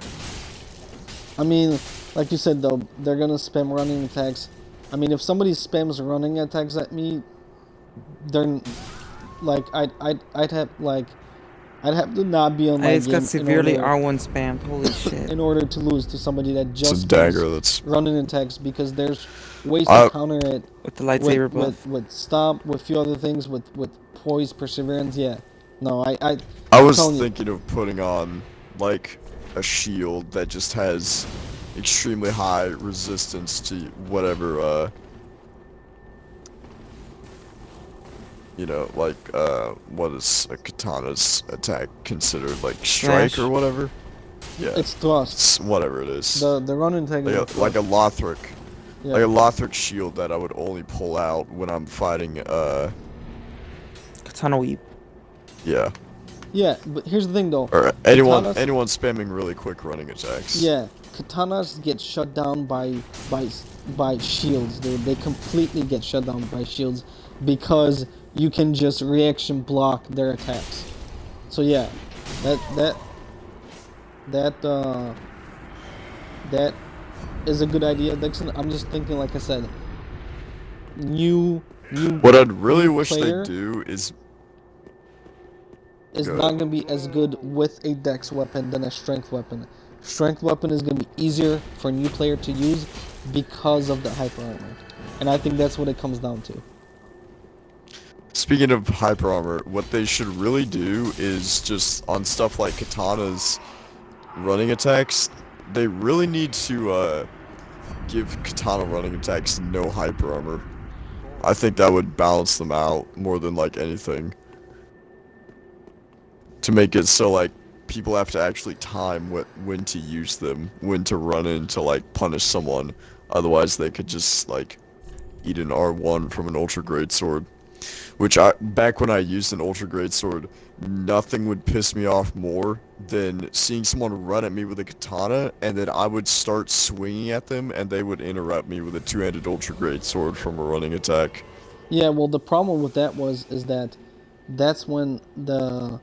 I mean, like you said though, they're gonna spam running attacks. I mean, if somebody spams running attacks at me, they're like I'd have to not be on I my just got game severely R1 spammed. Holy shit. in order to lose to somebody that It's just a dagger spams that's. running attacks, because there's ways to I counter it With the lightsaber buff. with stomp, with a few other things, with poise, perseverance. Yeah, no, I was telling you. thinking of putting on like a shield that just has extremely high resistance to whatever you know, like what is a katana's attack considered, like strike Smash. or whatever? Yeah, It's thrust. it's whatever it is. The running attack is a Like a thrust. Lothric. Yeah. Like a Lothric shield that I would only pull out when I'm fighting Katana weep. yeah. Yeah, but here's the thing though. Or anyone Katanas- spamming really quick running attacks. Yeah, katanas get shut down by shields, dude. They completely get shut down by shields because you can just reaction block their attacks. So yeah, that is a good idea, Dixon. I'm just thinking, like I said, new What I'd really new wish player they do is is Go not ahead. going to be as good with a dex weapon than a strength weapon. Strength weapon is going to be easier for a new player to use because of the hyper armor. And I think that's what it comes down to. Speaking of hyper armor, what they should really do is just on stuff like katana's running attacks, they really need to give katana running attacks no hyper armor. I think that would balance them out more than like anything. To make it so like people have to actually time when to use them, when to run in to like punish someone. Otherwise they could just like eat an R1 from an ultra great sword. Which back when I used an ultra great sword, nothing would piss me off more than seeing someone run at me with a katana, and then I would start swinging at them, and they would interrupt me with a two-handed ultra great sword from a running attack. Yeah, well, the problem with that is that that's when the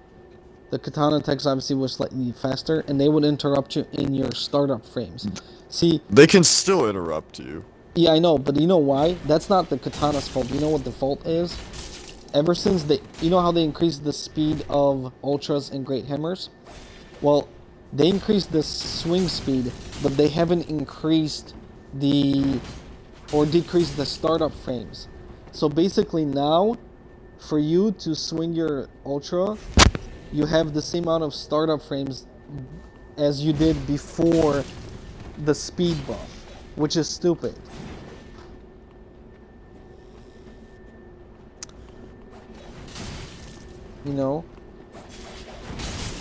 katana attacks obviously were slightly faster, and they would interrupt you in your startup frames. See, They can still interrupt you. yeah, I know, but you know why? That's not the katana's fault. You know what the fault is? Ever since you know how they increased the speed of ultras and great hammers? Well, they increased the swing speed, but they haven't increased or decreased the startup frames. So basically now, for you to swing your ultra, you have the same amount of startup frames as you did before the speed buff, which is stupid. You know?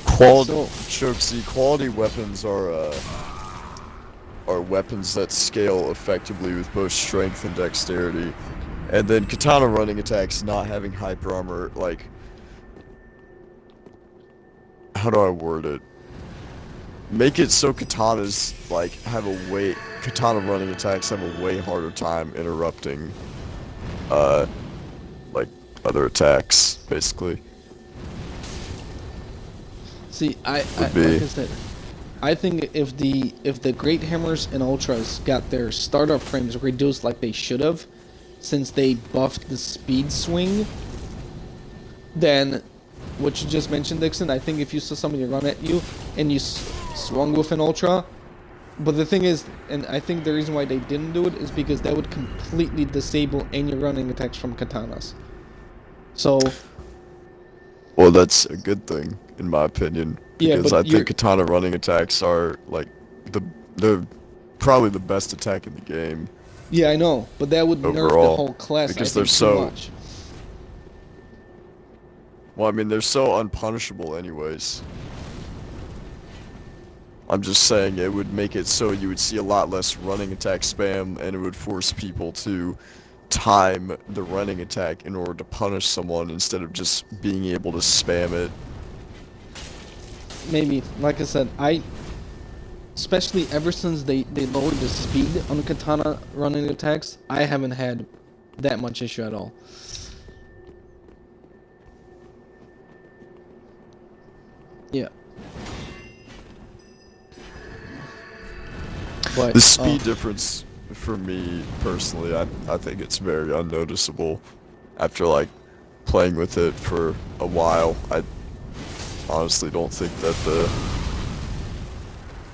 Quality weapons are weapons that scale effectively with both strength and dexterity. And then katana running attacks not having hyper armor, like, how do I word it? Make it so katanas like katana running attacks have a way harder time interrupting like other attacks, basically. See, like I said, I think if the great hammers and ultras got their startup frames reduced like they should have, since they buffed the speed swing, then what you just mentioned, Dixon, I think if you saw somebody run at you and you swung with an ultra, but the thing is, and I think the reason why they didn't do it is because that would completely disable any running attacks from katanas. So, Well, that's a good thing, in my opinion, Yeah, because but I think katana running attacks are like they're probably the best attack in the game. yeah, I know, but that would nerf the Overall, whole class. because I they're think, so- too much. Well, I mean, they're so unpunishable anyways. I'm just saying it would make it so you would see a lot less running attack spam, and it would force people to time the running attack in order to punish someone instead of just being able to spam it. maybe. Like I said, especially ever since they lowered the speed on katana running attacks, I haven't had that much issue at all. Yeah. But The speed difference for me personally, I think it's very unnoticeable after like playing with it for a while. I honestly don't think that the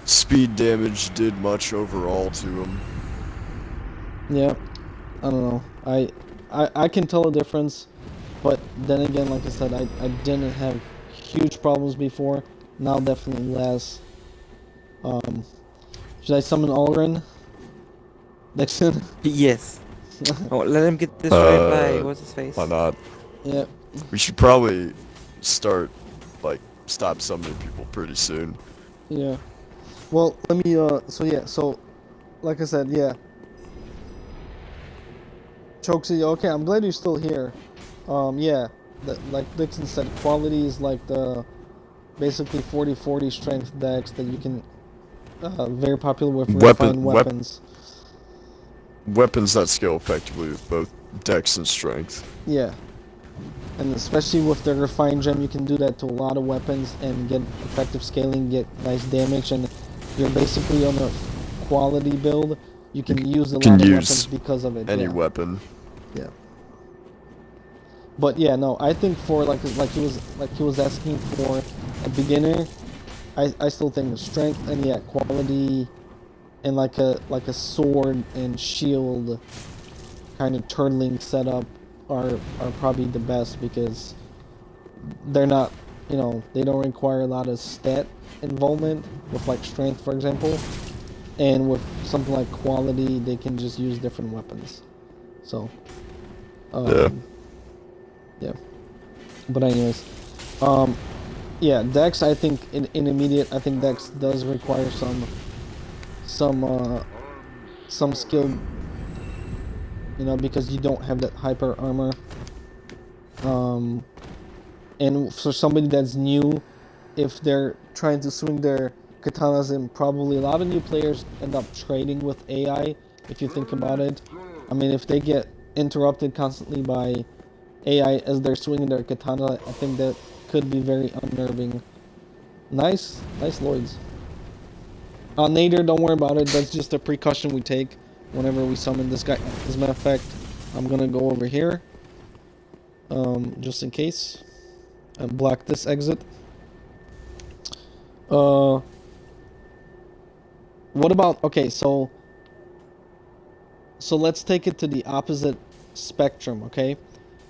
speed damage did much overall to him. yeah, I don't know. I can tell a difference, but then again, like I said, I didn't have huge problems before. Now definitely less. Should I summon Alrin? Nixon? Yes. Oh, let him get destroyed by what's his face? Why not? Yeah. We should probably start, like, stop summoning people pretty soon. Yeah. Well, let me, so, like I said, yeah. Chokesy, okay, I'm glad you're still here. Yeah, like Dixon said, quality is like the, basically 40-40 strength decks that you can, very popular with refined weapons. Weapons that scale effectively with both dex and strength. Yeah. And especially with the refined gem, you can do that to a lot of weapons and get effective scaling, get nice damage, and you're basically on a quality build. You can use a lot of weapons because of it. Any weapon. Yeah. But yeah, no, I think for like he was asking for a beginner, I still think the strength and yeah, quality and like a sword and shield kind of turtling setup are probably the best because they're not, you know, they don't require a lot of stat involvement with like strength, for example, and with something like quality, they can just use different weapons. So, yeah. But anyways, yeah, Dex. I think in immediate, I think Dex does require some skill. You know, because you don't have that hyper armor. And for somebody that's new, if they're trying to swing their katanas, and probably a lot of new players end up trading with AI, if you think about it. I mean, if they get interrupted constantly by AI as they're swinging their katana, I think that could be very unnerving. Nice Lloyds. Nader, don't worry about it, that's just a precaution we take whenever we summon this guy. As a matter of fact, I'm gonna go over here, just in case, and block this exit. What about, okay, so let's take it to the opposite spectrum, okay?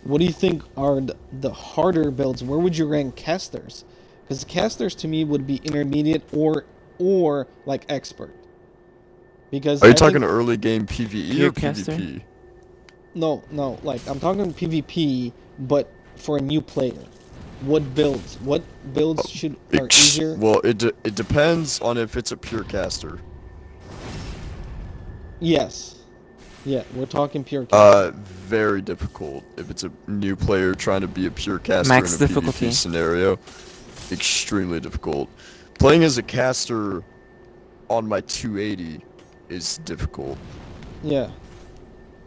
What do you think are the harder builds? Where would you rank casters? Because casters to me would be intermediate or like expert. Because are you talking early game PvE or caster? PvP? No, like I'm talking PvP, but for a new player. What builds are easier? Well, it depends on if it's a pure caster. Yes. Yeah, we're talking pure caster. Very difficult if it's a new player trying to be a pure caster Max in a difficulty. PvP scenario. Extremely difficult. Playing as a caster on my 280 is difficult. Yeah.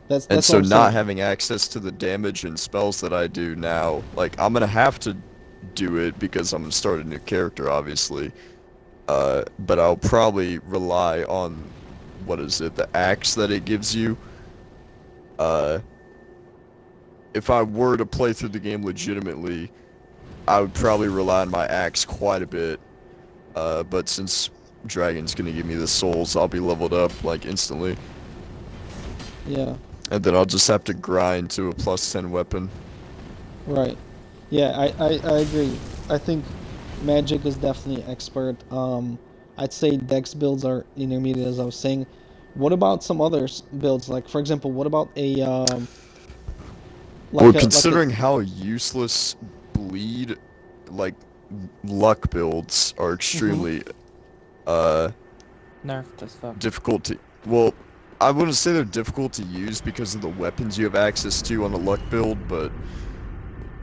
That's and so what I'm not saying. having access to the damage and spells that I do now, like I'm gonna have to do it because I'm gonna start a new character, obviously. But I'll probably rely on, what is it, the axe that it gives you. If I were to play through the game legitimately, I would probably rely on my axe quite a bit. But since Dragon's gonna give me the souls, I'll be leveled up like instantly. Yeah. And then I'll just have to grind to a +10 weapon. Right. Yeah, I agree. I think Magic is definitely expert. I'd say Dex builds are intermediate, as I was saying. What about some other builds? Like, for example, what about a well, considering how useless bleed, like, luck builds are extremely Nerfed as fuck. difficult to, well, I wouldn't say they're difficult to use because of the weapons you have access to on the luck build, but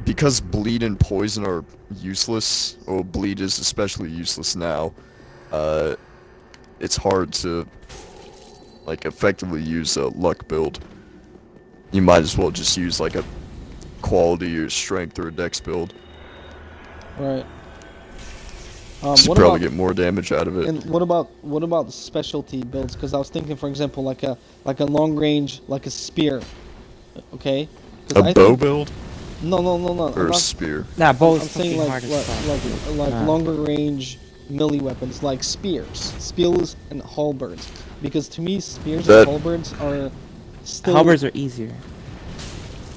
because bleed and poison are useless, or bleed is especially useless now, it's hard to, like, effectively use a luck build. You might as well just use, like, a quality or strength or a dex build. Right. So What probably about get more damage out of it. and what about specialty builds? Because I was thinking, for example, like a long range, like a spear. Okay. A I bow think build no. I'm or a not. spear? Nah, bow I'm is saying fucking like hard as fuck. Nah. longer range melee weapons like spears and halberds. Because to me, spears That- and halberds are still Halberds are easier.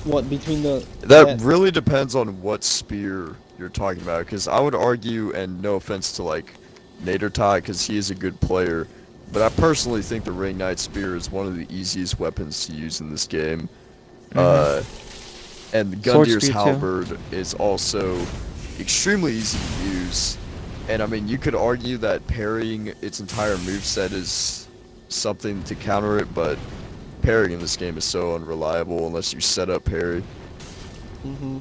what between the That really depends on what spear you're talking about, because I would argue, and no offense to like Nadertai, because he is a good player, but I personally think the Ring Knight Spear is one of the easiest weapons to use in this game. And the Sword Gundir's spear, too. Halberd is also extremely easy to use, and I mean, you could argue that parrying its entire moveset is something to counter it, but parrying in this game is so unreliable unless you set up parry. Mm-hmm.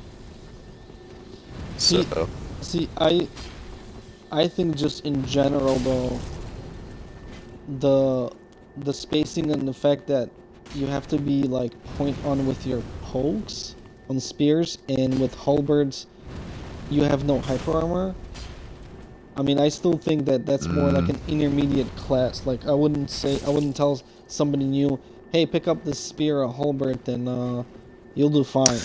So, See, I think just in general though, the spacing and the fact that you have to be like point on with your pokes on spears, and with halberds you have no hyper armor. I mean, I still think that that's more like an intermediate class. Like I wouldn't tell somebody new, hey, pick up this spear or halberd, then you'll do fine.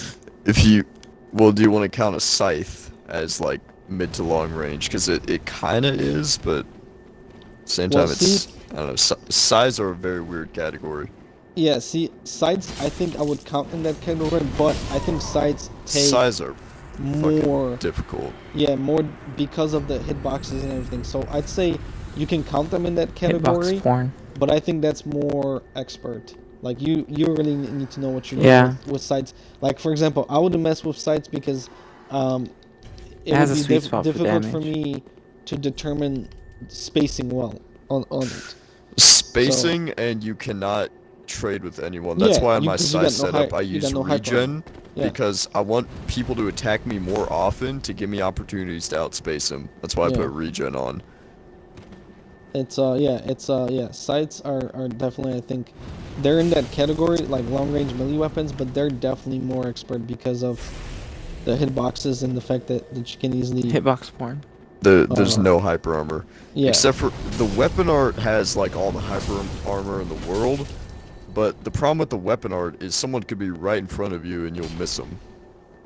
if you, well, do you want to count a scythe as like mid to long range? Because it kind of is, but at the same time, Well, it's, I don't know, size are a very weird category. Yeah, see, sides I think I would count in that category, but I think sides take Size are more, difficult. yeah, more because of the hitboxes and everything. So I'd say you can count them in that category, Hitbox porn. but I think that's more expert. Like you really need to know what you're Yeah. doing with sides. Like for example, I wouldn't mess with sides because it has would a be sweet spot for difficult for damage. me to determine spacing well on it. Spacing, and you cannot trade with anyone. That's Yeah, why on you- my 'cause you got size no setup hy- I you got use no hyper armor. regen, Yeah. because I want people to attack me more often to give me opportunities to outspace them. That's why I Yeah. put regen on. It's sights are definitely, I think they're in that category, like long range melee weapons, but they're definitely more expert because of the hitboxes and the fact that you can easily Hitbox porn. There's no hyper armor. yeah. Except for the weapon art has like all the hyper armor in the world, but the problem with the weapon art is someone could be right in front of you and you'll miss them.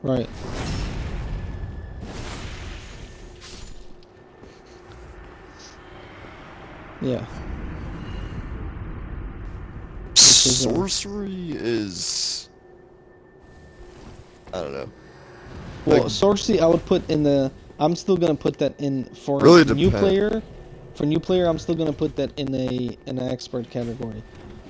Right. Yeah. is, Sorcery is, I don't know. Well, Like- sorcery I would put in the. I'm still gonna put that in for Really new depend- player. For new player, I'm still gonna put that in an expert category.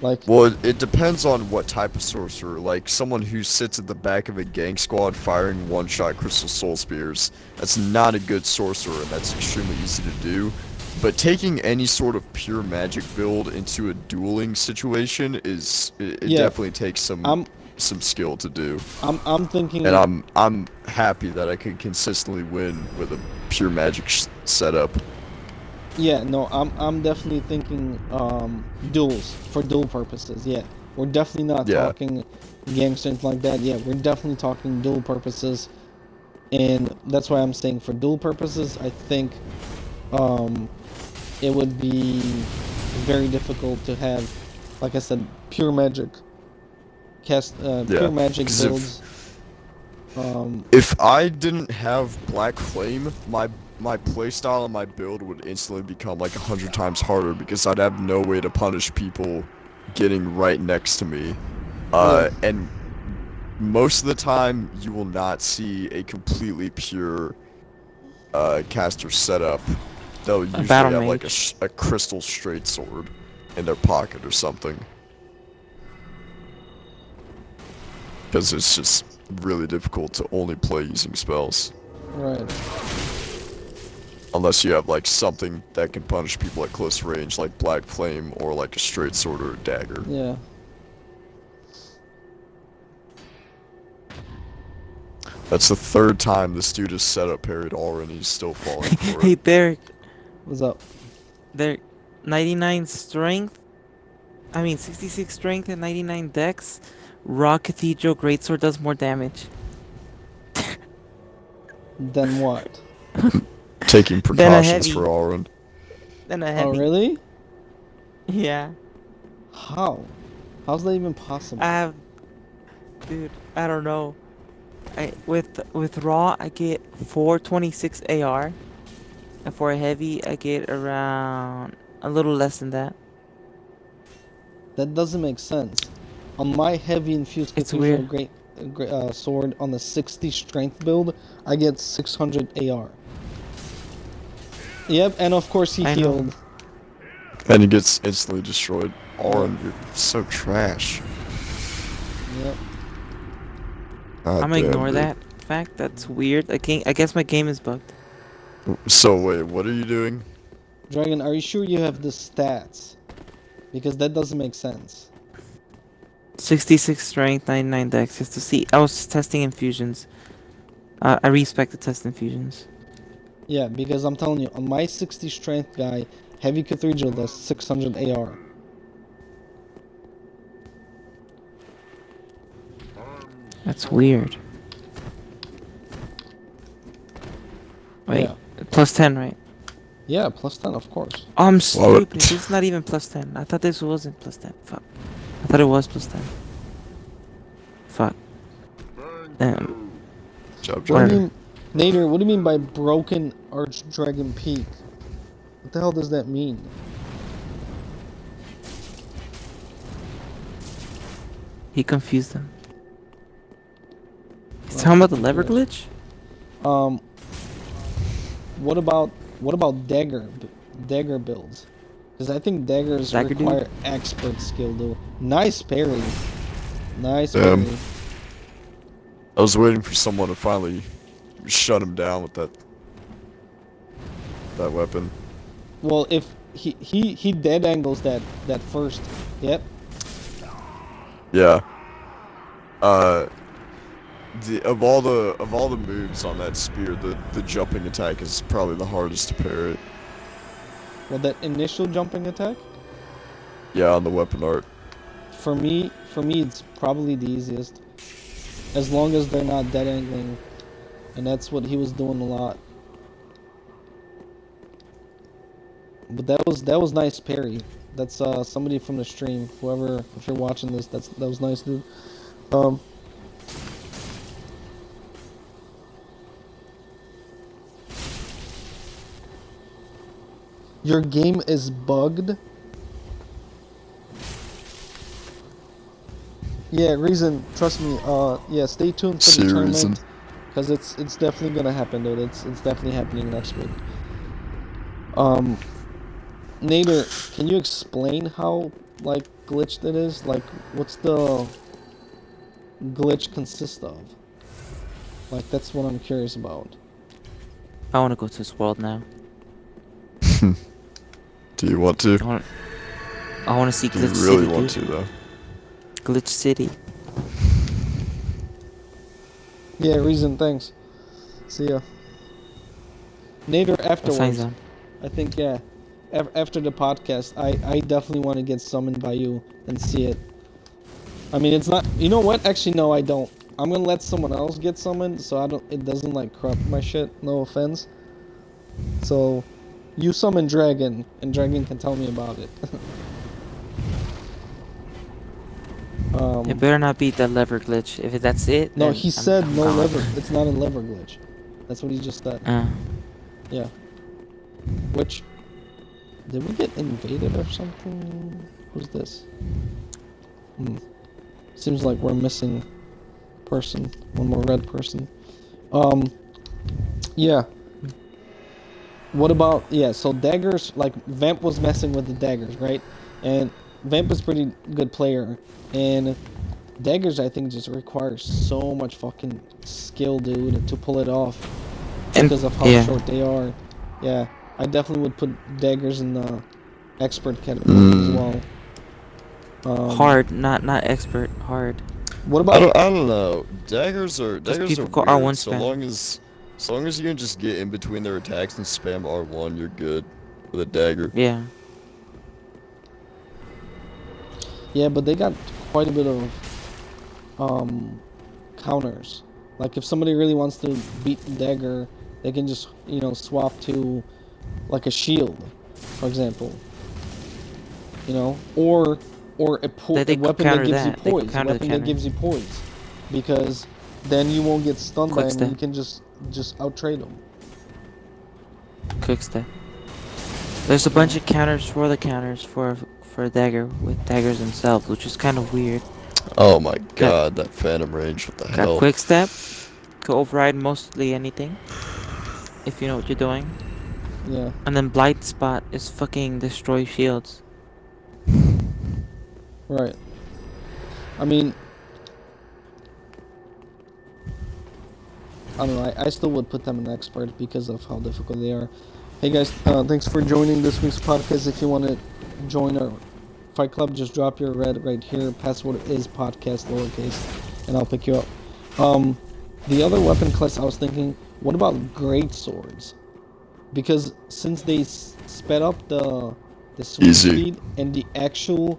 Like Well, it depends on what type of sorcerer. Like someone who sits at the back of a gang squad firing one-shot crystal soul spears. That's not a good sorcerer, and that's extremely easy to do. But taking any sort of pure magic build into a dueling situation is it Yeah. definitely takes some skill to do. I'm thinking. And I'm happy that I can consistently win with a pure magic setup. Yeah, no, I'm definitely thinking duels for duel purposes. Yeah, we're definitely not Yeah. talking gang strength like that. Yeah, we're definitely talking duel purposes, and that's why I'm saying for duel purposes, I think it would be very difficult to have, like I said, pure magic pure magic 'cause if- builds. If I didn't have Black Flame, my playstyle and my build would instantly become like 100 times harder because I'd have no way to punish people getting right next to me. And most of the time, you will not see a completely pure caster setup. They'll usually battle have like mage. a crystal straight sword in their pocket or something. Because it's just really difficult to only play using spells. Right. Unless you have like something that can punish people at close range, like Black Flame or like a straight sword or a dagger. Yeah. That's the third time this dude has set up parried Aura and he's still falling for Hey, it. Derek. What's up? Derek, 99 strength. I mean, 66 strength and 99 dex. Raw Cathedral Greatsword does more damage. Then what? Taking Then a precautions heavy. for Auron. Then a heavy. Oh, really? Yeah. How? How's that even possible? Dude, I don't know. With raw, I get 426 AR, and for a heavy, I get around a little less than that. That doesn't make sense. On my heavy infused It's cathedral weird. sword on the 60 strength build, I get 600 AR. Yep, and of course he I know. healed. And he gets instantly destroyed. Auron, you're so trash. Yep. God I'm gonna damn, ignore dude. that fact. That's weird. I guess my game is bugged. So wait, what are you doing? Dragon, are you sure you have the stats? Because that doesn't make sense. 66 strength, 99 dex. Just to see. I was testing infusions. I respect the test infusions. Yeah, because I'm telling you, on my 60 strength guy, heavy cathedral does 600 AR. That's weird. Wait, Yeah. plus 10, right? Yeah, plus 10, of course. Oh, I'm Well, stupid. This is not even plus 10. I thought this wasn't plus 10. Fuck. I thought it was plus 10. Fuck. Damn. Job, What do Word. you mean, Nader, what do you mean by broken Archdragon Peak? What the hell does that mean? He confused them. He's talking about the lever glitch? What about dagger builds? Because I think daggers Dagger dude? require expert skill, though. Nice parry. Nice Damn. parry. I was waiting for someone to finally shut him down with that weapon. Well, if he dead angles that first. Yep. Yeah. Of all the moves on that spear, the jumping attack is probably the hardest to parry. Well, that initial jumping attack. Yeah, on the weapon art. For me, it's probably the easiest. As long as they're not dead angling, and that's what he was doing a lot. But that was nice parry. That's somebody from the stream. Whoever, if you're watching this, that was nice, dude. Your game is bugged. Yeah, Reason, trust me. Yeah, stay tuned for the See, tournament, Reason. because it's definitely gonna happen, dude. It's definitely happening next week. Nader, can you explain how like glitched it is? Like, what's the glitch consist of? Like, that's what I'm curious about. I want to go to this world now. Do you want to? I want to see Do you Glitch really City, want dude. to, though? Glitch City. Yeah, Reason, thanks. See ya. Nader, What sign's afterwards, on? I think, yeah. After the podcast, I definitely want to get summoned by you and see it. I mean, it's not. You know what? Actually, no, I don't. I'm gonna let someone else get summoned, so it doesn't like corrupt my shit. No offense. So, you summon Dragon, and Dragon can tell me about it. It better not be the lever glitch. If that's it, No, then he I'm said no gone. lever. It's not a lever glitch. That's what he just said. Yeah. Which, did we get invaded or something? Who's this? Seems like we're missing person. One more red person. Yeah. What about, yeah, so daggers, like, Vamp was messing with the daggers, right? And Vamp is pretty good player, and daggers, I think, just require so much fucking skill, dude, to pull it off. And- Because of how yeah. short they are. Yeah, I definitely would put daggers in the expert category as well. Hard, not expert. Hard. What I about? don't know. Daggers are people weird. call R1 So spam. long as you can just get in between their attacks and spam R1, you're good with a dagger. Yeah. Yeah, but they got quite a bit of counters. Like if somebody really wants to beat the dagger, they can just swap to like a shield, for example. Or They a could weapon that counter gives you that. They could poise. A counter the weapon that counter. gives you poise, because then you won't get stunned by Quick them. And step. you can just out trade them. Quick step. There's a bunch of counters for the counters for a dagger with daggers themselves, which is kind of weird. Oh my god, that phantom range, what the Got hell? quick step. Could override mostly anything if you know what you're doing. Yeah. And then blight spot is fucking destroy shields. Right. I mean, I don't know. I still would put them in expert because of how difficult they are. Hey guys, thanks for joining this week's podcast. If you want to join our Fight Club, just drop your red right here. Password is podcast lowercase, and I'll pick you up. The other weapon class I was thinking, what about great swords? Because since they sped up the swing Easy. speed and the actual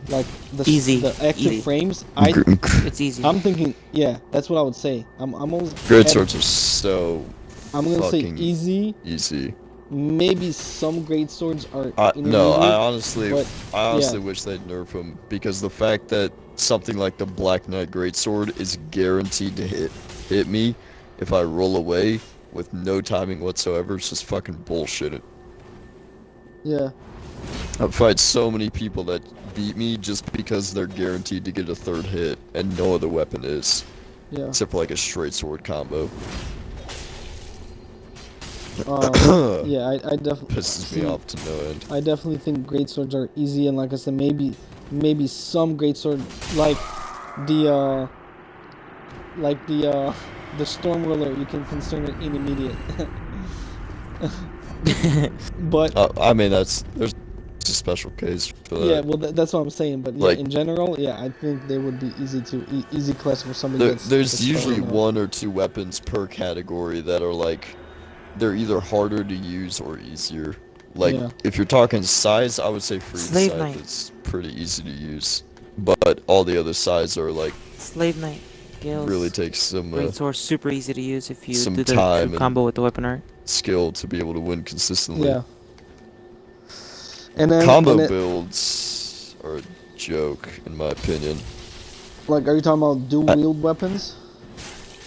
like Easy. the actual Easy. frames, It's easy. I'm thinking, yeah, that's what I would say. I'm almost Great swords are so I'm gonna say fucking easy. easy. Maybe some great swords are No, I intermediate, honestly yeah. wish they'd nerf them, because the fact that something like the Black Knight Greatsword is guaranteed to hit me if I roll away with no timing whatsoever is just fucking bullshit. Yeah. I fight so many people that beat me just because they're guaranteed to get a third hit and no other weapon is, Yeah. except for like a straight sword combo. Yeah, I definitely Pisses me off to no end. I definitely think great swords are easy, and like I said, maybe some great sword like the the storm ruler, you can consider it intermediate. But I mean, there's a special case for that. yeah, well that's what I'm saying. But yeah, Like- in general, yeah, I think they would be easy class for somebody There's that's usually starting out. 1 or 2 weapons per category that are like, they're either harder to use or easier. Like, Yeah. if you're talking size, I would say Free Slave Scythe Knight. is pretty easy to use. But all the other sides are like, Slave Knight. Gales. really takes some Great sword, super easy to use if you some do the time true and- combo with the weapon art. skill to be able to win consistently. Yeah. And then Combo and then, builds are a joke, in my opinion. like, are you talking about dual wield weapons,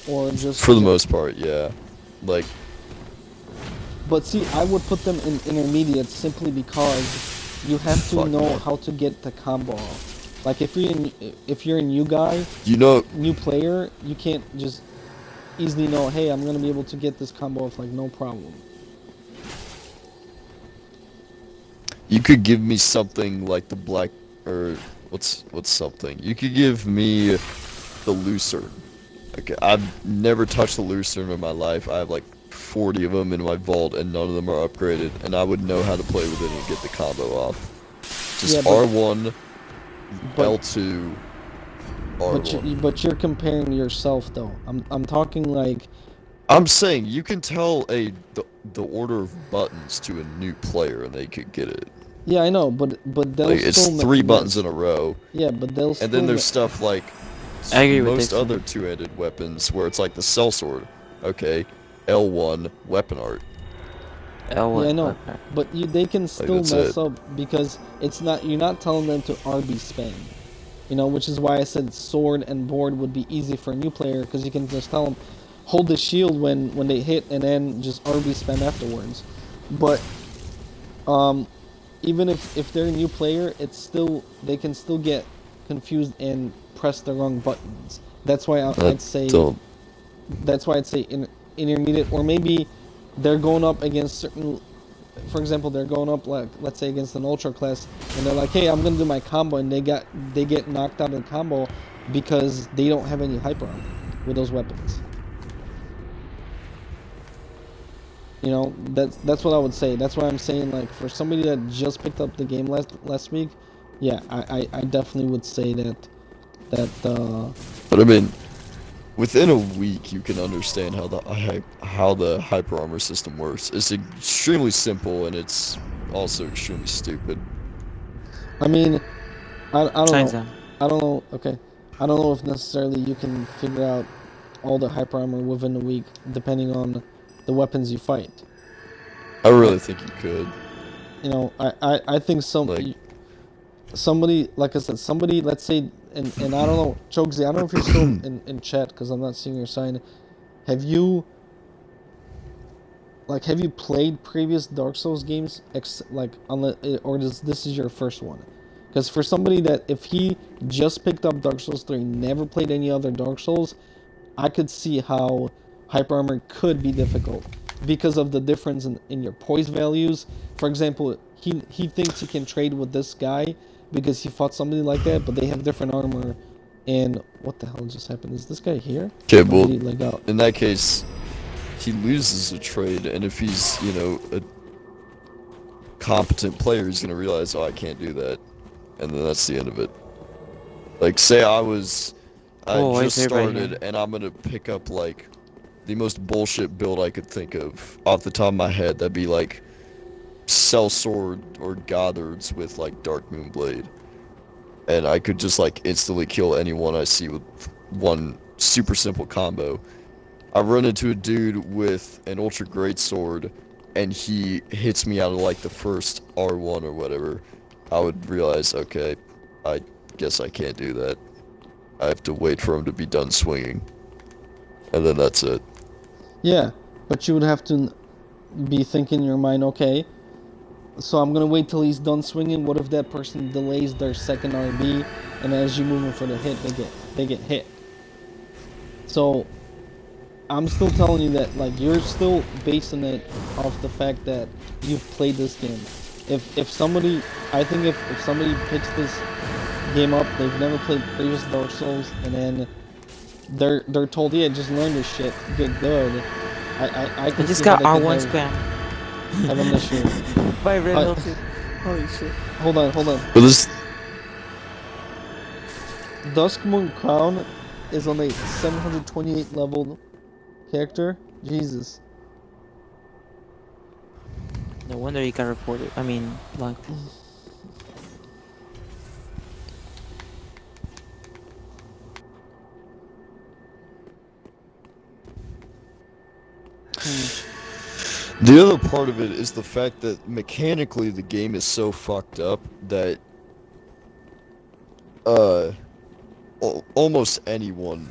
or just For the most part, yeah. Like, But see, I would put them in intermediate simply because you have to Fuck know no. how to get the combo off. Like if you're a new guy, you know, new player, you can't just easily know, hey, I'm gonna be able to get this combo off like no problem. you could give me something like the black, or what's something? You could give me the Lucerne. Okay, I've never touched the Lucerne in my life. I have like 40 of them in my vault, and none of them are upgraded. And I would know how to play with it and get the combo off. Just Yeah, but- R1, but- L2, R1. But you're comparing yourself though. I'm talking like I'm saying you can tell the order of buttons to a new player, and they could get it. yeah, I know, but they'll Like, it's still 3 buttons in a row. Yeah, but they'll still And then there's stuff like I agree with most this. other two-handed weapons where it's like the sellsword. Okay, L1 weapon art. L1. Yeah, I know. Okay. But they can still that's mess it. up because you're not telling them to RB spam. Which is why I said sword and board would be easy for a new player, because you can just tell them hold the shield when they hit and then just RB spam afterwards. But even if they're a new player, they can still get confused and press the wrong buttons. That's why I'd say Don't. that's why I'd say intermediate, or maybe they're going up against certain. For example, they're going up, like, let's say against an ultra class, and they're like, hey, I'm gonna do my combo, and they get knocked out of the combo because they don't have any hyper on with those weapons. That's what I would say. That's why I'm saying, like, for somebody that just picked up the game last week, yeah, I definitely would say that that But I mean, within a week, you can understand how the hyper armor system works. It's extremely simple, and it's also extremely stupid. I mean, I don't Signs know. out. I don't know. Okay, I don't know if necessarily you can figure out all the hyper armor within a week, depending on the weapons you fight. I really think you could. You know, I think Like, somebody, like I said, somebody, let's say, and I don't know, Chogsy, I don't know if you're still in chat because I'm not seeing your sign. Have you played previous Dark Souls games, or this is your first one? Because for somebody that, if he just picked up Dark Souls 3, never played any other Dark Souls, I could see how hyper armor could be difficult because of the difference in your poise values. For example, he thinks he can trade with this guy because he fought somebody like that, but they have different armor. And what the hell just happened? Is this guy here? okay, Or well, did he leg out? in that case, he loses a trade, and if he's, you know, a competent player, he's gonna realize, oh, I can't do that, and then that's the end of it. Like, say I just started, and I'm gonna pick up, like, the most bullshit build I could think of off the top of my head. That'd be like Sellsword or Goddard's with like Dark Moon Blade, and I could just like instantly kill anyone I see with one super simple combo. I run into a dude with an ultra great sword, and he hits me out of like the first R1 or whatever. I would realize, okay, I guess I can't do that. I have to wait for him to be done swinging, and then that's it. Yeah, but you would have to be thinking in your mind, okay, so I'm gonna wait till he's done swinging. What if that person delays their second RB, and as you move in for the hit, they get hit? So I'm still telling you that, like, you're still basing it off the fact that you've played this game. If somebody, I think if somebody picks this game up, they've never played previous Dark Souls, and then they're told, yeah, just learn this shit, get good. I I can just see how got they R1 could spam have an issue. by Red I- Hilton. Holy shit. Hold on. But this, Duskmoon Crown is on a 728 level character. Jesus. No wonder he got reported. I mean, like. the other part of it is the fact that mechanically the game is so fucked up that almost anyone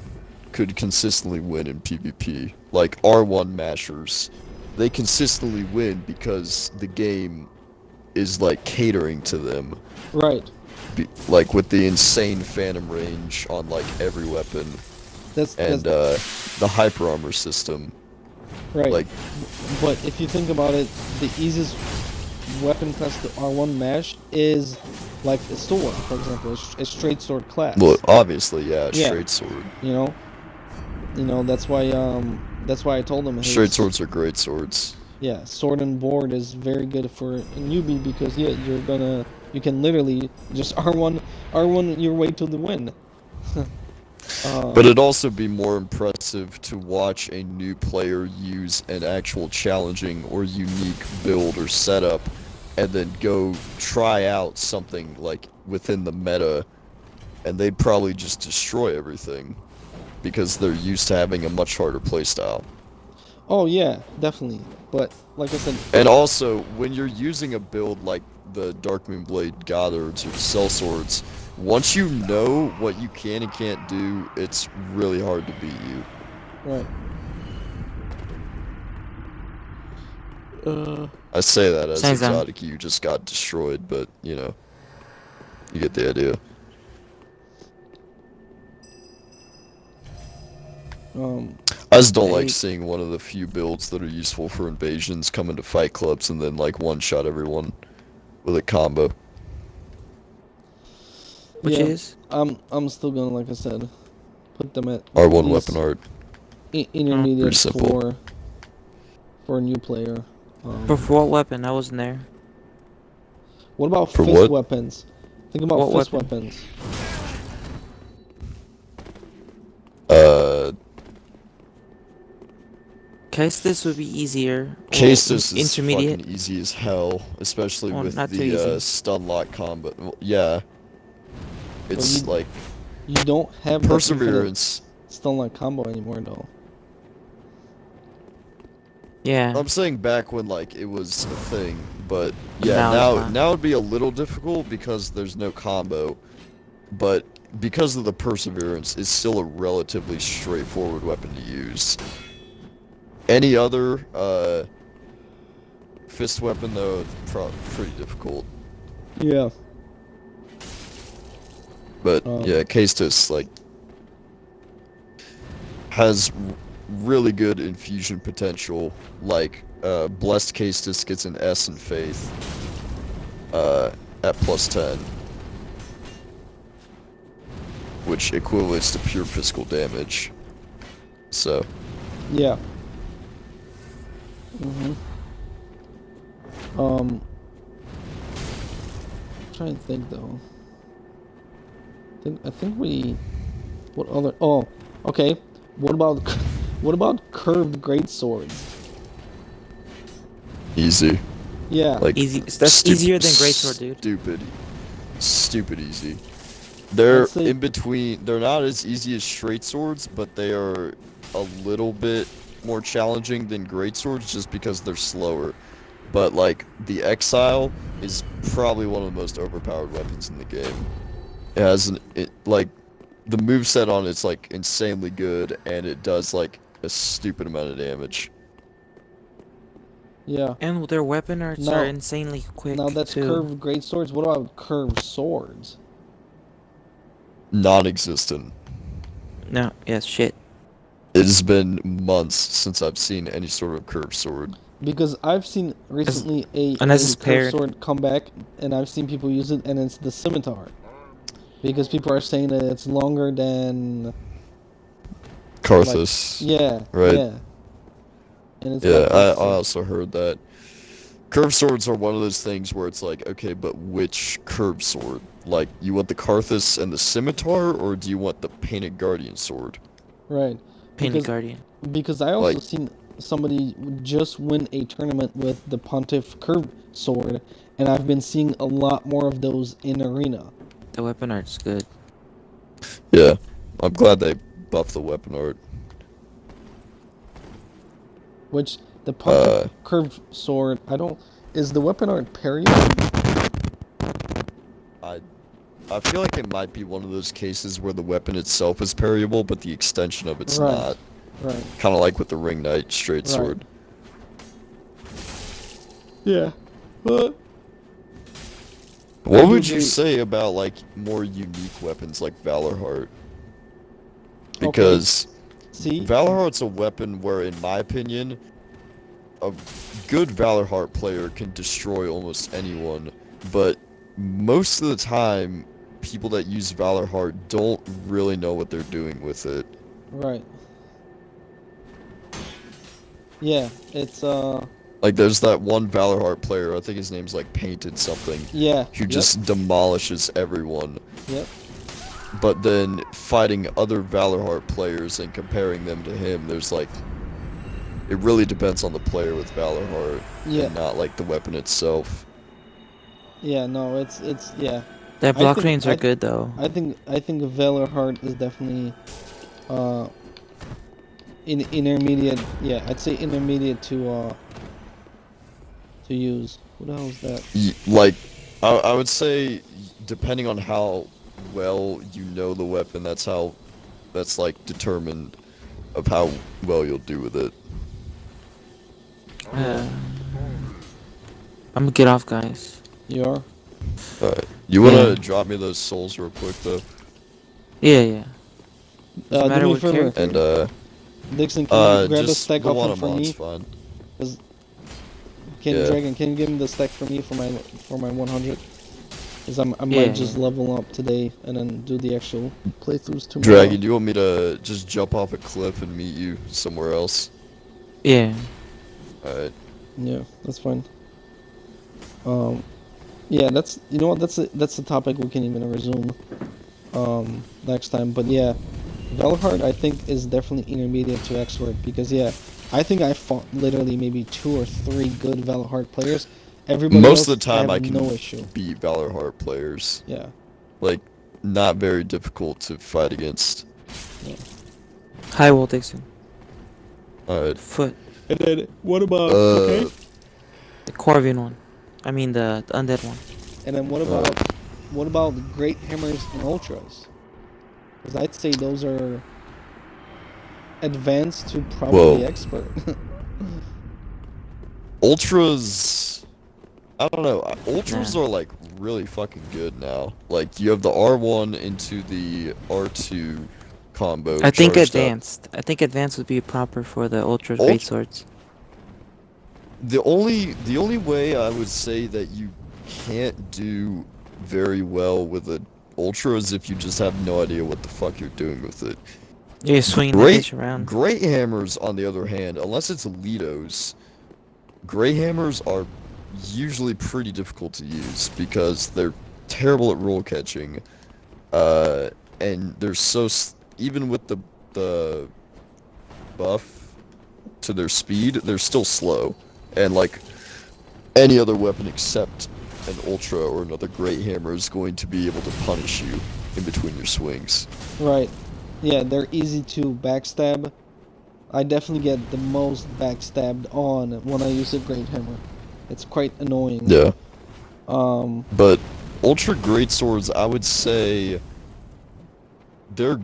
could consistently win in PvP. Like R1 mashers, they consistently win because the game is like catering to them. Right. Like with the insane phantom range on like every weapon, That's the hyper armor system. right. Like, but if you think about it, the easiest weapon class to R1 mash is like a sword, for example, a straight sword class. well, obviously, yeah, Yeah. straight sword. You know that's why I told him, hey, Straight swords are great swords. yeah, sword and board is very good for a newbie because yeah, you can literally just R1 your way to the win. But it'd also be more impressive to watch a new player use an actual challenging or unique build or setup, and then go try out something like within the meta, and they'd probably just destroy everything because they're used to having a much harder playstyle. Oh yeah, definitely. But like I said, And also, when you're using a build like the Darkmoon Blade Goddards or Sellswords, once you know what you can and can't do, it's really hard to beat you. right. I say that as Sounds down. Exotic, you just got destroyed, but, you know, you get the idea. I just don't like seeing one of the few builds that are useful for invasions come into fight clubs and then, like, one-shot everyone with a combo. Which yeah, is? I'm still gonna, like I said, put them at R1 least weapon art. Intermediate Pretty simple. for a new player. For what weapon? I wasn't there. What about For fist what? weapons? Think about What fist weapon? weapons. Kestis would be easier. Well, Castus is intermediate. fucking easy as hell, especially Well, with not too the easy. stun lock combo. Well, yeah, it's you- like You don't have the perseverance. stun like combo anymore though. Yeah. I'm saying back when like it was a thing, but yeah, Now now it's not. now it'd be a little difficult because there's no combo, but because of the perseverance, it's still a relatively straightforward weapon to use. Any other fist weapon though, it's pretty difficult. Yeah. But Oh. yeah, Castus like has really good infusion potential. Like Blessed Castus gets an S in Faith at +10, which equates to pure physical damage. So Yeah. Mhm. I'm trying to think though. I think we. What other? Oh, okay. What about what about curved great swords? easy, Yeah. like Easy. That's easier than greatsword, dude. Stupid easy. They're I'd say- in between. They're not as easy as straight swords, but they are a little bit more challenging than great swords just because they're slower. But like the Exile is probably one of the most overpowered weapons in the game. It has like the moveset on it's like insanely good, and it does like a stupid amount of damage. Yeah. And their weapon arts No. are insanely quick Now that's too. curved great swords. What about curved swords? Non-existent. No, yes, shit. It has been months since I've seen any sort of curved sword. Because I've seen recently unless a it's curved paired. sword come back, and I've seen people use it, and it's the scimitar. Because people are saying that it's longer than Karthus. yeah, Right. yeah. And it's Yeah, like, I also heard that. Curved swords are one of those things where it's like, okay, but which curved sword? Like, you want the Karthus and the scimitar, or do you want the Painted Guardian sword? right. Painted Because- Guardian. Because I also Like- seen somebody just win a tournament with the Pontiff curved sword, and I've been seeing a lot more of those in arena. The weapon art's good. Yeah, I'm glad they buffed the weapon art. Which the Pontiff Uh, curved sword, I don't. Is the weapon art parry? I feel like it might be one of those cases where the weapon itself is parryable, but the extension of it's Right. not. Right. Kind of like with the Ring Knight straight Right. sword. Yeah. But What do would you agree. say about like more unique weapons like Valorheart? Because see, Valorheart's a weapon where, in my opinion, a good Valorheart player can destroy almost anyone, but most of the time, people that use Valorheart don't really know what they're doing with it. right. Yeah, it's Like, there's that one Valorheart player, I think his name's like Painted something, yeah. who Yep, just demolishes everyone. Yep. But then fighting other Valorheart players and comparing them to him, there's like, it really depends on the player with Valorheart, Yeah. and not like the weapon itself. Yeah, no, it's yeah. Their block think- trains I- are good though. I think Valorheart is definitely intermediate. Yeah, I'd say intermediate to use. What the hell is that? Like, I would say, depending on how well you know the weapon, that's like determined of how well you'll do with it. I'm gonna get off, guys. You are? Alright. You wanna Yeah. drop me those souls real quick though? Yeah, yeah. Doesn't Do matter me a what favor, character. And Dixon, can you grab a just stack the off one him I'm for on's me? fine. Can Yeah. Dragon, can you give him the stack for me for my 100? Because I Yeah, might just yeah. level up today and then do the actual playthroughs tomorrow. Dragon, do you want me to just jump off a cliff and meet you somewhere else? Yeah. Alright. Yeah, that's fine. Yeah, that's, you know what, that's a topic we can even resume next time. But yeah, Valorheart I think is definitely intermediate to X-Word because yeah, I think I fought literally maybe 2 or 3 good Valorheart players. Everybody Most else, of the time I I have can no issue. beat Valorheart players. Yeah. Like, not very difficult to fight against. High wall, Dixon. Alright. Foot. And then what about The Corvian one. I mean the undead one. And then what about the Great Hammers and Ultras? Because I'd say those are advanced to probably Whoa. expert. Ultras... I don't know. Ultras Nah. are, like, really fucking good now. Like, you have the R1 into the R2 combo. I think charged up. advanced. I think advanced would be proper for the ultra Ult- great swords. The only way I would say that you can't do very well with an ultra is if you just have no idea what the fuck you're doing with it. You're swinging the Great, bitch around. great hammers, on the other hand, unless it's Litos, great hammers are usually pretty difficult to use because they're terrible at roll catching, and they're so even with the buff to their speed, they're still slow, and like any other weapon except an ultra or another great hammer is going to be able to punish you in between your swings. Right. Yeah, they're easy to backstab. I definitely get the most backstabbed on when I use a Great Hammer. It's quite annoying. Yeah. Um, But ultra great swords, I would say they're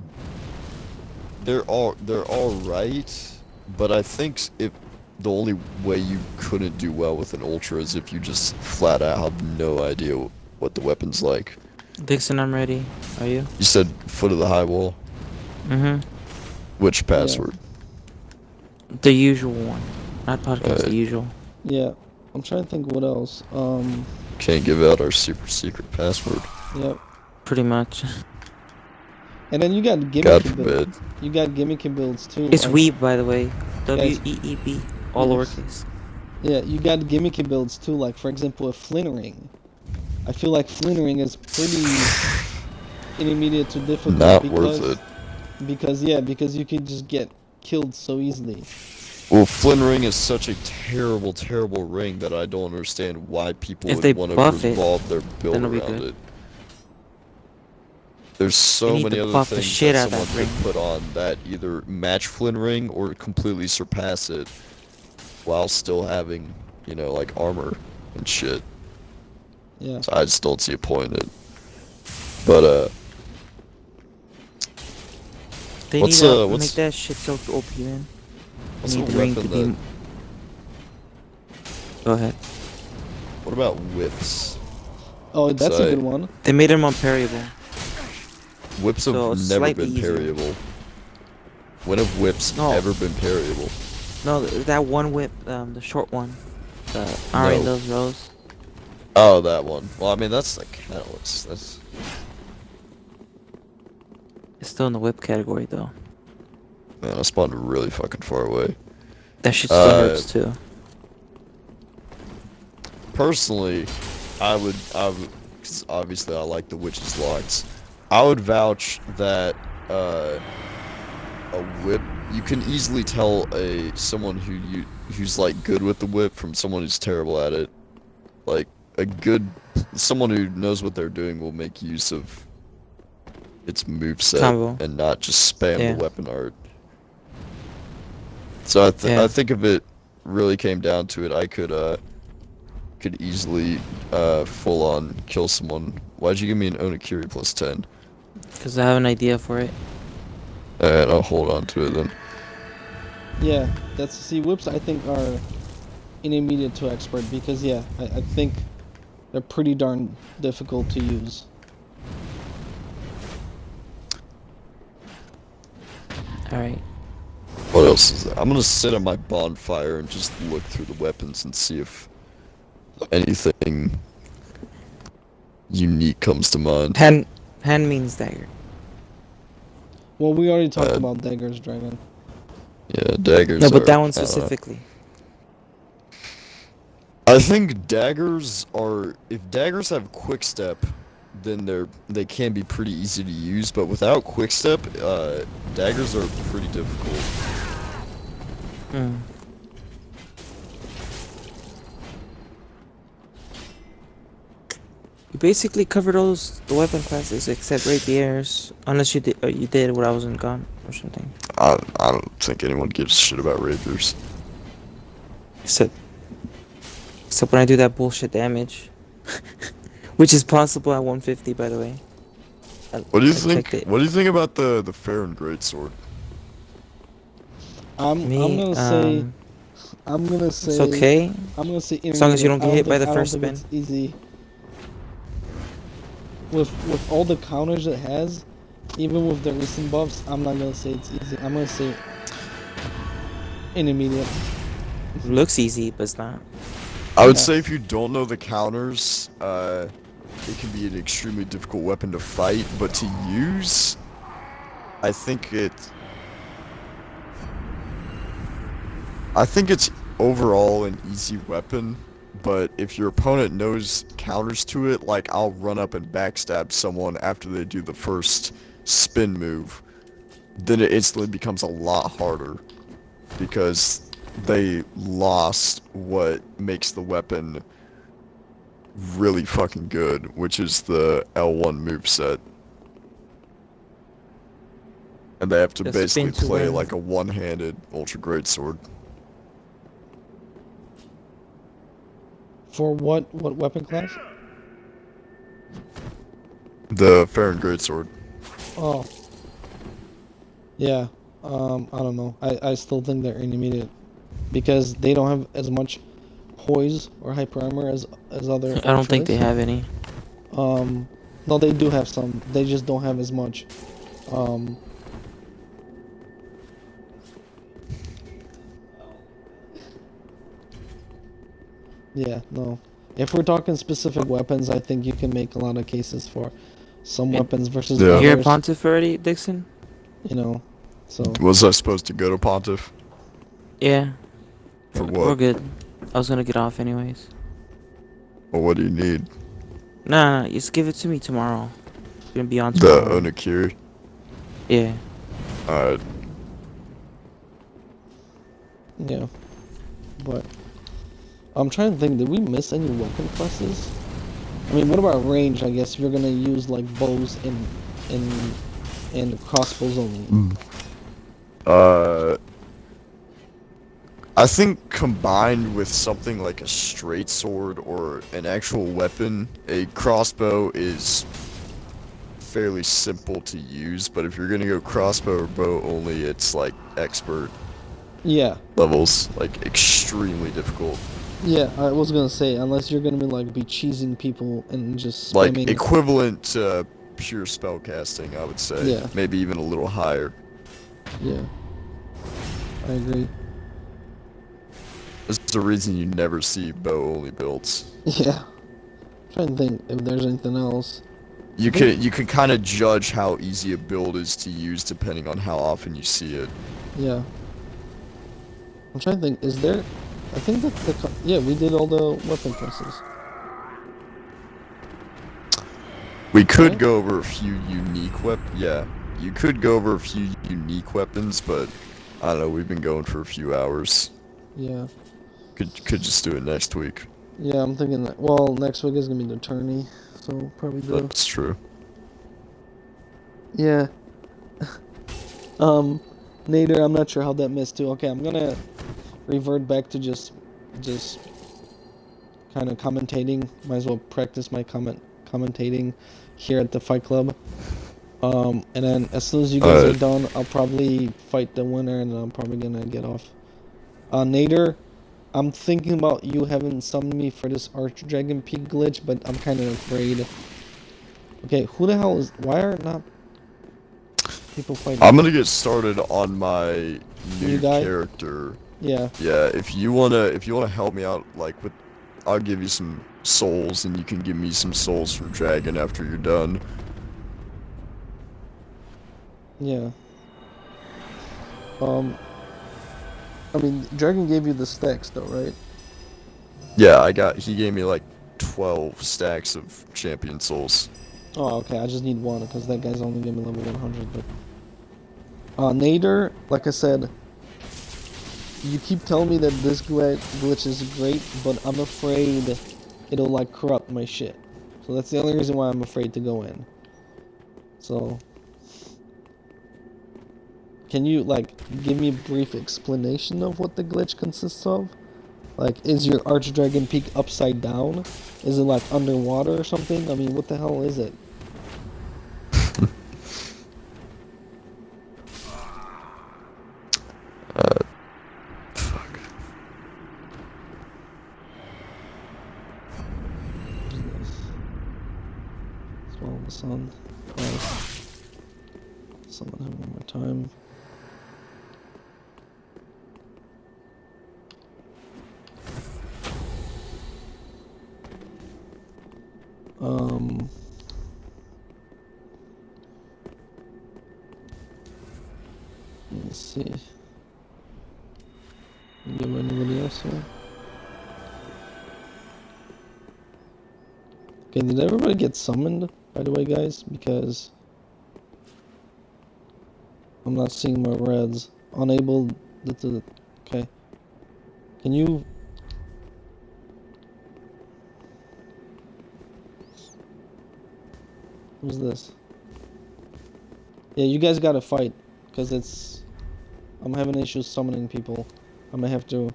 all right, but I think if the only way you couldn't do well with an ultra is if you just flat out have no idea what the weapon's like. Dixon, I'm ready. Are you? You said foot of the high wall. Mm-hmm. Which password? The usual one. Not podcast, the Alright. usual. yeah. I'm trying to think what else. Can't give out our super secret password. Yep. Pretty much. And then you got God gimmicky forbid. builds. You got gimmicky builds too. It's like- Weeb, by the way. Yes. W-E-E-B. All Yes. lowercase. Yeah, you got gimmicky builds too. Like for example, a Flintering. I feel like Flintering is pretty intermediate to difficult. Not because, worth it. Because you can just get killed so easily. Well, Flynn Ring is such a terrible, terrible ring that I don't understand why people If they would want to buff it, revolve their build then it'll be around good. it. There's so need many to other buff the things shit that out of someone that could put on that either match Flynn Ring or completely surpass it while still having, you know, like armor and shit. Yeah. So I just don't see a point in it. But, They What's, need to what's- make that shit so OP, man. what's They a need the ring to weapon be... that... Go ahead. What about whips? Oh, that's a So- good one. They made him unparryable. Whips have So, never slightly been easier. parryable. When have whips No. ever been parryable? No, that one whip, the short one. The iron No. those rows. Oh, that one. Well, I mean, that's like catalyst. That's... It's still in the whip category, though. Man, I spawned really fucking far away. That shit still hurts, too. Personally, I would, 'cause obviously I like the Witch's Locks. I would vouch that, a whip, you can easily tell someone who's like good with the whip from someone who's terrible at it. Like, someone who knows what they're doing will make use of its moveset Combo. and not just spam Yeah. the weapon art. So I Yeah. think if it really came down to it, I could easily full on kill someone. Why'd you give me an Onakiri plus 10? Because I have an idea for it. Alright, I'll hold on to it then. Yeah, see whips I think are intermediate to expert because I think they're pretty darn difficult to use. Alright. What else is there? I'm gonna sit on my bonfire and just look through the weapons and see if anything unique comes to mind. Hand means dagger. Well, we already talked Uh, about daggers, Dragon. Yeah, daggers. No, but that are- one I don't know. specifically. I think daggers are. If daggers have quick step, then they can be pretty easy to use. But without quick step, daggers are pretty difficult. Mm. You basically covered all the weapon classes except rapiers, unless you did when I wasn't gone or something. I don't think anyone gives a shit about rapiers. Except when I do that bullshit damage, which is possible at 150, by the way. What do you I think? checked it. What do you think about the Farron Greatsword? I'm Me, gonna say it's okay. I'm gonna say As long as you don't get hit by the I don't first think spin. it's easy. With all the counters it has, even with the recent buffs, I'm not gonna say it's easy. I'm gonna say intermediate. Looks easy, but it's not. I would Yeah. say if you don't know the counters, it can be an extremely difficult weapon to fight, but to use, I think it's overall an easy weapon, but if your opponent knows counters to it, like I'll run up and backstab someone after they do the first spin move, then it instantly becomes a lot harder because they lost what makes the weapon really fucking good, which is the L1 moveset. And they have to The basically spin to play win. like a one-handed ultra greatsword. For what weapon class? The Farron greatsword. Oh. Yeah. I don't know. I still think they're intermediate because they don't have as much poise or hyper armor as other. I don't think they ultras. have any. No, they do have some. They just don't have as much. Yeah, no. If we're talking specific weapons, I think you can make a lot of cases for some Yeah. weapons versus Yeah. You're a others. Pontiff already, Dixon? You know, so Was I supposed to go to Pontiff? Yeah. For We're what? good. I was gonna get off anyways. Well, what do you need? Nah, just give it to me tomorrow. It's gonna be on The tomorrow. Onakiri? Yeah. Alright. yeah. But I'm trying to think. Did we miss any weapon classes? I mean, what about range? I guess if you're gonna use like bows and crossbows only. I think combined with something like a straight sword or an actual weapon, a crossbow is fairly simple to use, but if you're gonna go crossbow or bow only, it's like expert Yeah. levels, like extremely difficult. Yeah, I was gonna say unless you're gonna be cheesing people and just Like spamming. equivalent to pure spellcasting, I would say. Yeah. Maybe even a little higher. Yeah, I agree. There's a reason you never see bow only builds. Yeah, I'm trying to think if there's anything else. You can kind of judge how easy a build is to use depending on how often you see it. Yeah, I'm trying to think. Is there? I think that yeah, we did all the weapon classes. We could Right? go over a few unique Yeah, you could go over a few unique weapons, but I don't know. We've been going for a few hours. Yeah, Could just do it next week. yeah. I'm thinking that. Well, next week is gonna be the tourney, so probably do. That's true. Yeah. Nader, I'm not sure how that missed too. Okay, I'm gonna revert back to just kind of commentating. Might as well practice my commentating here at the Fight Club. And then as soon as you guys are done, I'll probably fight the winner, and then I'm probably gonna get off. Nader, I'm thinking about you having summoned me for this Archdragon Peak glitch, but I'm kind of afraid. Okay, who the hell is? Why are not people fighting? I'm gonna get started on my New new guy? character. Yeah. Yeah, if you wanna help me out, like with, I'll give you some souls, and you can give me some souls from Dragon after you're done. Yeah. I mean, Dragon gave you the stacks though, right? Yeah, he gave me like 12 stacks of champion souls. Oh, okay. I just need one because that guy's only giving me level 100. But Nader, like I said, you keep telling me that this glitch is great, but I'm afraid it'll like corrupt my shit. So that's the only reason why I'm afraid to go in. So, can you, like, give me a brief explanation of what the glitch consists of? Like, is your Archdragon Peak upside down? Is it, like, underwater or something? I mean, what the hell is it? Fuck. Swallow the sun. Nice. Summon him one more time. Let's see. Give anybody else here? Okay, did everybody get summoned, by the way, guys? Because I'm not seeing my reds. Unable to... Okay. Can you... Who's this? Yeah, you guys gotta fight. Because it's... I'm having issues summoning people. I'm gonna have to...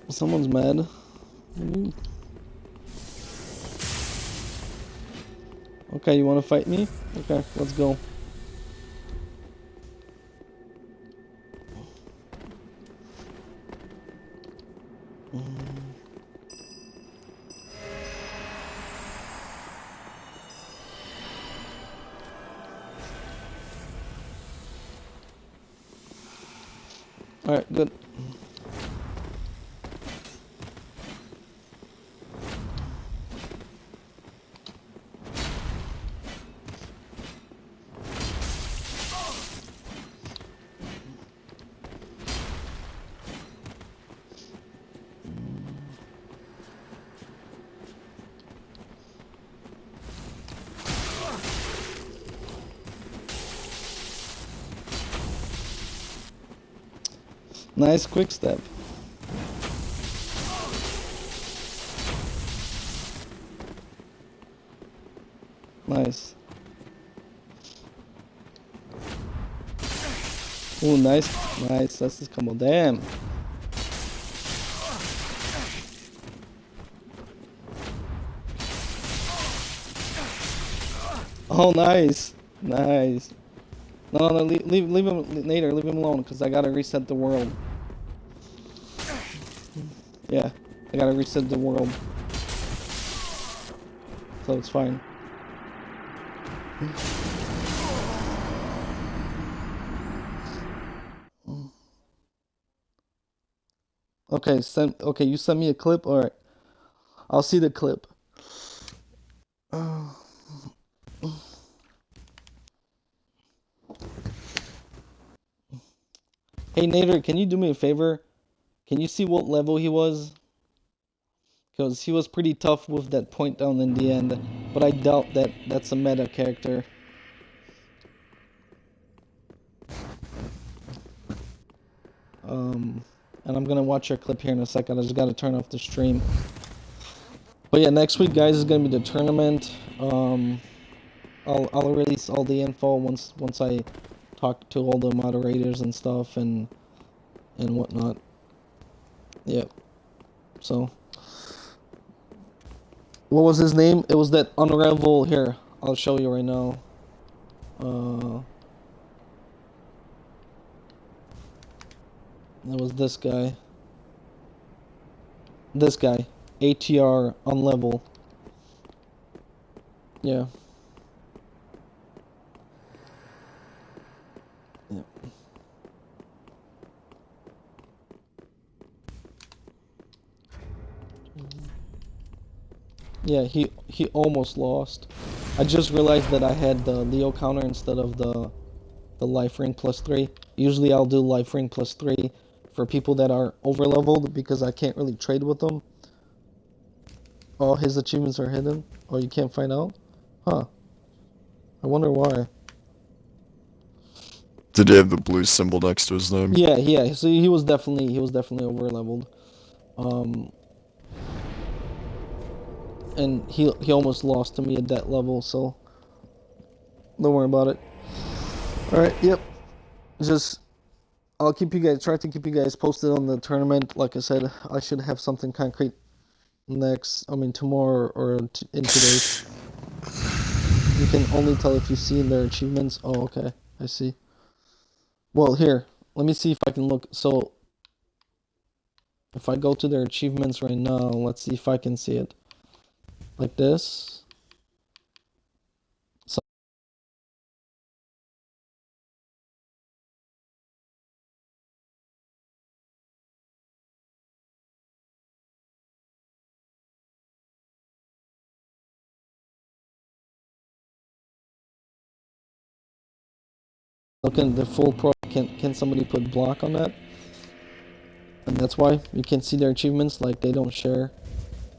Someone's mad. Okay, you wanna fight me? Okay, let's go. Alright, good. Nice quick step. Nice. Oh, nice. Nice. That's this combo. Damn. Oh, nice. Nice. No, no, leave him later. Leave him alone, because I gotta reset the world. Yeah, I gotta reset the world. So it's fine. Okay, okay, you send me a clip? Alright. I'll see the clip. Hey Nader, can you do me a favor? Can you see what level he was? Because he was pretty tough with that point down in the end. But I doubt that that's a meta character. And I'm gonna watch your clip here in a second. I just gotta turn off the stream. But yeah, next week, guys, is gonna be the tournament. I'll release all the info once I talk to all the moderators and stuff and whatnot. Yep. So, what was his name? It was that Unravel. Here, I'll show you right now. It was this guy. This guy. ATR Unlevel. Yeah. Yep. Yeah, he almost lost. I just realized that I had the Leo counter instead of the life ring +3. Usually I'll do life ring +3 for people that are over leveled because I can't really trade with them. All his achievements are hidden. Oh, you can't find out? Huh. I wonder why. Did he have the blue symbol next to his name? Yeah, yeah. So he was definitely over leveled. And he almost lost to me at that level, so don't worry about it. All right, yep. Just I'll try to keep you guys posted on the tournament. Like I said, I should have something concrete tomorrow or in 2 days. You can only tell if you see in their achievements. Oh, okay, I see. Well, here, let me see if I can look. So, if I go to their achievements right now, let's see if I can see it. Like this. So, look at the full pro. Can somebody put block on that? And that's why you can see their achievements, like they don't share.